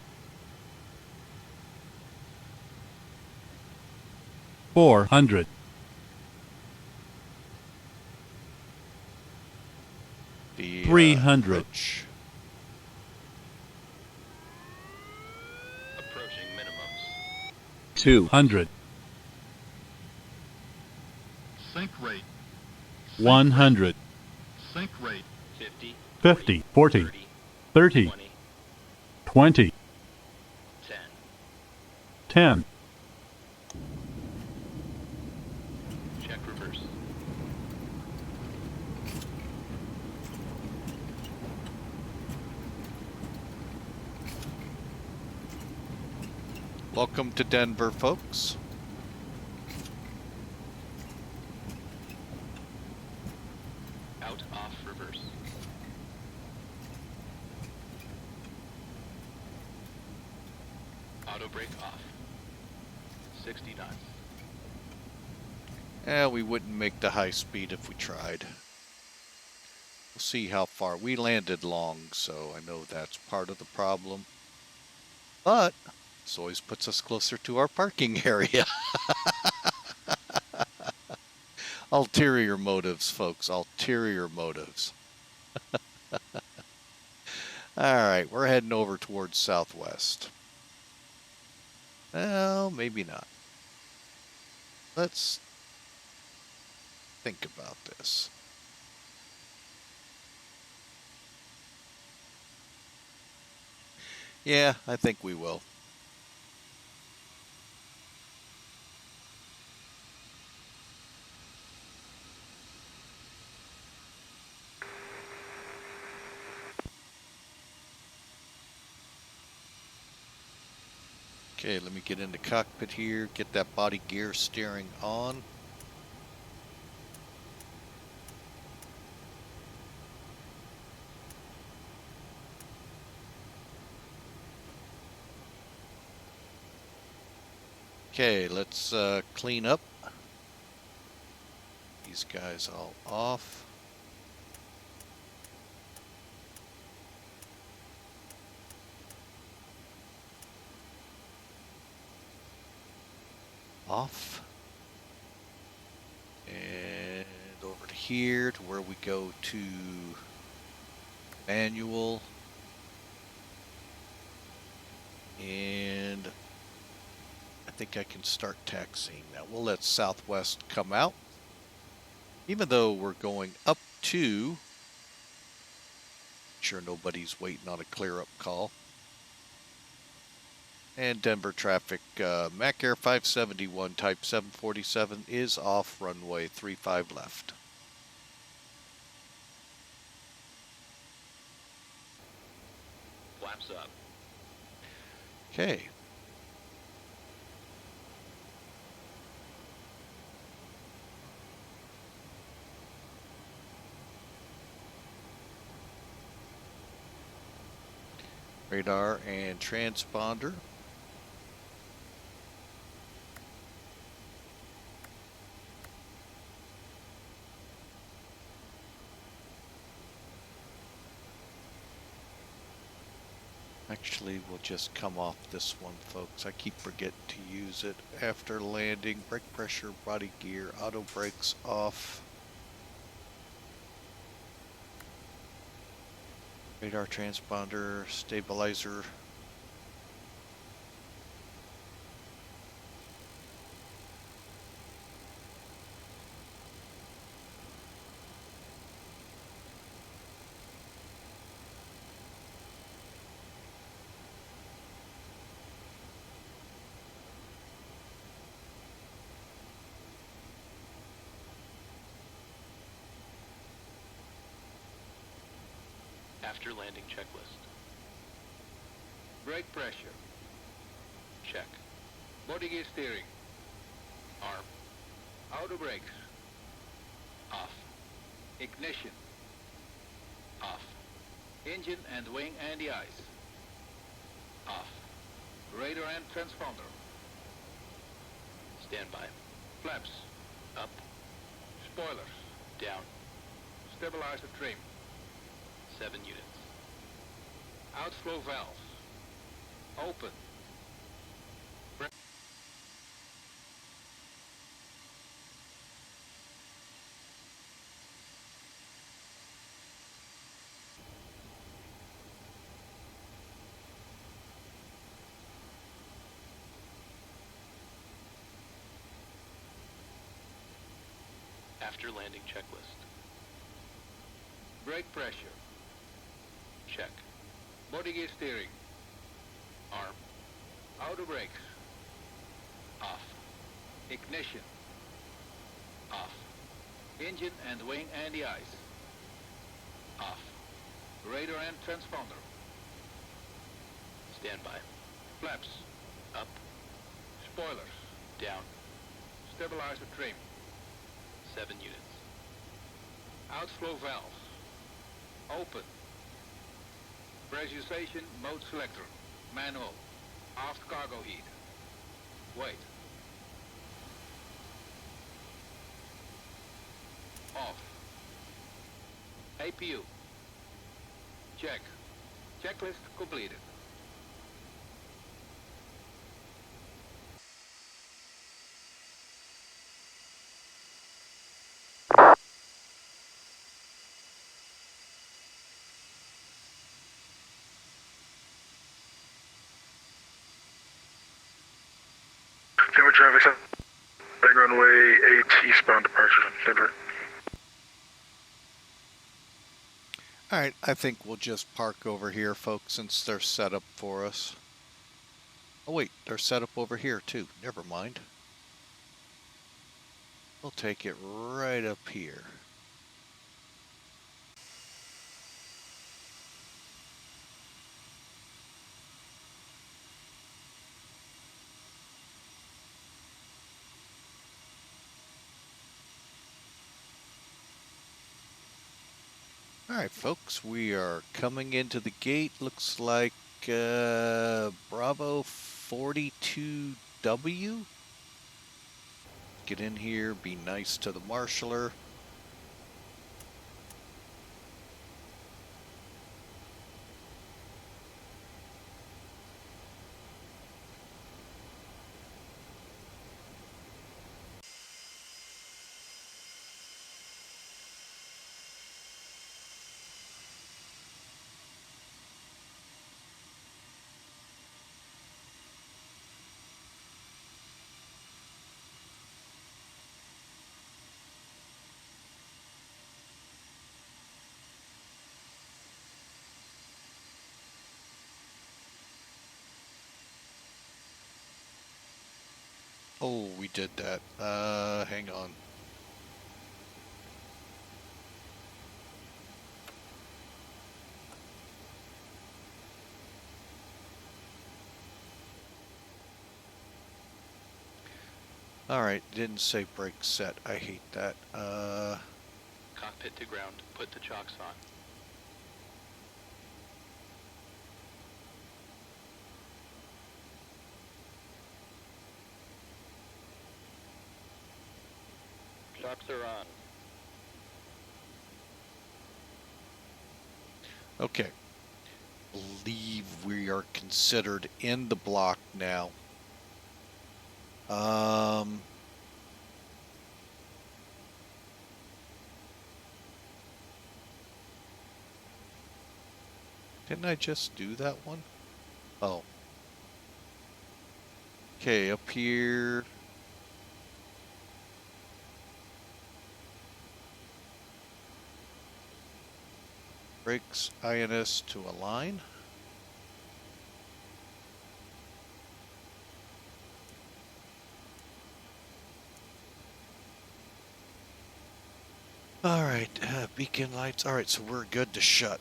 400. The 300. Approaching minimums. 200. Sink rate. 100. Sink rate. 50. 50. 40. 30. 20. 20. 10. 10. Check reverse. Welcome to Denver, folks. Out, off, reverse. Auto brake off. 60 knots. We wouldn't make the high speed if we tried. We'll see how far. We landed long, so I know that's part of the problem. But this always puts us closer to our parking area. Ulterior motives, folks. Ulterior motives. Alright, we're heading over towards southwest. Well, maybe not. Let's think about this. Yeah, I think we will. Okay, let me get into cockpit here, get that body gear steering on. Okay, let's clean up. These guys all off. Off. And over to here to where we go to manual. And I think I can start taxiing now. We'll let Southwest come out. Even though we're going up to, sure nobody's waiting on a clear up call. And Denver traffic, Mac Air 571 type 747 is off runway 35 left. Flaps up. Okay. Radar and transponder. Actually, we'll just come off this one, folks. I keep forgetting to use it after landing. Brake pressure, body gear, auto brakes off. Radar transponder, stabilizer. After landing checklist. Brake pressure. Check. Body gear steering. Arm. Auto brakes. Off. Ignition. Off. Engine and wing anti-ice. Off. Radar and transponder. Standby. Flaps. Up. Spoilers. Down. Stabilizer trim. 7 units. Outflow valves. Open. After landing checklist. Brake pressure. Check. Body gear steering. Arm. Auto brakes. Off. Ignition. Off. Engine and wing anti-ice. Off. Radar and transponder. Standby. Flaps. Up. Spoilers. Down. Stabilizer trim. 7 units. Outflow valves. Open. Pressurization mode selector. Manual. Aft cargo heat. Wait. Off. APU. Check. Checklist completed. Denver traffic, runway 8 eastbound departure, Denver. Alright, I think we'll just park over here, folks, since they're set up for us. Oh wait, they're set up over here too. Never mind. We'll take it right up here. Alright folks, we are coming into the gate. Looks like Bravo 42W. Get in here, be nice to the marshaller. Oh, we did that. Hang on. Alright, didn't say brake set. I hate that. Cockpit to ground. Put the chocks on. Chocks are on. Okay. Believe we are considered in the block now. Didn't I just do that one? Oh. Okay, up here. Brakes INS to align. Alright, beacon lights. Alright, so we're good to shut.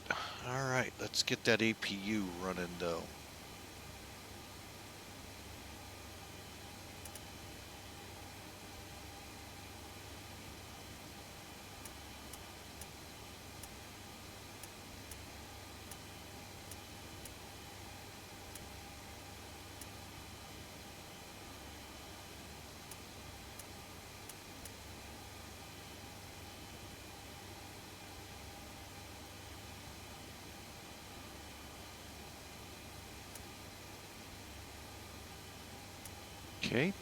Alright, let's get that APU running though. Okay.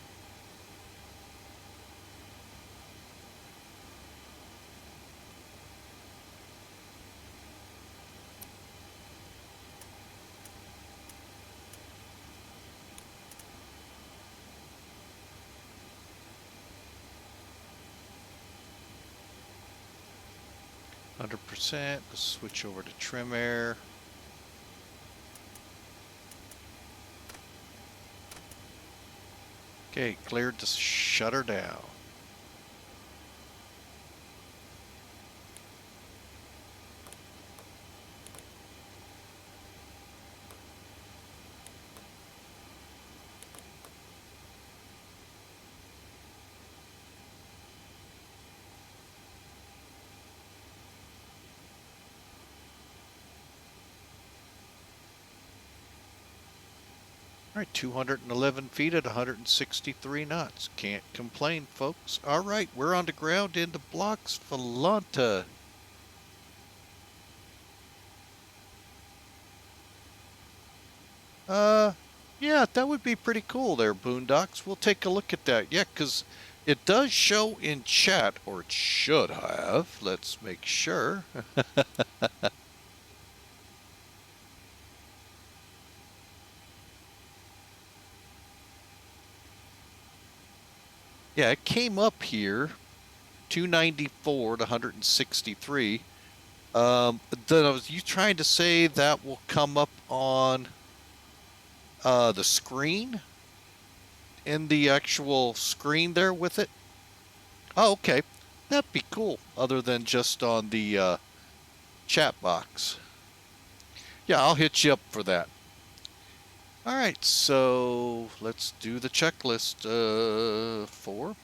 %. Let's switch over to trim air. Okay, cleared to shut her down. All right, 211 feet at 163 knots. Can't complain, folks. All right, we're on the ground into blocks Volanta. Yeah, that would be pretty cool there, Boondocks. We'll take a look at that. Yeah, because it does show in chat, or it should have. Let's make sure. Yeah, it came up here, 294 to 163. Then was you trying to say that will come up on the screen? In the actual screen there with it? Oh, okay. That'd be cool, other than just on the chat box. Yeah, I'll hit you up for that. All right, so let's do the checklist. 4. All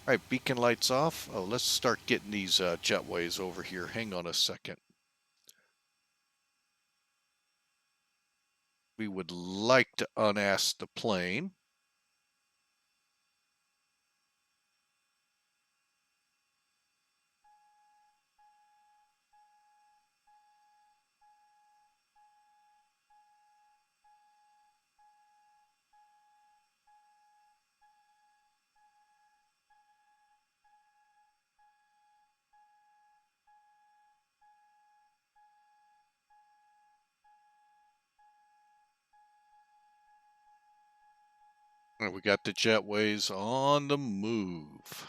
right, beacon lights off. Oh, let's start getting these jetways over here. Hang on a second. We would like to unask the plane. All right, we got the jetways on the move.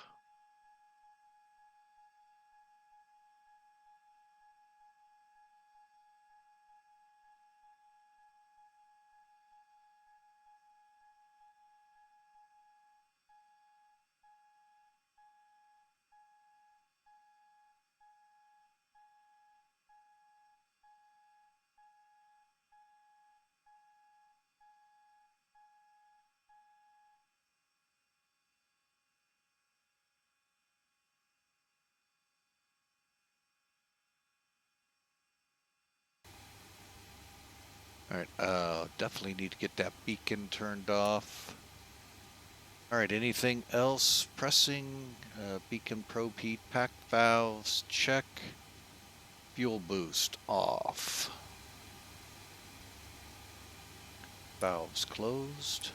All right, definitely need to get that beacon turned off. All right, anything else pressing? Beacon probe heat, pack valves, check. Fuel boost off. Valves closed.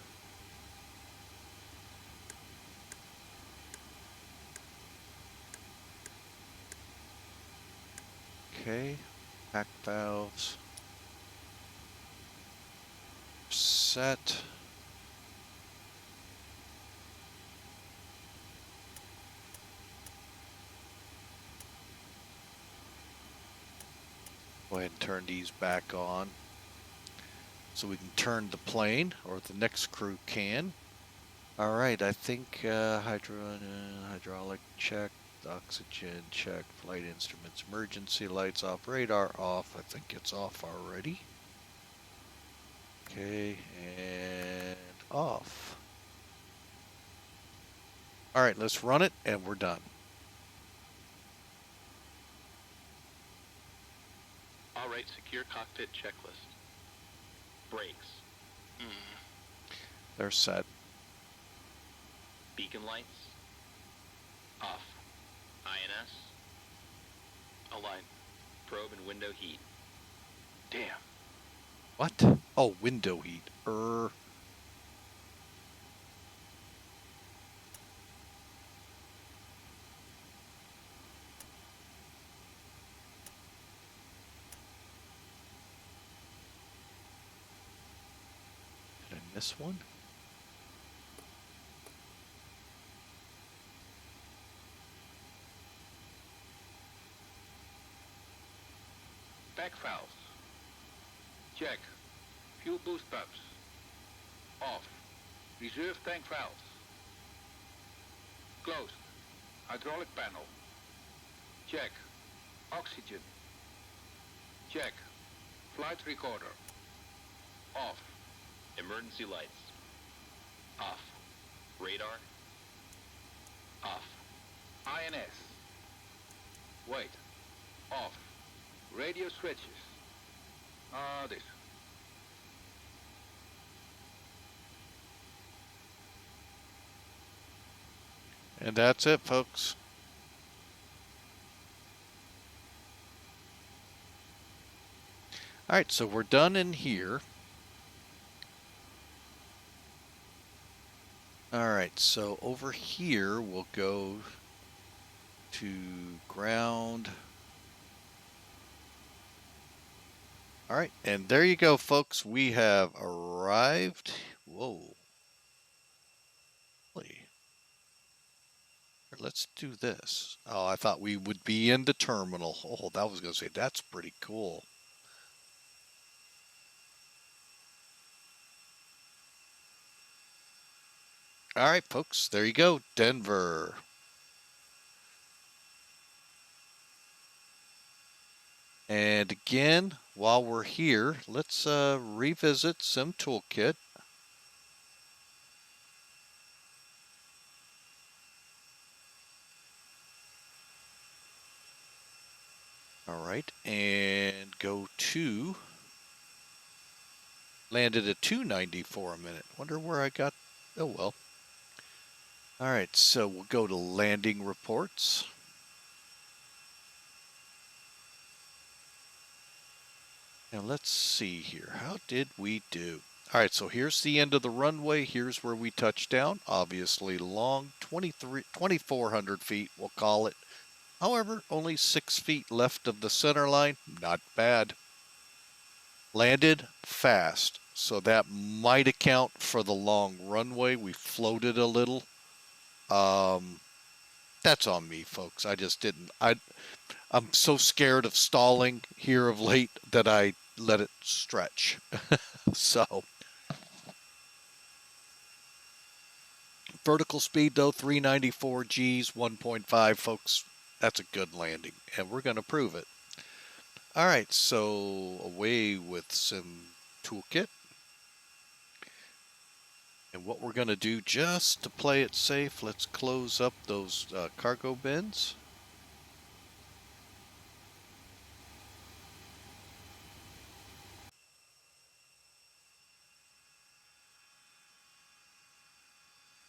Okay, pack valves set. Go ahead and turn these back on so we can turn the plane, or the next crew can. All right, I think hydraulic check, oxygen check, flight instruments, emergency lights off, radar off. I think it's off already. Okay, and off. All right, let's run it, and we're done. All right, secure cockpit checklist. Brakes. They're set. Beacon lights. Off. INS. Align. Probe and window heat. Damn. What? Oh, window heat. Did I miss one? Back valves. Check. Fuel boost pumps. Off. Reserve tank valves. Closed. Hydraulic panel. Check. Oxygen. Check. Flight recorder. Off. Emergency lights. Off. Radar. Off. INS. Wait. Off. Radio switches. This. And that's it, folks. All right, so we're done in here. All right, so over here we'll go to ground. All right, and there you go, folks. We have arrived. Whoa. Let's do this. Oh, I thought we would be in the terminal. Oh, that was going to say, that's pretty cool. All right, folks, there you go, Denver. And again, while we're here, let's revisit Sim Toolkit. All right, and go to, landed at 294 a minute. Wonder where I got, oh well. All right, so we'll go to landing reports. Now let's see here, how did we do? All right, so here's the end of the runway. Here's where we touched down. Obviously long, 2,400 feet, we'll call it. However, only 6 feet left of the center line. Not bad. Landed fast, so that might account for the long runway. We floated a little. That's on me, folks. I just didn't. I'm so scared of stalling here of late that I let it stretch. So, vertical speed though, 394 Gs, 1.5, folks. That's a good landing, and we're going to prove it. All right, so away with Sim Toolkit. And what we're going to do just to play it safe, let's close up those cargo bins.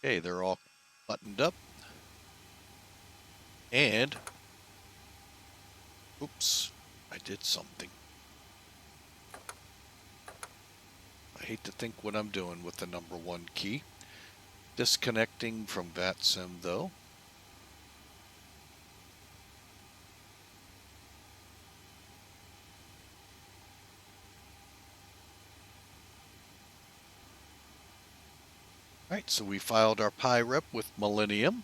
Okay, they're all buttoned up. And, oops, I did something. I hate to think what I'm doing with the #1 key. Disconnecting from VATSIM though. Alright, so we filed our Pi rep with Millennium.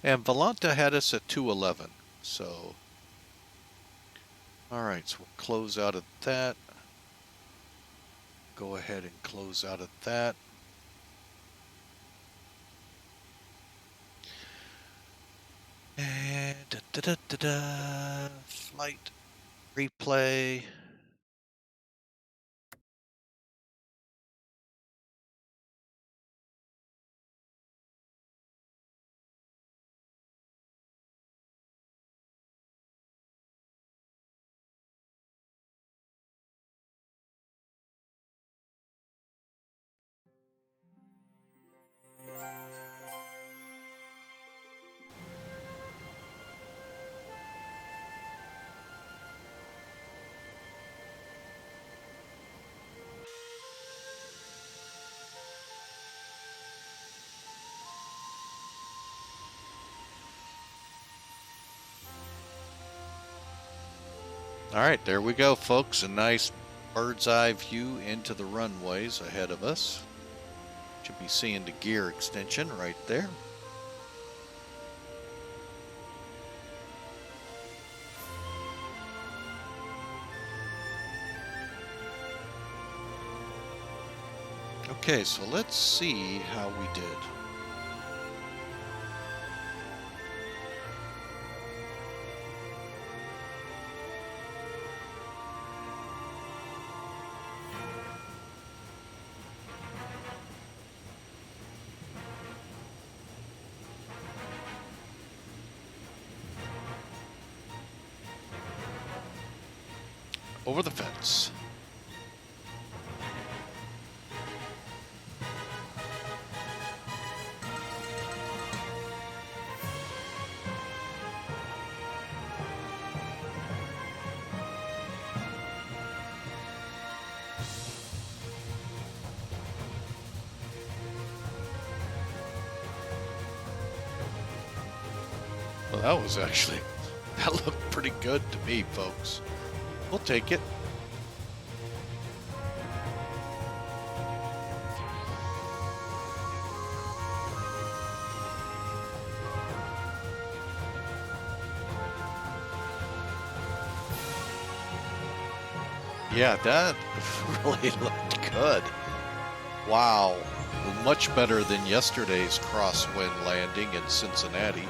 And Volanta had us at 211. So, alright, so we'll close out of that. Go ahead and close out of that. And flight replay. All right, there we go, folks. A nice bird's eye view into the runways ahead of us. Should be seeing the gear extension right there. Okay, so let's see how we did. Over the fence. that was actually, that looked pretty good to me, folks. We'll take it. Yeah, that really looked good. Wow. Much better than yesterday's crosswind landing in Cincinnati.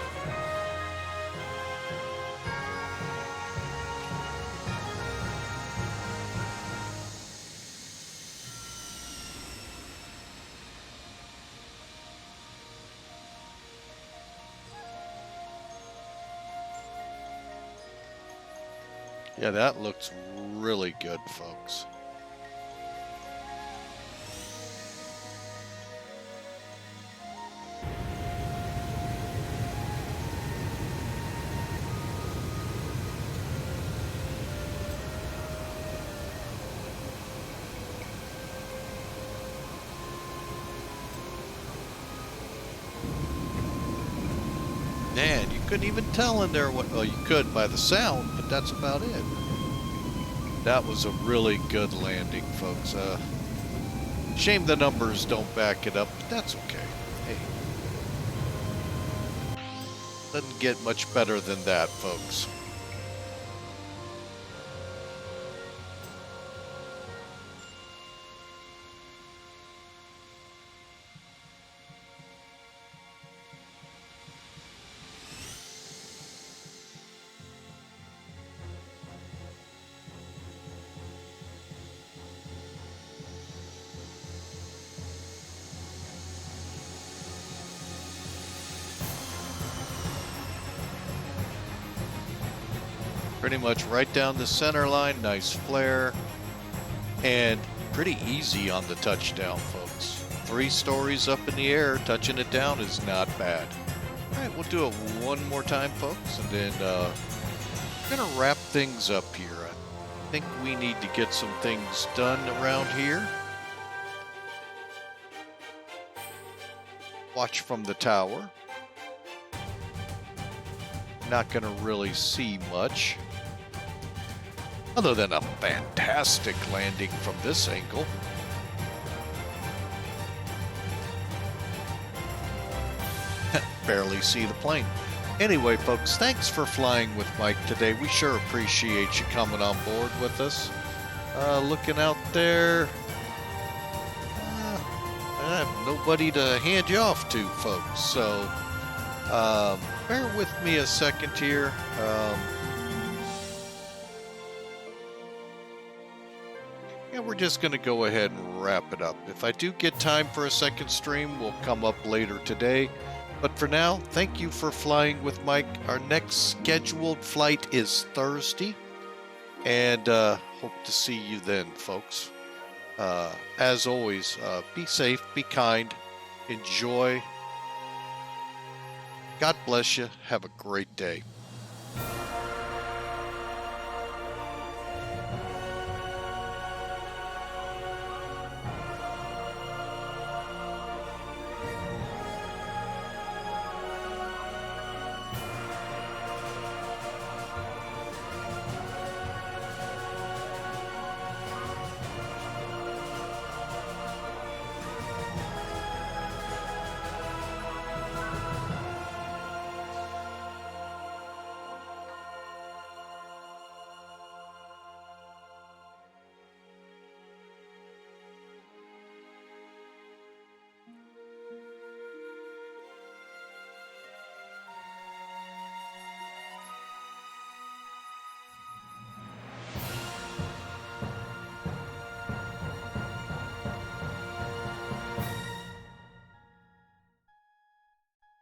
Yeah, that looks really good, folks. Man, you couldn't even tell in there what, well, you could by the sound, but that's about it. That was a really good landing, folks. Shame the numbers don't back it up, but that's okay. Hey, doesn't get much better than that, folks. Pretty much right down the center line, nice flare, and pretty easy on the touchdown, folks. 3 stories up in the air, touching it down is not bad. All right, we'll do it one more time, folks, and then we're gonna wrap things up here. I think we need to get some things done around here. Watch from the tower. Not gonna really see much, other than a fantastic landing from this angle. Barely see the plane. Anyway, folks, thanks for flying with Mike today. We sure appreciate you coming on board with us. Looking out there, I have nobody to hand you off to, folks, so bear with me a second here. And we're just going to go ahead and wrap it up. If I do get time for a second stream, we'll come up later today. But for now, thank you for flying with Mike. Our next scheduled flight is Thursday. And hope to see you then, folks. As always, be safe, be kind, enjoy. God bless you. Have a great day.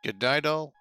Good night, all.